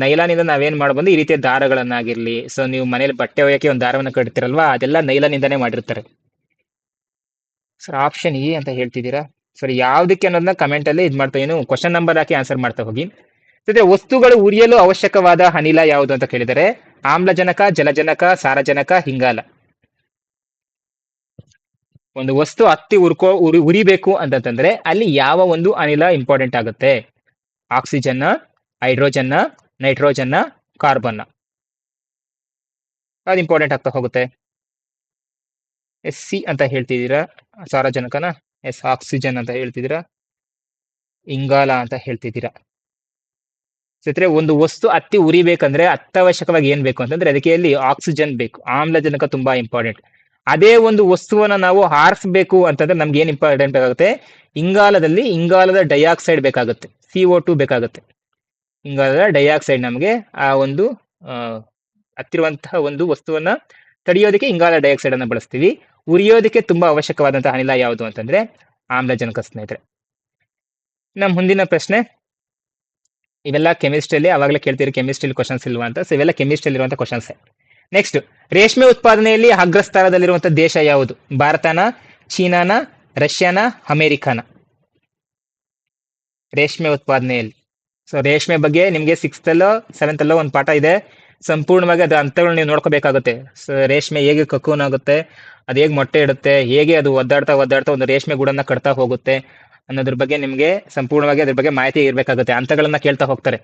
ನೈಲಾನ್ ಇಂದ ನಾವೇನ್ ಮಾಡಬಹುದು, ಈ ರೀತಿಯ ದಾರಗಳನ್ನಾಗಿರ್ಲಿ, ಸೊ ನೀವು ಮನೇಲಿ ಬಟ್ಟೆ ಒಯ್ಯಕ್ಕೆ ಒಂದು ದಾರವನ್ನು ಕಟ್ತಿರಲ್ವಾ, ಅದೆಲ್ಲ ನೈಲಾನ್ ಇಂದಾನೇ ಮಾಡಿರ್ತಾರೆ. ಸರ್ ಆಪ್ಷನ್ ಇ ಅಂತ ಹೇಳ್ತಿದ್ದೀರಾ. ಸರಿ, ಯಾವ್ದಕ್ಕೆ ಅನ್ನೋದನ್ನ ಕಮೆಂಟ್ ಅಲ್ಲಿ ಇದು ಮಾಡ್ತಾ, ಏನು ಕ್ವಶನ್ ನಂಬರ್ ಹಾಕಿ ಆನ್ಸರ್ ಮಾಡ್ತಾ ಹೋಗಿ. ವಸ್ತುಗಳು ಉರಿಯಲು ಅವಶ್ಯಕವಾದ ಅನಿಲ ಯಾವುದು ಅಂತ ಕೇಳಿದರೆ, ಆಮ್ಲಜನಕ, ಜಲಜನಕ, ಸಾರಜನಕ, ಇಂಗಾಲ. ಒಂದು ವಸ್ತು ಹತ್ತಿ ಉರಿಬೇಕು ಅಂತಂದ್ರೆ ಅಲ್ಲಿ ಯಾವ ಒಂದು ಅನಿಲ ಇಂಪಾರ್ಟೆಂಟ್ ಆಗುತ್ತೆ? Oxygen, hydrogen, nitrogen, carbon. ಅದು ಇಂಪಾರ್ಟೆಂಟ್ ಆಗ್ತಾ ಹೋಗುತ್ತೆ. ಎಸ್, ಸಿ ಅಂತ ಹೇಳ್ತಿದ್ದೀರಾ. ಸಾರಜನಕನ? ಎಸ್, ಆಕ್ಸಿಜನ್ ಅಂತ ಹೇಳ್ತಿದ್ದೀರಾ. ಇಂಗಾಲ ಅಂತ ಹೇಳ್ತಿದ್ದೀರಾ. ಸ್ನೇಹಿತರೆ, ಒಂದು ವಸ್ತು ಹತ್ತಿ ಉರಿಬೇಕಂದ್ರೆ ಅತ್ಯವಶ್ಯಕವಾಗಿ ಏನ್ ಬೇಕು ಅಂತಂದ್ರೆ, ಅದಕ್ಕೆ ಅಲ್ಲಿ ಆಕ್ಸಿಜನ್ ಬೇಕು, ಆಮ್ಲಜನಕ ತುಂಬಾ ಇಂಪಾರ್ಟೆಂಟ್. ಅದೇ ಒಂದು ವಸ್ತುವನ್ನ ನಾವು ಹಾರಿಸಬೇಕು ಅಂತಂದ್ರೆ ನಮ್ಗೆ ಏನ್ ಇಂಪಾರ್ಟೆಂಟ್ ಬೇಕಾಗುತ್ತೆ? ಇಂಗಾಲದಲ್ಲಿ ಇಂಗಾಲದ ಡೈಆಕ್ಸೈಡ್ ಬೇಕಾಗುತ್ತೆ, CO2 ಬೇಕಾಗುತ್ತೆ. ಇಂಗಾಲದ ಡೈಆಕ್ಸೈಡ್ ನಮಗೆ ಆ ಒಂದು ಹತ್ತಿರುವಂತಹ ಒಂದು ವಸ್ತುವನ್ನ ತಡೆಯೋದಕ್ಕೆ ಇಂಗಾಲ ಡೈಆಕ್ಸೈಡ್ ಅನ್ನ ಬಳಸ್ತೀವಿ. ಉರಿಯೋದಕ್ಕೆ ತುಂಬಾ ಅವಶ್ಯಕವಾದಂತಹ ಅನಿಲ ಯಾವುದು ಅಂತಂದ್ರೆ ಆಮ್ಲಜನಕ ಸ್ನೇಹಿತರೆ. ನಮ್ಮ ಮುಂದಿನ ಪ್ರಶ್ನೆ, ಇವೆಲ್ಲ ಕೆಮಿಸ್ಟ್ರಿಯಲ್ಲಿ ಅವಾಗಲೇ ಕೇಳ್ತೀರಿ, ಕೆಮಿಸ್ಟ್ರಿಯಲ್ಲಿ ಕ್ವಶನ್ಸ್ ಇಲ್ವಾ ಅಂತ. ಸೊ ಇವೆಲ್ಲ ಕೆಮಿಸ್ಟ್ರಿಯಲ್ಲಿ ಇರುವಂತಹ ಕ್ವಶನ್ಸ್. ನೆಕ್ಸ್ಟ್, ರೇಷ್ಮೆ ಉತ್ಪಾದನೆಯಲ್ಲಿ ಅಗ್ರಸ್ಥಾನದಲ್ಲಿರುವಂತಹ ದೇಶ ಯಾವುದು? ಭಾರತನ, ಚೀನಾನ, ರಷ್ಯಾನ, ಅಮೆರಿಕಾನ? ರೇಷ್ಮೆ ಉತ್ಪಾದನೆಯಲ್ಲಿ. ಸೊ ರೇಷ್ಮೆ ಬಗ್ಗೆ ನಿಮಗೆ 6th ಅಲ್ಲೋ 7th ಅಲ್ಲೋ ಒಂದು ಪಾಠ ಇದೆ, ಸಂಪೂರ್ಣವಾಗಿ ಅದು ಹಂತಗಳನ್ನ ನೀವು ನೋಡ್ಕೋಬೇಕಾಗುತ್ತೆ. ಸೊ ರೇಷ್ಮೆ ಹೇಗೆ ಕಕೂನ್ ಆಗುತ್ತೆ, ಅದು ಹೇಗೆ ಮೊಟ್ಟೆ ಇಡುತ್ತೆ, ಹೇಗೆ ಅದು ಒದ್ದಾಡ್ತಾ ಒಂದು ರೇಷ್ಮೆ ಗೂಡನ್ನ ಕಟ್ತಾ ಹೋಗುತ್ತೆ ಅನ್ನೋದ್ರ ಬಗ್ಗೆ ನಿಮಗೆ ಸಂಪೂರ್ಣವಾಗಿ ಅದ್ರ ಬಗ್ಗೆ ಮಾಹಿತಿ ಇರಬೇಕಾಗುತ್ತೆ. ಹಂತಗಳನ್ನ ಕೇಳ್ತಾ ಹೋಗ್ತಾರೆ.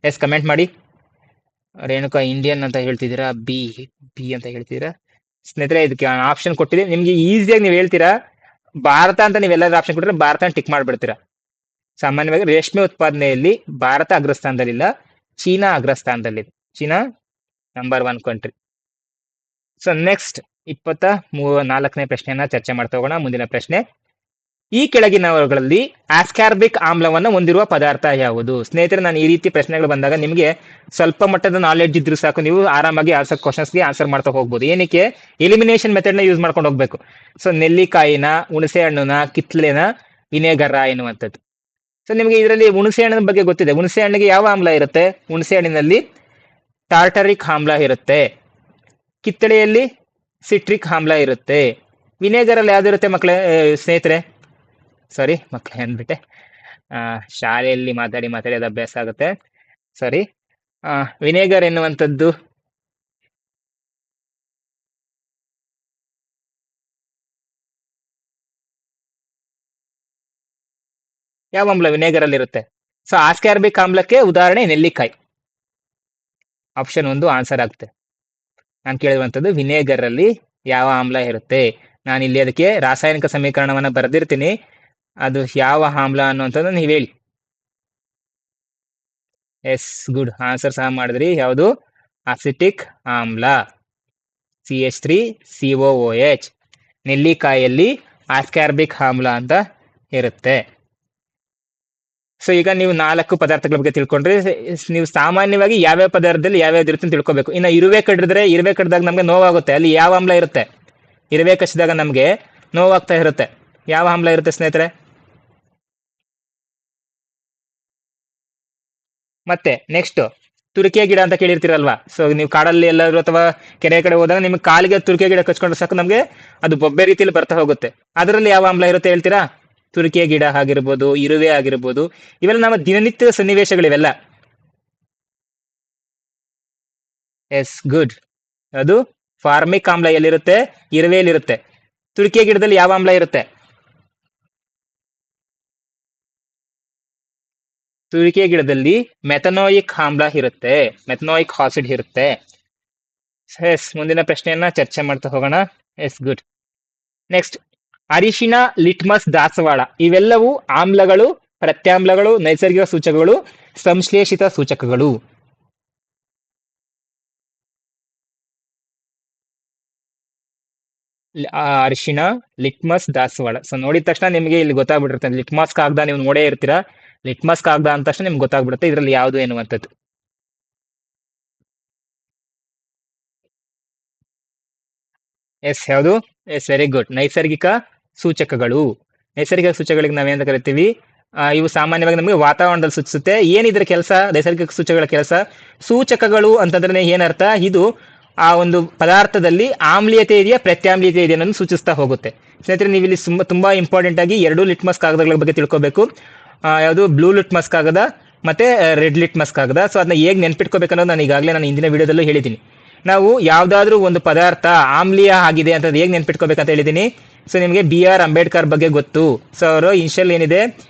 ಎಸ್, ಕಮೆಂಟ್ ಮಾಡಿ. ರೇಣುಕಾ ಇಂಡಿಯನ್ ಅಂತ ಹೇಳ್ತಿದ್ದೀರಾ, ಬಿ ಬಿ ಅಂತ ಹೇಳ್ತಿದ್ದೀರಾ. ಸ್ನೇಹಿತರೆ, ಇದಕ್ಕೆ ಆಪ್ಷನ್ ಕೊಟ್ಟಿದ್ದೀನಿ ನಿಮ್ಗೆ, ಈಸಿಯಾಗಿ ನೀವು ಹೇಳ್ತೀರಾ ಭಾರತ ಅಂತ. ನೀವೆಲ್ಲರೂ ಆಪ್ಷನ್ ಕೊಟ್ಟರೆ ಭಾರತ ಟಿಕ್ ಮಾಡ್ಬಿಡ್ತೀರಾ. ಸಾಮಾನ್ಯವಾಗಿ ರೇಷ್ಮೆ ಉತ್ಪಾದನೆಯಲ್ಲಿ ಭಾರತ ಅಗ್ರಸ್ಥಾನದಲ್ಲಿಲ್ಲ, ಚೀನಾ ಅಗ್ರಸ್ಥಾನದಲ್ಲಿದೆ. ಚೀನಾ ನಂಬರ್ 1 ಕಂಟ್ರಿ. ಸೊ ನೆಕ್ಸ್ಟ್ 24ನೇ ಪ್ರಶ್ನೆಯನ್ನ ಚರ್ಚೆ ಮಾಡ್ತಾ ಹೋಗೋಣ. ಮುಂದಿನ ಪ್ರಶ್ನೆ, ಈ ಕೆಳಗಿನವುಗಳಲ್ಲಿ ಆಸ್ಕಾರ್ಬಿಕ್ ಆಮ್ಲವನ್ನು ಹೊಂದಿರುವ ಪದಾರ್ಥ ಯಾವುದು? ಸ್ನೇಹಿತರೆ, ನಾನು ಈ ರೀತಿ ಪ್ರಶ್ನೆಗಳು ಬಂದಾಗ ನಿಮಗೆ ಸ್ವಲ್ಪ ಮಟ್ಟದ ನಾಲೆಡ್ಜ್ ಇದ್ರೂ ಸಾಕು, ನೀವು ಆರಾಮಾಗಿ ಕ್ವಶನ್ಸ್ಗೆ ಆನ್ಸರ್ ಮಾಡ್ತಾ ಹೋಗ್ಬೋದು. ಏನಕ್ಕೆ? ಎಲಿಮಿನೇಷನ್ ಮೆಥಡ್ನ ಯೂಸ್ ಮಾಡ್ಕೊಂಡು ಹೋಗ್ಬೇಕು. ಸೊ ನೆಲ್ಲಿಕಾಯಿನ, ಹುಣಸೆ ಹಣ್ಣುನ, ಕಿತ್ಲೆನ, ವಿನೆಗರ ಎನ್ನುವಂಥದ್ದು. ಸೊ ನಿಮಗೆ ಇದರಲ್ಲಿ ಹುಣಸೆ ಹಣ್ಣಿನ ಬಗ್ಗೆ ಗೊತ್ತಿದೆ. ಹುಣಸೆ ಹಣ್ಣಿಗೆ ಯಾವ ಆಮ್ಲ ಇರುತ್ತೆ? ಹುಣಸೆ ಹಣ್ಣಿನಲ್ಲಿ ಟಾರ್ಟರಿಕ್ ಆಮ್ಲ ಇರುತ್ತೆ. ಕಿತ್ತಳೆಯಲ್ಲಿ ಸಿಟ್ರಿಕ್ ಆಮ್ಲ ಇರುತ್ತೆ. ವಿನೆಗರಲ್ಲಿ ಯಾವ್ದಿರುತ್ತೆ ಮಕ್ಕಳೇ? ಸ್ನೇಹಿತರೆ, ಸಾರಿ ಮಕ್ಕಳೇ ಅಂದ್ಬಿಟ್ಟೆ, ಶಾಲೆಯಲ್ಲಿ ಮಾತಾಡಿ ಅದು ಅಭ್ಯಾಸ ಆಗುತ್ತೆ. ಸಾರಿ. ವಿನೆಗರ್ ಎನ್ನುವಂಥದ್ದು ಯಾವ ಆಮ್ಲ ವಿನೆಗರ್ ಅಲ್ಲಿ ಇರುತ್ತೆ? ಸೊ ಆಸ್ಕಾರ್ಬಿಕ್ ಆಮ್ಲಕ್ಕೆ ಉದಾಹರಣೆ ನೆಲ್ಲಿಕಾಯಿ. ಆಪ್ಷನ್ 1 ಆನ್ಸರ್ ಆಗುತ್ತೆ. ನಾನು ಕೇಳಿರುವಂಥದ್ದು ವಿನೆಗರ್ ಅಲ್ಲಿ ಯಾವ ಆಮ್ಲ ಇರುತ್ತೆ. ನಾನು ಇಲ್ಲಿ ಅದಕ್ಕೆ ರಾಸಾಯನಿಕ ಸಮೀಕರಣವನ್ನ ಬರೆದಿರ್ತೀನಿ, ಅದು ಯಾವ ಆಮ್ಲ ಅನ್ನುವಂಥದ್ದು ನೀವು ಹೇಳಿ. ಎಸ್, ಗುಡ್ ಆನ್ಸರ್ ಸಹ ಮಾಡಿದ್ರಿ. ಯಾವುದು? ಅಸಿಟಿಕ್ ಆಮ್ಲ, CH3COOH. ನೆಲ್ಲಿಕಾಯಲ್ಲಿ ಆಸ್ಕಾರ್ಬಿಕ್ ಆಮ್ಲ ಅಂತ ಇರುತ್ತೆ. ಸೊ ಈಗ ನೀವು 4 ಪದಾರ್ಥಗಳ ಬಗ್ಗೆ ತಿಳ್ಕೊಂಡ್ರೆ, ನೀವು ಸಾಮಾನ್ಯವಾಗಿ ಯಾವ್ಯಾವ ಪದಾರ್ಥದಲ್ಲಿ ಯಾವ್ಯಾವ್ದು ಇರುತ್ತೆ ಅಂತ ತಿಳ್ಕೊಬೇಕು. ಇನ್ನು ಇರುವೆ ಕಡ್ದಾಗ ನಮ್ಗೆ ನೋವಾಗುತ್ತೆ, ಅಲ್ಲಿ ಯಾವ ಆಮ್ಲ ಇರುತ್ತೆ? ಇರುವೆ ಕಚ್ಚಿದಾಗ ನಮ್ಗೆ ನೋವಾಗ್ತಾ ಇರುತ್ತೆ, ಯಾವ ಆಮ್ಲ ಇರುತ್ತೆ ಸ್ನೇಹಿತರೆ? ಮತ್ತೆ ನೆಕ್ಸ್ಟ್, ತುರಿಕೆ ಗಿಡ ಅಂತ ಕೇಳಿರ್ತೀರಲ್ವಾ? ಸೊ ನೀವು ಕಾಡಲ್ಲಿ ಎಲ್ಲರೂ ಅಥವಾ ಕೆರೆ ಕಡೆ ಹೋದಾಗ ನಿಮ್ಗೆ ಕಾಲಿಗೆ ತುರಿಕೆ ಗಿಡ ಕಚ್ಕೊಂಡ್ರೆ ಸಾಕು, ನಮ್ಗೆ ಅದು ಬೊಬ್ಬೆ ರೀತಿಯಲ್ಲಿ ಬರ್ತಾ ಹೋಗುತ್ತೆ. ಅದರಲ್ಲಿ ಯಾವ ಆಮ್ಲ ಇರುತ್ತೆ ಹೇಳ್ತೀರಾ? ತುರಿಕೆ ಗಿಡ ಆಗಿರ್ಬೋದು, ಇರುವೆ ಆಗಿರ್ಬೋದು, ಇವೆಲ್ಲ ನಮ್ಮ ದಿನನಿತ್ಯದ ಸನ್ನಿವೇಶಗಳಿವೆಲ್ಲ. Yes, good. ಅದು ಫಾರ್ಮಿಕ್ ಆಮ್ಲ ಎಲ್ಲಿರುತ್ತೆ? ಇರುವೆಯಲ್ಲಿರುತ್ತೆ. ತುರಿಕೆ ಗಿಡದಲ್ಲಿ ಯಾವ ಆಮ್ಲ ಇರುತ್ತೆ? ತುರಿಕೆ ಗಿಡದಲ್ಲಿ ಮೆಥನೋಯಿಕ್ ಆಮ್ಲ ಇರುತ್ತೆ, ಮೆಥನೋಯಿಕ್ ಆಸಿಡ್ ಇರುತ್ತೆ. ಎಸ್, ಮುಂದಿನ ಪ್ರಶ್ನೆಯನ್ನ ಚರ್ಚೆ ಮಾಡ್ತಾ ಹೋಗೋಣ. Yes, good. ನೆಕ್ಸ್ಟ್, ಅರಿಶಿನ, ಲಿಟ್ಮಸ್, ದಾಸವಾಳ ಇವೆಲ್ಲವೂ ಆಮ್ಲಗಳು, ಪ್ರತ್ಯಾಮ್ಲಗಳು, ನೈಸರ್ಗಿಕ ಸೂಚಕಗಳು, ಸಂಶ್ಲೇಷಿತ ಸೂಚಕಗಳು. ಅರಿಶಿನ, ಲಿಟ್ಮಸ್, ದಾಸವಾಳ. ಸೊ ನೋಡಿದ ತಕ್ಷಣ ನಿಮಗೆ ಇಲ್ಲಿ ಗೊತ್ತಾಗ್ಬಿಟ್ಟಿರುತ್ತೆ. ಲಿಟ್ಮಸ್ ಕಾಗದ ನೀವು ನೋಡೇ ಇರ್ತೀರಾ. ಲಿಟ್ಮಸ್ ಕಾಗದ ಅಂದ ತಕ್ಷಣ ನಿಮ್ಗೆ ಗೊತ್ತಾಗ್ಬಿಡುತ್ತೆ ಇದರಲ್ಲಿ ಯಾವುದು ಎನ್ನುವಂಥದ್ದು. ಎಸ್, ಯಾವುದು? Yes, very good. ನೈಸರ್ಗಿಕ ಸೂಚಕಗಳು. ನೈಸರ್ಗಿಕ ಸೂಚಕಗಳಿಗೆ ನಾವೇಂತ ಕರಿತೀವಿ? ಇವು ಸಾಮಾನ್ಯವಾಗಿ ನಮಗೆ ವಾತಾವರಣದಲ್ಲಿ ಸೂಚಿಸುತ್ತೆ. ಏನಿದ್ರ ಕೆಲಸ? ನೈಸರ್ಗಿಕ ಸೂಚಕಗಳ ಕೆಲಸ. ಸೂಚಕಗಳು ಅಂತಂದ್ರೆ ಏನರ್ಥ? ಇದು ಆ ಒಂದು ಪದಾರ್ಥದಲ್ಲಿ ಆಮ್ಲೀಯತೆ ಇದೆಯಾ, ಪ್ರತ್ಯಾಮ್ಲೀಯತೆ ಇದೆಯಾ ಅನ್ನೋದು ಸೂಚಿಸ್ತಾ ಹೋಗುತ್ತೆ. ಸ್ನೇಹಿತರೆ, ನೀವು ಇಲ್ಲಿ ತುಂಬಾ ಇಂಪಾರ್ಟೆಂಟ್ ಆಗಿ 2 ಲಿಟ್ಮಸ್ ಕಾಗದಗಳ ಬಗ್ಗೆ ತಿಳ್ಕೊಬೇಕು. ಯಾವುದು? ಬ್ಲೂ ಲಿಟ್ಮಸ್ ಕಾಗದ ಮತ್ತೆ ರೆಡ್ ಲಿಟ್ಮಸ್ ಕಾಗದ. ಸೊ ಅದನ್ನ ಹೇಗೆ ನೆನ್ಪಿಟ್ಕೋಬೇಕು ಅನ್ನೋದು ನಾನು ಈಗಾಗಲೇ ನಾನು ಹಿಂದಿನ ವಿಡಿಯೋದಲ್ಲೂ ಹೇಳಿದ್ದೀನಿ. ನಾವು ಯಾವ್ದಾದ್ರು ಒಂದು ಪದಾರ್ಥ ಆಮ್ಲೀಯ ಆಗಿದೆ ಅಂತ ಹೇಗೆ ನೆನ್ಪಿಟ್ಕೋಬೇಕಂತ ಹೇಳಿದ್ದೀನಿ. ಸೊ ನಿಮಗೆ BR ಅಂಬೇಡ್ಕರ್ ಬಗ್ಗೆ ಗೊತ್ತು. ಸೊ ಅವರು ಇನಿಷಿಯಲ್ ಏನಿದೆ?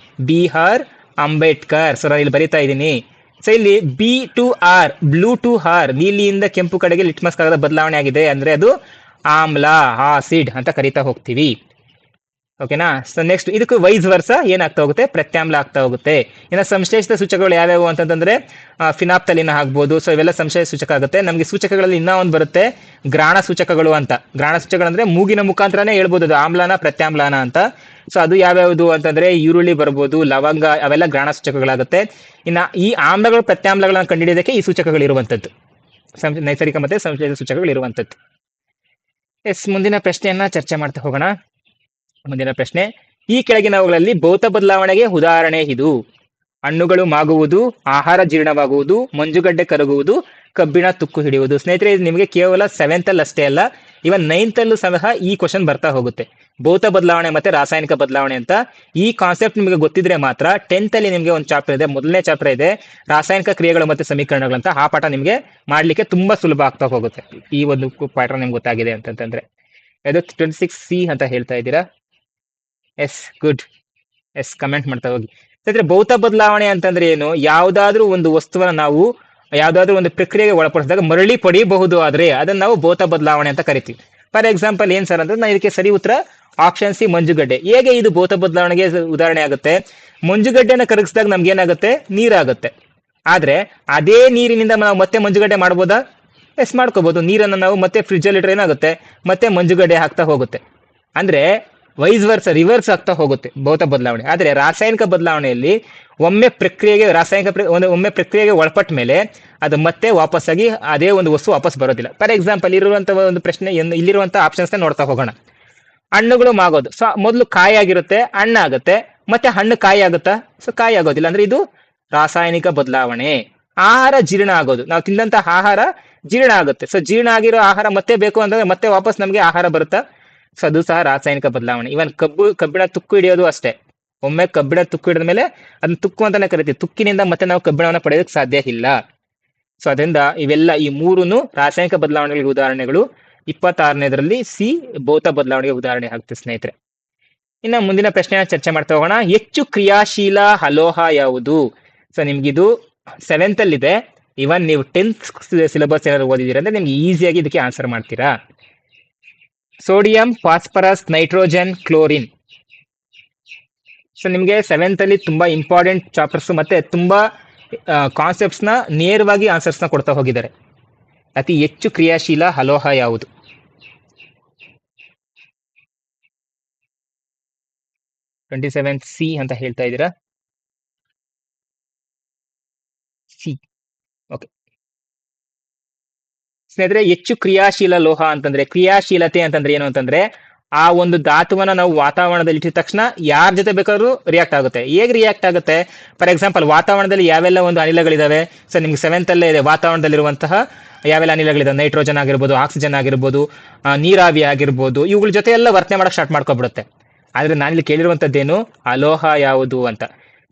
BR ಅಂಬೇಡ್ಕರ್. ಸೊ ನಾನು ಇಲ್ಲಿ ಬರೀತಾ ಇದ್ದೀನಿ. ಸೊ ಇಲ್ಲಿ B2R, ಬ್ಲೂ ಟು ಆರ್, ನೀಲಿಯಿಂದ ಕೆಂಪು ಕಡೆಗೆ ಲಿಟ್ಮಸ್ ಕಾಗದ ಬದಲಾವಣೆ ಆಗಿದೆ ಅಂದ್ರೆ ಅದು ಆಮ್ಲ, ಆಸಿಡ್ ಅಂತ ಕರಿತಾ ಹೋಗ್ತೀವಿ. ಓಕೆನಾ? ಸೊ ನೆಕ್ಸ್ಟ್, ಇದಕ್ಕೆ ವೈಸ್ ವರ್ಸ ಏನಾಗ್ತಾ ಹೋಗುತ್ತೆ? ಪ್ರತ್ಯಾಮ್ಲ ಆಗ್ತಾ ಹೋಗುತ್ತೆ. ಇನ್ನು ಸಂಶ್ಲೇಷಿತ ಸೂಚಕಗಳು ಯಾವ್ಯಾವು ಅಂತಂದ್ರೆ ಫಿನಾಪ್ತಲಿನ ಆಗ್ಬೋದು. ಸೊ ಇವೆಲ್ಲ ಸಂಶ್ಲೇಷ ಸೂಚಕ ಆಗುತ್ತೆ. ನಮಗೆ ಸೂಚಕಗಳಲ್ಲಿ ಇನ್ನೂ ಒಂದು ಬರುತ್ತೆ, ಗ್ರಾಣ ಸೂಚಕಗಳು ಅಂತ. ಗ್ರಾಣ ಸೂಚಕಗಳು ಅಂದ್ರೆ ಮೂಗಿನ ಮುಖಾಂತರನೇ ಹೇಳ್ಬೋದು ಅದು ಆಮ್ಲನ ಪ್ರತ್ಯಾಮ್ಲನ ಅಂತ. ಸೊ ಅದು ಯಾವ್ಯಾವುದು ಅಂತಂದ್ರೆ ಈರುಳ್ಳಿ ಬರ್ಬೋದು, ಲವಂಗ, ಅವೆಲ್ಲ ಗ್ರಾಣ ಸೂಚಕಗಳಾಗುತ್ತೆ. ಇನ್ನ ಈ ಆಮ್ಲಗಳು ಪ್ರತ್ಯಾಮ್ಲಗಳನ್ನ ಕಂಡುಹಿಡಿಯೋದಕ್ಕೆ ಈ ಸೂಚಕಗಳು ಇರುವಂತದ್ದು, ನೈಸರ್ಗಿಕ ಮತ್ತೆ ಸಂಶ್ಲೇಷಿತ ಸೂಚಕಗಳು ಇರುವಂತದ್ದು. ಎಸ್, ಮುಂದಿನ ಪ್ರಶ್ನೆಯನ್ನ ಚರ್ಚೆ ಮಾಡ್ತಾ ಹೋಗೋಣ. ಮುಂದಿನ ಪ್ರಶ್ನೆ, ಈ ಕೆಳಗಿನವುಗಳಲ್ಲಿ ಭೌತ ಬದಲಾವಣೆಗೆ ಉದಾಹರಣೆ ಇದು? ಹಣ್ಣುಗಳು ಮಾಗುವುದು, ಆಹಾರ ಜೀರ್ಣವಾಗುವುದು, ಮಂಜುಗಡ್ಡೆ ಕರಗುವುದು, ಕಬ್ಬಿಣ ತುಕ್ಕು ಹಿಡಿಯುವುದು. ಸ್ನೇಹಿತರೆ, ಇದು ನಿಮಗೆ ಕೇವಲ 7th ಅಲ್ಲಿ ಅಷ್ಟೇ ಅಲ್ಲ, ಇವನ್ 9th ಅಲ್ಲೂ ಸಹ ಈ ಕ್ವಶನ್ ಬರ್ತಾ ಹೋಗುತ್ತೆ. ಭೌತ ಬದಲಾವಣೆ ಮತ್ತೆ ರಾಸಾಯನಿಕ ಬದಲಾವಣೆ ಅಂತ. ಈ ಕಾನ್ಸೆಪ್ಟ್ ನಿಮಗೆ ಗೊತ್ತಿದ್ರೆ ಮಾತ್ರ 10th ಅಲ್ಲಿ ನಿಮಗೆ ಒಂದು ಚಾಪ್ಟರ್ ಇದೆ, ಮೊದಲನೇ ಚಾಪ್ಟರ್ ಇದೆ ರಾಸಾಯನಿಕ ಕ್ರಿಯೆಗಳು ಮತ್ತೆ ಸಮೀಕರಣಗಳಂತ. ಆ ಪಾಠ ನಿಮಗೆ ಮಾಡ್ಲಿಕ್ಕೆ ತುಂಬಾ ಸುಲಭ ಆಗ್ತಾ ಹೋಗುತ್ತೆ ಈ ಒಂದು ಪಾಠ ನಿಮ್ಗೆ ಗೊತ್ತಾಗಿದೆ ಅಂತಂದ್ರೆ. ಅದು 26C ಅಂತ ಹೇಳ್ತಾ ಇದ್ದೀರಾ? S, good. ಎಸ್, ಕಮೆಂಟ್ ಮಾಡ್ತಾ ಹೋಗಿ. ಯಾಕಂದ್ರೆ ಭೌತ ಬದಲಾವಣೆ ಅಂತಂದ್ರೆ ಏನು? ಯಾವ್ದಾದ್ರೂ ಒಂದು ವಸ್ತುವನ್ನ ನಾವು ಯಾವ್ದಾದ್ರು ಒಂದು ಪ್ರಕ್ರಿಯೆಗೆ ಒಳಪಡಿಸಿದಾಗ ಮರಳಿ ಪಡೆಯಬಹುದು, ಆದ್ರೆ ಅದನ್ನ ನಾವು ಭೌತ ಬದಲಾವಣೆ ಅಂತ ಕರಿತೀವಿ. ಫಾರ್ ಎಕ್ಸಾಂಪಲ್ ಏನ್ ಸರ್ ಅಂದ್ರೆ, ನಾನು ಇದಕ್ಕೆ ಸರಿ ಉತ್ತರ ಆಪ್ಷನ್ ಸಿ, ಮಂಜುಗಡ್ಡೆ. ಹೇಗೆ ಇದು ಭೌತ ಬದಲಾವಣೆಗೆ ಉದಾಹರಣೆ ಆಗುತ್ತೆ? ಮಂಜುಗಡ್ಡೆನ ಕರಗಿಸಿದಾಗ ನಮ್ಗೆ ಏನಾಗುತ್ತೆ? ನೀರಾಗುತ್ತೆ. ಆದ್ರೆ ಅದೇ ನೀರಿನಿಂದ ನಾವು ಮತ್ತೆ ಮಂಜುಗಡ್ಡೆ ಮಾಡ್ಬೋದಾ? ಎಸ್, ಮಾಡ್ಕೋಬಹುದು. ನೀರನ್ನು ನಾವು ಮತ್ತೆ ಫ್ರಿಜ್ ಅಲ್ಲಿ ಇಟ್ರೆ ಏನಾಗುತ್ತೆ? ಮತ್ತೆ ಮಂಜುಗಡ್ಡೆ ಆಗ್ತಾ ಹೋಗುತ್ತೆ. ಅಂದ್ರೆ ವೈಸ್ ವರ್ಸ, ರಿವರ್ಸ್ ಆಗ್ತಾ ಹೋಗುತ್ತೆ ಭೌತ ಬದಲಾವಣೆ. ಆದ್ರೆ ರಾಸಾಯನಿಕ ಬದಲಾವಣೆಯಲ್ಲಿ ಒಮ್ಮೆ ಪ್ರಕ್ರಿಯೆಗೆ ಒಳಪಟ್ಟ ಮೇಲೆ ಅದು ಮತ್ತೆ ವಾಪಸ್ಸಾಗಿ ಅದೇ ಒಂದು ವಸ್ತು ವಾಪಸ್ ಬರೋದಿಲ್ಲ. ಫಾರ್ ಎಕ್ಸಾಂಪಲ್ ಇರುವಂತಹ ಒಂದು ಪ್ರಶ್ನೆ, ಇಲ್ಲಿರುವಂತಹ ಆಪ್ಷನ್ಸ್ ನೋಡ್ತಾ ಹೋಗೋಣ. ಹಣ್ಣುಗಳು ಮಾಗೋದು. ಸೊ ಮೊದಲು ಕಾಯಿ ಆಗಿರುತ್ತೆ, ಹಣ್ಣಾಗುತ್ತೆ, ಮತ್ತೆ ಹಣ್ಣು ಕಾಯಿ ಆಗುತ್ತಾ? ಸೊ ಕಾಯಿ ಆಗೋದಿಲ್ಲ. ಅಂದ್ರೆ ಇದು ರಾಸಾಯನಿಕ ಬದಲಾವಣೆ. ಆಹಾರ ಜೀರ್ಣ ಆಗೋದು, ನಾವು ತಿಂದಂತಹ ಆಹಾರ ಜೀರ್ಣ ಆಗುತ್ತೆ. ಸೊ ಜೀರ್ಣ ಆಗಿರೋ ಆಹಾರ ಮತ್ತೆ ಬೇಕು ಅಂತಂದ್ರೆ ಮತ್ತೆ ವಾಪಸ್ ನಮ್ಗೆ ಆಹಾರ ಬರುತ್ತಾ? ಸೊ ಅದು ಸಹ ರಾಸಾಯನಿಕ ಬದಲಾವಣೆ. ಇವನ್ ಕಬ್ಬಿಣ ತುಕ್ಕು ಹಿಡಿಯೋದು ಅಷ್ಟೇ. ಒಮ್ಮೆ ಕಬ್ಬಿಣ ತುಕ್ಕು ಹಿಡಿದ ಮೇಲೆ ಅದನ್ನ ತುಕ್ಕು ಅಂತಾನೆ ಕರಿತೀವಿ. ತುಕ್ಕಿನಿಂದ ಮತ್ತೆ ನಾವು ಕಬ್ಬಿಣವನ್ನು ಪಡೆಯೋದಕ್ಕೆ ಸಾಧ್ಯ ಇಲ್ಲ. ಸೊ ಅದರಿಂದ ಇವೆಲ್ಲ ಈ ಮೂರನ್ನು ರಾಸಾಯನಿಕ ಬದಲಾವಣೆಗಳಿಗೆ ಉದಾಹರಣೆಗಳು. 26ನೇದರಲ್ಲಿ ಸಿ ಭೌತ ಬದಲಾವಣೆಗೆ ಉದಾಹರಣೆ ಆಗ್ತದೆ ಸ್ನೇಹಿತರೆ. ಇನ್ನು ಮುಂದಿನ ಪ್ರಶ್ನೆನ ಚರ್ಚೆ ಮಾಡ್ತಾ ಹೋಗೋಣ. ಹೆಚ್ಚು ಕ್ರಿಯಾಶೀಲ ಅಲೋಹ ಯಾವುದು? ಸೊ ನಿಮ್ಗಿದು 7th ಅಲ್ಲಿ ಇದೆ. ಇವನ್ ನೀವು 10th ಸಿಲೆಬಸ್ ಏನಾದ್ರು ಓದಿದ್ದೀರಾ ಅಂದ್ರೆ ನಿಮ್ಗೆ ಈಸಿಯಾಗಿ ಇದಕ್ಕೆ ಆನ್ಸರ್ ಮಾಡ್ತೀರಾ. Sodium, phosphorus, nitrogen, chlorine. So ನಿಮ್ಗೆ 7th ಅಲ್ಲಿ ತುಂಬಾ ಇಂಪಾರ್ಟೆಂಟ್ ಚಾಪ್ಟರ್ಸ್ ಮತ್ತೆ ತುಂಬಾ ಕಾನ್ಸೆಪ್ಟ್ಸ್ ನ ನೇರವಾಗಿ ಆನ್ಸರ್ಸ್ ನ ಕೊಡ್ತಾ ಹೋಗಿದ್ದಾರೆ. ಅತಿ ಹೆಚ್ಚು ಕ್ರಿಯಾಶೀಲ ಅಲೋಹ ಯಾವುದು? ಸಿ ಅಂತ ಹೇಳ್ತಾ ಇದ್ದೀರಾ? ಸಿ. ಓಕೆ ಸ್ನೇಹಿತರೆ, ಹೆಚ್ಚು ಕ್ರಿಯಾಶೀಲ ಲೋಹ ಅಂತಂದ್ರೆ, ಕ್ರಿಯಾಶೀಲತೆ ಅಂತಂದ್ರೆ ಏನು ಅಂತಂದ್ರೆ, ಆ ಒಂದು ಧಾತುವನ್ನ ನಾವು ವಾತಾವರಣದಲ್ಲಿ ಇಟ್ಟಿದ ತಕ್ಷಣ ಯಾರ ಜೊತೆ ಬೇಕಾದ್ರೂ ರಿಯಾಕ್ಟ್ ಆಗುತ್ತೆ. ಹೇಗೆ ರಿಯಾಕ್ಟ್ ಆಗುತ್ತೆ? ಫಾರ್ ಎಕ್ಸಾಂಪಲ್ ವಾತಾವರಣದಲ್ಲಿ ಯಾವೆಲ್ಲ ಒಂದು ಅನಿಲಗಳಿದಾವೆ? ಸೊ ನಿಮ್ಗೆ 7th ಅಲ್ಲೇ ಇದೆ ವಾತಾವರಣದಲ್ಲಿರುವಂತಹ ಯಾವೆಲ್ಲ ಅನಿಲಗಳಿದಾವೆ. ನೈಟ್ರೋಜನ್ ಆಗಿರ್ಬೋದು, ಆಕ್ಸಿಜನ್ ಆಗಿರ್ಬೋದು, ನೀರಾವಿ ಆಗಿರ್ಬೋದು, ಇವುಗಳ ಜೊತೆ ಎಲ್ಲ ವರ್ತನೆ ಮಾಡಕ್ ಸ್ಟಾರ್ಟ್ ಮಾಡ್ಕೊಬಿಡುತ್ತೆ. ಆದ್ರೆ ನಾನಿಲ್ಲಿ ಕೇಳಿರುವಂತದ್ದೇನು? ಅಲೋಹ ಯಾವುದು ಅಂತ.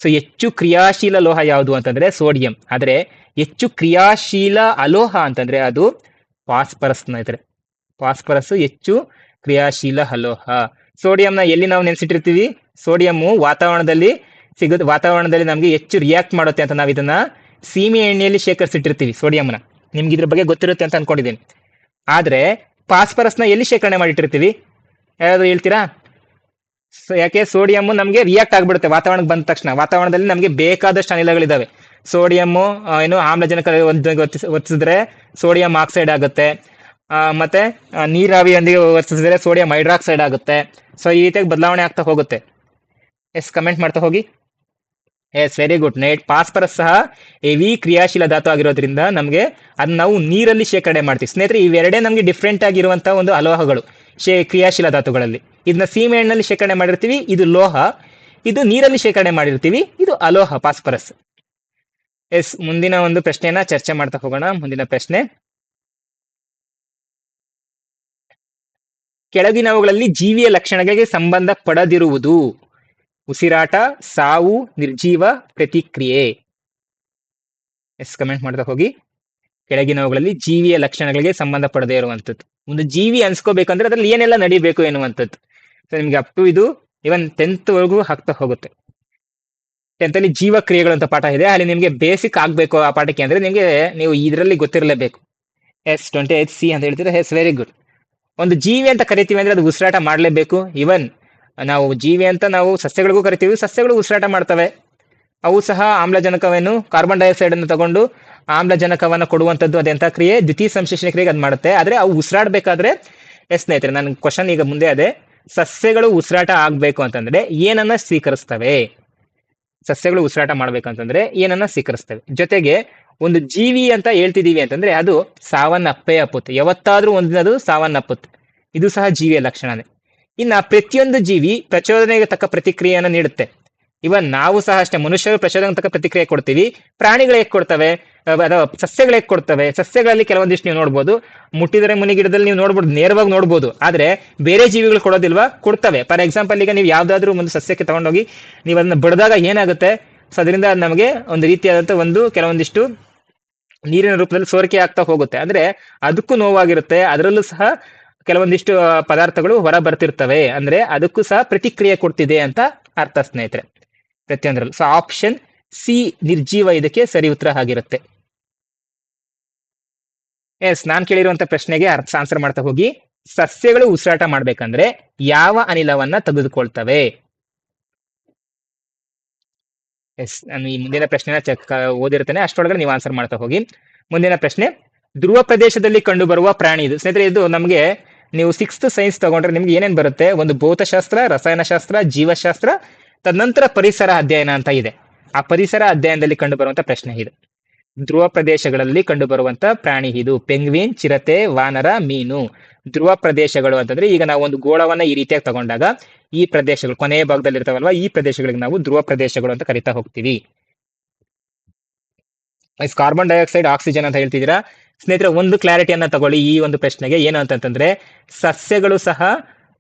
ಸೊ ಹೆಚ್ಚು ಕ್ರಿಯಾಶೀಲ ಲೋಹ ಯಾವುದು ಅಂತಂದ್ರೆ ಸೋಡಿಯಂ. ಆದ್ರೆ ಹೆಚ್ಚು ಕ್ರಿಯಾಶೀಲ ಅಲೋಹ ಅಂತಂದ್ರೆ ಅದು ಫಾಸ್ಫರಸ್ ಸ್ನೇಹಿತರೆ. ಫಾಸ್ಫರಸ್ ಹೆಚ್ಚು ಕ್ರಿಯಾಶೀಲ ಅಲೋಹ. ಸೋಡಿಯಂನ ಎಲ್ಲಿ ನಾವು ನೆನೆಸಿಟ್ಟಿರ್ತೀವಿ? ಸೋಡಿಯಂ ವಾತಾವರಣದಲ್ಲಿ ನಮ್ಗೆ ಹೆಚ್ಚು ರಿಯಾಕ್ಟ್ ಮಾಡುತ್ತೆ ಅಂತ ನಾವು ಇದನ್ನ ಸೀಮೆ ಎಣ್ಣೆಯಲ್ಲಿ ಶೇಖರಿಸಿಟ್ಟಿರ್ತೀವಿ ಸೋಡಿಯಂನ. ನಿಮ್ಗೆ ಇದ್ರ ಬಗ್ಗೆ ಗೊತ್ತಿರುತ್ತೆ ಅಂತ ಅನ್ಕೊಂಡಿದ್ದೀನಿ. ಆದ್ರೆ ಫಾಸ್ಫರಸ್ನ ಎಲ್ಲಿ ಶೇಖರಣೆ ಮಾಡಿಟ್ಟಿರ್ತೀವಿ? ಯಾರಾದ್ರೂ ಹೇಳ್ತೀರಾ? ಯಾಕೆ? ಸೋಡಿಯಂ ನಮ್ಗೆ ರಿಯಾಕ್ಟ್ ಆಗ್ಬಿಡುತ್ತೆ ವಾತಾವರಣಕ್ಕೆ ಬಂದ ತಕ್ಷಣ. ವಾತಾವರಣದಲ್ಲಿ ನಮ್ಗೆ ಬೇಕಾದಷ್ಟು ಅನಿಲಗಳಿದಾವೆ. ಸೋಡಿಯಂ ಏನು ಆಮ್ಲಜನಕ ವರ್ತಿಸಿದ್ರೆ ಸೋಡಿಯಂ ಆಕ್ಸೈಡ್ ಆಗುತ್ತೆ. ಮತ್ತೆ ನೀರಾವಿಯೊಂದಿಗೆ ವರ್ತಿಸಿದ್ರೆ ಸೋಡಿಯಂ ಹೈಡ್ರಾಕ್ಸೈಡ್ ಆಗುತ್ತೆ. ಸೊ ಈ ರೀತಿಯಾಗಿ ಬದಲಾವಣೆ ಆಗ್ತಾ ಹೋಗುತ್ತೆ. ಎಸ್, ಕಮೆಂಟ್ ಮಾಡ್ತಾ ಹೋಗಿ. Yes, very good. ಫಾಸ್ಫರಸ್ ಸಹ ಹೆವಿ ಕ್ರಿಯಾಶೀಲ ಧಾತು ಆಗಿರೋದ್ರಿಂದ ನಮ್ಗೆ ಅದನ್ನ ನಾವು ನೀರಲ್ಲಿ ಶೇಖರಣೆ ಮಾಡ್ತೀವಿ ಸ್ನೇಹಿತರೆ. ಇವೆರಡೇ ನಮ್ಗೆ ಡಿಫ್ರೆಂಟ್ ಆಗಿರುವಂತಹ ಒಂದು ಅಲೋಹಗಳು ಕ್ರಿಯಾಶೀಲ ಧಾತುಗಳಲ್ಲಿ. ಇದನ್ನ ಸೀಮೆ ಎಣ್ಣೆಯಲ್ಲಿ ಶೇಖರಣೆ ಮಾಡಿರ್ತೀವಿ, ಇದು ಲೋಹ. ಇದು ನೀರಲ್ಲಿ ಶೇಖರಣೆ ಮಾಡಿರ್ತೀವಿ, ಇದು ಅಲೋಹ, ಫಾಸ್ಫರಸ್. ಎಸ್, ಮುಂದಿನ ಒಂದು ಪ್ರಶ್ನೆಯನ್ನ ಚರ್ಚೆ ಮಾಡ್ತಾ ಹೋಗೋಣ. ಮುಂದಿನ ಪ್ರಶ್ನೆ, ಕೆಳಗಿನವುಗಳಲ್ಲಿ ಜೀವಿಯ ಲಕ್ಷಣಗಳಿಗೆ ಸಂಬಂಧ ಪಡದಿರುವುದು? ಉಸಿರಾಟ, ಸಾವು, ನಿರ್ಜೀವ, ಪ್ರತಿಕ್ರಿಯೆ. ಎಸ್, ಕಮೆಂಟ್ ಮಾಡ್ತಾ ಹೋಗಿ. ಕೆಳಗಿನವುಗಳಲ್ಲಿ ಜೀವಿಯ ಲಕ್ಷಣಗಳಿಗೆ ಸಂಬಂಧ ಪಡದೇ ಇರುವಂತದ್ದು. ಒಂದು ಜೀವಿ ಅನ್ಸ್ಕೋಬೇಕಂದ್ರೆ ಅದ್ರಲ್ಲಿ ಏನೆಲ್ಲ ನಡಿಬೇಕು ಎನ್ನುವಂಥದ್ದು. ಸೊ ನಿಮ್ಗೆ ಅಪ್ ಟು ಇದು ಇವನ್ 10th ವರೆಗೂ ಆಗ್ತಾ ಹೋಗುತ್ತೆ. 10th ಅಲ್ಲಿ ಜೀವ ಕ್ರಿಯೆಗಳು ಅಂತ ಪಾಠ ಇದೆ. ಅಲ್ಲಿ ನಿಮ್ಗೆ ಬೇಸಿಕ್ ಆಗ್ಬೇಕು ಆ ಪಾಠಕ್ಕೆ ಅಂದ್ರೆ ನೀವು ಇದರಲ್ಲಿ ಗೊತ್ತಿರಲೇಬೇಕು. ಎಸ್, 28C ಅಂತ ಹೇಳ್ತೀರಾ? Yes, very good. ಒಂದು ಜೀವಿ ಅಂತ ಕರಿತೀವಿ ಅಂದ್ರೆ ಅದು ಉಸಿರಾಟ ಮಾಡ್ಲೇಬೇಕು. ಇವನ್ ನಾವು ಜೀವಿ ಅಂತ ನಾವು ಸಸ್ಯಗಳಿಗೂ ಕರಿತೀವಿ, ಸಸ್ಯಗಳು ಉಸಿರಾಟ ಮಾಡ್ತವೆ. ಅವು ಸಹ ಆಮ್ಲಜನಕವನ್ನು, ಕಾರ್ಬನ್ ಡೈಆಕ್ಸೈಡ್ ಅನ್ನು ತಗೊಂಡು ಆಮ್ಲಜನಕವನ್ನ ಕೊಡುವಂತದ್ದು ಅದೆಂತ ಕ್ರಿಯೆ? ದ್ವಿತೀಯ ಸಂಶ್ಲೇಷಣೆ ಕ್ರಿಯೆಗೆ ಅದ್ ಮಾಡುತ್ತೆ. ಆದ್ರೆ ಅವು ಉಸಿರಾಡ್ಬೇಕಾದ್ರೆ, ಎಸ್ ಸ್ನೇಹಿತರೆ, ನನ್ನ ಕ್ವಶನ್ ಈಗ ಮುಂದೆ ಅದೇ, ಸಸ್ಯಗಳು ಉಸಿರಾಟ ಆಗ್ಬೇಕು ಅಂತಂದ್ರೆ ಏನನ್ನ ಸ್ವೀಕರಿಸ್ತವೆ? ಸಸ್ಯಗಳು ಉಸಿರಾಟ ಮಾಡ್ಬೇಕಂತಂದ್ರೆ ಏನನ್ನ ಸ್ವೀಕರಿಸ್ತವೆ? ಜೊತೆಗೆ ಒಂದು ಜೀವಿ ಅಂತ ಹೇಳ್ತಿದೀವಿ ಅಂತಂದ್ರೆ ಅದು ಸಾವನ್ನಪ್ಪೇ ಅಪ್ಪುತ್ತೆ. ಯಾವತ್ತಾದ್ರೂ ಒಂದಿನದು ಸಾವನ್ನಪ್ಪುತ್ತೆ. ಇದು ಸಹ ಜೀವಿಯ ಲಕ್ಷಣನೇ. ಇನ್ನ ಪ್ರತಿಯೊಂದು ಜೀವಿ ಪ್ರಚೋದನೆಗೆ ತಕ್ಕ ಪ್ರತಿಕ್ರಿಯೆಯನ್ನು ನೀಡುತ್ತೆ. ಇವನ್ ನಾವು ಸಹ ಅಷ್ಟೇ, ಮನುಷ್ಯರು ಪ್ರಚೋದನೆಗೆ ತಕ್ಕ ಪ್ರತಿಕ್ರಿಯೆ ಕೊಡ್ತೀವಿ. ಪ್ರಾಣಿಗಳು ಹೇಗೆ ಕೊಡ್ತವೆ? ಅಥವಾ ಸಸ್ಯಗಳು ಹೇಗೆ ಕೊಡ್ತವೆ? ಸಸ್ಯಗಳಲ್ಲಿ ಕೆಲವೊಂದಿಷ್ಟು ನೀವು ನೋಡ್ಬೋದು, ಮುಟ್ಟಿದರೆ ಮುನಿ ಗಿಡದಲ್ಲಿ ನೀವು ನೋಡ್ಬೋದು, ನೇರವಾಗಿ ನೋಡ್ಬೋದು. ಆದ್ರೆ ಬೇರೆ ಜೀವಿಗಳು ಕೊಡೋದಿಲ್ವಾ? ಕೊಡ್ತವೆ. ಫಾರ್ ಎಕ್ಸಾಂಪಲ್, ಈಗ ನೀವು ಯಾವ್ದಾದ್ರು ಒಂದು ಸಸ್ಯಕ್ಕೆ ತಗೊಂಡೋಗಿ ನೀವು ಅದನ್ನ ಬಡ್ದಾಗ ಏನಾಗುತ್ತೆ? ಸೊ ಅದರಿಂದ ನಮಗೆ ಒಂದು ರೀತಿಯಾದಂತ ಕೆಲವೊಂದಿಷ್ಟು ನೀರಿನ ರೂಪದಲ್ಲಿ ಸೋರಿಕೆ ಆಗ್ತಾ ಹೋಗುತ್ತೆ. ಅಂದ್ರೆ ಅದಕ್ಕೂ ನೋವಾಗಿರುತ್ತೆ, ಅದರಲ್ಲೂ ಸಹ ಕೆಲವೊಂದಿಷ್ಟು ಪದಾರ್ಥಗಳು ಹೊರ ಬರ್ತಿರ್ತವೆ. ಅಂದ್ರೆ ಅದಕ್ಕೂ ಸಹ ಪ್ರತಿಕ್ರಿಯೆ ಕೊಡ್ತಿದೆ ಅಂತ ಅರ್ಥ ಸ್ನೇಹಿತರೆ, ಪ್ರತಿಯೊಂದರಲ್ಲೂ. ಸೊ ಆಪ್ಷನ್ ಸಿ ನಿರ್ಜೀವ ಇದಕ್ಕೆ ಸರಿ ಉತ್ತರ ಆಗಿರುತ್ತೆ. ಎಸ್, ನಾನ್ ಕೇಳಿರುವಂತ ಪ್ರಶ್ನೆಗೆ ಆನ್ಸರ್ ಮಾಡ್ತಾ ಹೋಗಿ. ಸಸ್ಯಗಳು ಉಸಿರಾಟ ಮಾಡ್ಬೇಕಂದ್ರೆ ಯಾವ ಅನಿಲವನ್ನ ತೆಗೆದುಕೊಳ್ತವೆ? ಎಸ್, ನಾನು ಈ ಮುಂದಿನ ಪ್ರಶ್ನೆನ ಓದಿರ್ತೇನೆ, ಅಷ್ಟರೊಳಗಡೆ ನೀವು ಆನ್ಸರ್ ಮಾಡ್ತಾ ಹೋಗಿ. ಮುಂದಿನ ಪ್ರಶ್ನೆ, ಧ್ರುವ ಪ್ರದೇಶದಲ್ಲಿ ಕಂಡು ಬರುವ ಪ್ರಾಣಿ ಇದು. ಸ್ನೇಹಿತರೆ, ಇದು ನಮಗೆ ನೀವು 6th ಸೈನ್ಸ್ ತಗೊಂಡ್ರೆ ನಿಮ್ಗೆ ಏನೇನ್ ಬರುತ್ತೆ? ಒಂದು ಭೌತಶಾಸ್ತ್ರ, ರಸಾಯನಶಾಸ್ತ್ರ, ಜೀವಶಾಸ್ತ್ರ, ತದನಂತರ ಪರಿಸರ ಅಧ್ಯಯನ ಅಂತ ಇದೆ. ಆ ಪರಿಸರ ಅಧ್ಯಯನದಲ್ಲಿ ಕಂಡು ಬರುವಂತ ಪ್ರಶ್ನೆ ಇದು. ಧ್ರುವ ಪ್ರದೇಶಗಳಲ್ಲಿ ಕಂಡು ಬರುವಂತ ಪ್ರಾಣಿ ಇದು. ಪೆಂಗ್ವಿನ್, ಚಿರತೆ, ವಾನರ, ಮೀನು. ಧ್ರುವ ಪ್ರದೇಶಗಳು ಅಂತಂದ್ರೆ, ಈಗ ನಾವು ಒಂದು ಗೋಳವನ್ನ ಈ ರೀತಿಯಾಗಿ ತಗೊಂಡಾಗ ಈ ಪ್ರದೇಶಗಳು ಕೊನೆಯ ಭಾಗದಲ್ಲಿ ಇರ್ತಾವಲ್ವಾ, ಈ ಪ್ರದೇಶಗಳಿಗೆ ನಾವು ಧ್ರುವ ಪ್ರದೇಶಗಳು ಅಂತ ಕರಿತಾ ಹೋಗ್ತೀವಿ. ಕಾರ್ಬನ್ ಡೈಆಕ್ಸೈಡ್, ಆಕ್ಸಿಜನ್ ಅಂತ ಹೇಳ್ತಿದ್ದೀರಾ. ಸ್ನೇಹಿತರೆ, ಒಂದು ಕ್ಲಾರಿಟಿಯನ್ನ ತಗೊಳ್ಳಿ ಈ ಒಂದು ಪ್ರಶ್ನೆಗೆ. ಏನು ಅಂತಂತಂದ್ರೆ, ಸಸ್ಯಗಳು ಸಹ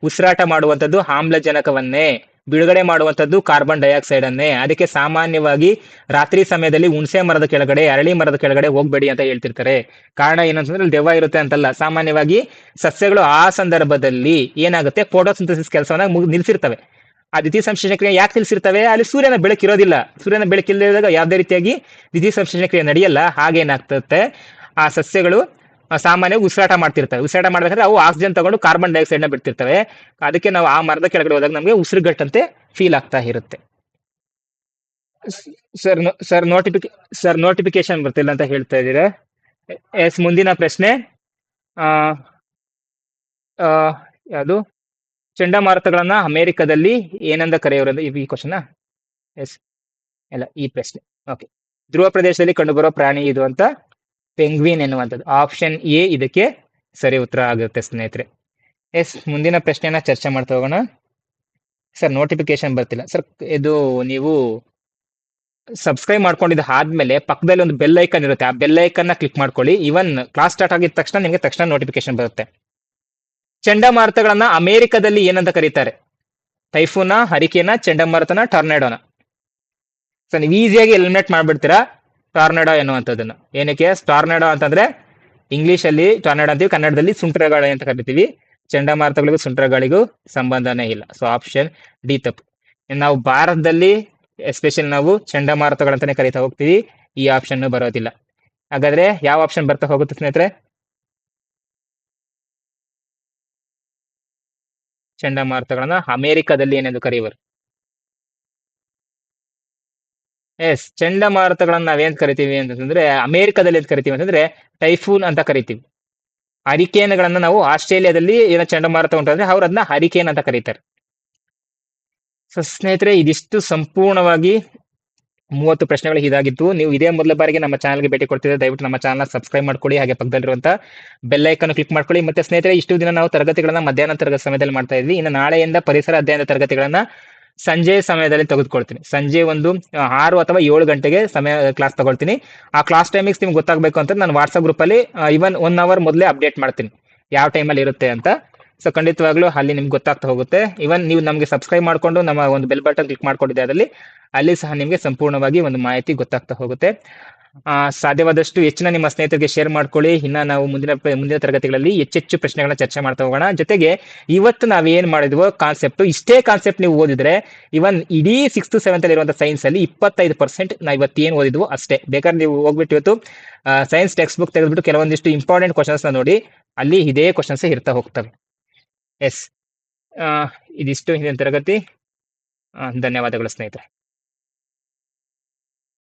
ಉಸಿರಾಟ ಮಾಡುವಂತದ್ದು ಆಮ್ಲಜನಕವನ್ನೇ, ಬಿಡುಗಡೆ ಮಾಡುವಂತದ್ದು ಕಾರ್ಬನ್ ಡೈಆಕ್ಸೈಡ್ ಅನ್ನೇ. ಅದಕ್ಕೆ ಸಾಮಾನ್ಯವಾಗಿ ರಾತ್ರಿ ಸಮಯದಲ್ಲಿ ಹುಣಸೆ ಮರದ ಕೆಳಗಡೆ, ಅರಳಿ ಮರದ ಕೆಳಗಡೆ ಹೋಗ್ಬೇಡಿ ಅಂತ ಹೇಳ್ತಿರ್ತಾರೆ. ಕಾರಣ ಏನಂತಂದ್ರೆ ಅಲ್ಲಿ ದೆವ್ವ ಇರುತ್ತೆ ಅಂತಲ್ಲ, ಸಾಮಾನ್ಯವಾಗಿ ಸಸ್ಯಗಳು ಆ ಸಂದರ್ಭದಲ್ಲಿ ಏನಾಗುತ್ತೆ, ಫೋಟೋಸಿಂಥಸಿಸ್ ಕೆಲಸವನ್ನ ನಿಲ್ಸಿರ್ತವೆ. ಆ ದ್ವಿತೀಯ ಸಂಶ್ಲೇಷಣ ಕ್ರಿಯೆ ಯಾಕೆ ನಿಲ್ಸಿರ್ತವೆ? ಅಲ್ಲಿ ಸೂರ್ಯನ ಬೆಳಕಿರೋದಿಲ್ಲ. ಸೂರ್ಯನ ಬೆಳಕಿಲ್ಲದಾಗ ಯಾವುದೇ ರೀತಿಯಾಗಿ ದ್ವಿತೀಯ ಸಂಶ್ಲೇಷಣ ಕ್ರಿಯೆ ನಡೆಯಲ್ಲ. ಹಾಗೇನಾಗ್ತದೆ, ಆ ಸಸ್ಯಗಳು ಸಾಮಾನ್ಯವಾಗಿ ಉಸಿರಾಟ ಮಾಡ್ತಿರ್ತವೆ. ಉಸಿರಾಟ ಮಾಡ್ಬೇಕಾದ್ರೆ ಅವು ಆಕ್ಸಿಜನ್ ತಗೊಂಡು ಕಾರ್ಬನ್ ಡೈಆಕ್ಸೈಡ್ ನ ಬಿಡ್ತಿರ್ತವೆ. ಅದಕ್ಕೆ ನಾವು ಆ ಮರದ ಕೆಳಗಡೆ ಹೋದಾಗ ನಮಗೆ ಉಸಿರುಗಟ್ಟಂತೆ ಫೀಲ್ ಆಗ್ತಾ ಇರುತ್ತೆ. ಸರ್ ನೋಟಿಫಿಕೇಶನ್ ಬರ್ತಿಲ್ಲ ಅಂತ ಹೇಳ್ತಾ ಇದ್ದೀರಾ. ಎಸ್, ಮುಂದಿನ ಪ್ರಶ್ನೆ, ಯಾವುದು? ಚಂಡಮಾರುತಗಳನ್ನ ಅಮೆರಿಕದಲ್ಲಿ ಏನಂದ ಕರೆಯೋರು? ಈ ಕ್ವಶನ್. ಎಸ್, ಇಲ್ಲ, ಈ ಪ್ರಶ್ನೆ. ಓಕೆ, ಧ್ರುವ ಪ್ರದೇಶದಲ್ಲಿ ಕಂಡುಬರುವ ಪ್ರಾಣಿ ಇದು ಅಂತ ಪೆಂಗ್ವಿನ್ ಎನ್ನುವಂಥದ್ದು. ಆಪ್ಷನ್ ಎ ಇದಕ್ಕೆ ಸರಿ ಉತ್ತರ ಆಗುತ್ತೆ ಸ್ನೇಹಿತರೆ. ಎಸ್, ಮುಂದಿನ ಪ್ರಶ್ನೆಯನ್ನ ಚರ್ಚೆ ಮಾಡ್ತಾ ಹೋಗೋಣ. ಸರ್, ನೋಟಿಫಿಕೇಶನ್ ಬರ್ತಿಲ್ಲ. ಸರ್, ಇದು ನೀವು ಸಬ್ಸ್ಕ್ರೈಬ್ ಮಾಡ್ಕೊಂಡಿದ್ದ ಆದ್ಮೇಲೆ ಪಕ್ಕದಲ್ಲಿ ಒಂದು ಬೆಲ್ ಐಕನ್ ಇರುತ್ತೆ, ಆ ಬೆಲ್ ಐಕನ್ ನ ಕ್ಲಿಕ್ ಮಾಡ್ಕೊಳ್ಳಿ. ಇವನ್ ಕ್ಲಾಸ್ ಸ್ಟಾರ್ಟ್ ಆಗಿದ ತಕ್ಷಣ ನಿಮಗೆ ತಕ್ಷಣ ನೋಟಿಫಿಕೇಶನ್ ಬರುತ್ತೆ. ಚಂಡಮಾರುತಗಳನ್ನ ಅಮೆರಿಕದಲ್ಲಿ ಏನಂತ ಕರೀತಾರೆ? ಟೈಫೂನ, ಹರಿಕೇನ, ಚಂಡಮಾರುತನ, ಟರ್ನೆಡೋನ? ಸೊ ನೀವು ಈಸಿಯಾಗಿ ಎಲಿಮಿನೇಟ್ ಮಾಡ್ಬಿಡ್ತೀರಾ ಟಾರ್ನೆಡೋ ಎನ್ನುವಂಥದ್ದನ್ನ. ಏನಕ್ಕೆ ಟಾರ್ನೆಡೋ ಅಂತಂದ್ರೆ ಇಂಗ್ಲಿಷ್ ಅಲ್ಲಿ ಟಾರ್ನೆಡೋ ಅಂತೀವಿ, ಕನ್ನಡದಲ್ಲಿ ಸುಂಟರ ಗಾಳಿ ಅಂತ ಕರಿತೀವಿ. ಚಂಡಮಾರುತಗಳಿಗೂ ಸುಂಟರ ಗಾಳಿಗೂ ಸಂಬಂಧನೇ ಇಲ್ಲ. ಸೊ ಆಪ್ಷನ್ ಡಿ ತಪ್ಪು. ನಾವು ಭಾರತದಲ್ಲಿ ಎಸ್ಪೆಷಲಿ ನಾವು ಚಂಡಮಾರುತಗಳಂತಾನೆ ಕರಿತಾ ಹೋಗ್ತೀವಿ, ಈ ಆಪ್ಷನ್ ಬರೋದಿಲ್ಲ. ಹಾಗಾದ್ರೆ ಯಾವ ಆಪ್ಷನ್ ಬರ್ತಾ ಹೋಗುತ್ತೆ ಸ್ನೇಹಿತರೆ? ಚಂಡಮಾರುತಗಳನ್ನ ಅಮೆರಿಕದಲ್ಲಿ ಏನೆಂದು ಕರೆಯುವರು? ಎಸ್, ಚಂಡಮಾರುತಗಳನ್ನ ನಾವೇನ್ ಕರಿತೀವಿ ಅಂತಂದ್ರೆ ಅಮೆರಿಕದಲ್ಲಿ ಏನ್ ಕರಿತೀವಿ ಅಂತಂದ್ರೆ ಟೈಫೂನ್ ಅಂತ ಕರಿತೀವಿ. ಹರಿಕೇನ್ಗಳನ್ನ ನಾವು ಆಸ್ಟ್ರೇಲಿಯಾದಲ್ಲಿ ಏನೋ ಚಂಡಮಾರುತ ಉಂಟಂದ್ರೆ ಅವ್ರು ಅದನ್ನ ಹರಿಕೇನ್ ಅಂತ ಕರೀತಾರೆ. ಸೊ ಸ್ನೇಹಿತರೆ, ಇದಿಷ್ಟು ಸಂಪೂರ್ಣವಾಗಿ 30 ಪ್ರಶ್ನೆಗಳು ಇದಾಗಿತ್ತು. ನೀವು ಇದೇ ಮೊದಲ ಬಾರಿಗೆ ನಮ್ಮ ಚಾನಲ್ಗೆ ಭೇಟಿ ಕೊಡ್ತಿದ್ರೆ ದಯವಿಟ್ಟು ನಮ್ಮ ಚಾನಲ್ ಸಬ್ಸ್ಕ್ರೈಬ್ ಮಾಡ್ಕೊಳ್ಳಿ, ಹಾಗೆ ಪಕ್ಕದಲ್ಲಿರುವಂತ ಬೆಲ್ ಐಕನ್ ಕ್ಲಿಕ್ ಮಾಡ್ಕೊಳ್ಳಿ. ಮತ್ತೆ ಸ್ನೇಹಿತರೆ, ಇಷ್ಟು ದಿನ ನಾವು ತರಗತಿಗಳನ್ನ ಮಧ್ಯಾಹ್ನ ತರಗತಿ ಸಮಯದಲ್ಲಿ ಮಾಡ್ತಾ ಇದ್ವಿ. ಇನ್ನು ನಾಳೆಯಿಂದ ಪರಿಸರ ಅಧ್ಯಯನದ ತರಗತಿಗಳನ್ನ ಸಂಜೆ ಸಮಯದಲ್ಲಿ ತೆಗೆದುಕೊಳ್ತೀನಿ. ಸಂಜೆ ಒಂದು 6 ಅಥವಾ 7 ಗಂಟೆಗೆ ಕ್ಲಾಸ್ ತಗೊಳ್ತೀನಿ. ಆ ಕ್ಲಾಸ್ ಟೈಮಿಂಗ್ಸ್ ನಿಮ್ಗೆ ಗೊತ್ತಾಗಬೇಕು ಅಂತ ನಾನು ವಾಟ್ಸ್ಆಪ್ ಗ್ರೂಪ್ ಅಲ್ಲಿ ಇವನ್ 1 ಅವರ್ ಮೊದಲೇ ಅಪ್ಡೇಟ್ ಮಾಡ್ತೀನಿ ಯಾವ ಟೈಮಲ್ಲಿ ಇರುತ್ತೆ ಅಂತ. ಸೊ ಖಂಡಿತವಾಗ್ಲೂ ಅಲ್ಲಿ ನಿಮ್ಗೆ ಗೊತ್ತಾಗ್ತಾ ಹೋಗುತ್ತೆ. ಇವನ್ ನೀವು ನಮಗೆ ಸಬ್ಸ್ಕ್ರೈಬ್ ಮಾಡ್ಕೊಂಡು ನಮ್ಮ ಒಂದು ಬೆಲ್ ಬಟನ್ ಕ್ಲಿಕ್ ಮಾಡ್ಕೊಂಡಿದ್ದೆ ಅದರಲ್ಲಿ, ಅಲ್ಲಿ ಸಹ ನಿಮಗೆ ಸಂಪೂರ್ಣವಾಗಿ ಒಂದು ಮಾಹಿತಿ ಗೊತ್ತಾಗ್ತಾ ಹೋಗುತ್ತೆ. ಸಾಧ್ಯವಾದಷ್ಟು ಹೆಚ್ಚಿನ ನಿಮ್ಮ ಸ್ನೇಹಿತರಿಗೆ ಶೇರ್ ಮಾಡ್ಕೊಳ್ಳಿ. ಇನ್ನ ನಾವು ಮುಂದಿನ ತರಗತಿಗಳಲ್ಲಿ ಹೆಚ್ಚೆಚ್ಚು ಪ್ರಶ್ನೆಗಳನ್ನ ಚರ್ಚೆ ಮಾಡ್ತಾ ಹೋಗೋಣ. ಜೊತೆಗೆ ಇವತ್ತು ನಾವೇನ್ ಮಾಡಿದ್ವೋ ಕಾನ್ಸೆಪ್ಟ್, ಇಷ್ಟೇ ಕಾನ್ಸೆಪ್ಟ್ ನೀವು ಓದಿದ್ರೆ ಇವನ್ ಇಡೀ 6th 7th ಅಲ್ಲಿ ಇರುವಂತಹ ಸೈನ್ಸ್ ಅಲ್ಲಿ 25% ನಾವು ಇವತ್ತೇನು ಓದಿದ್ವೋ ಅಷ್ಟೇ. ಬೇಕಾದ್ರೆ ನೀವು ಹೋಗ್ಬಿಟ್ಟು ಇವತ್ತು ಸೈನ್ಸ್ ಟೆಕ್ಸ್ಟ್ ಬುಕ್ ತೆಗೆದ್ಬಿಟ್ಟು ಕೆಲವೊಂದಿಷ್ಟು ಇಂಪಾರ್ಟೆಂಟ್ ಕ್ವಶನ್ಸ್ ನ ನೋಡಿ, ಅಲ್ಲಿ ಇದೇ ಕ್ವಶನ್ಸ್ ಇರ್ತಾ ಹೋಗ್ತವೆ. ಎಸ್, ಇದಿಷ್ಟು ಹಿಂದಿನ ತರಗತಿ. ಧನ್ಯವಾದಗಳು ಸ್ನೇಹಿತರೆ.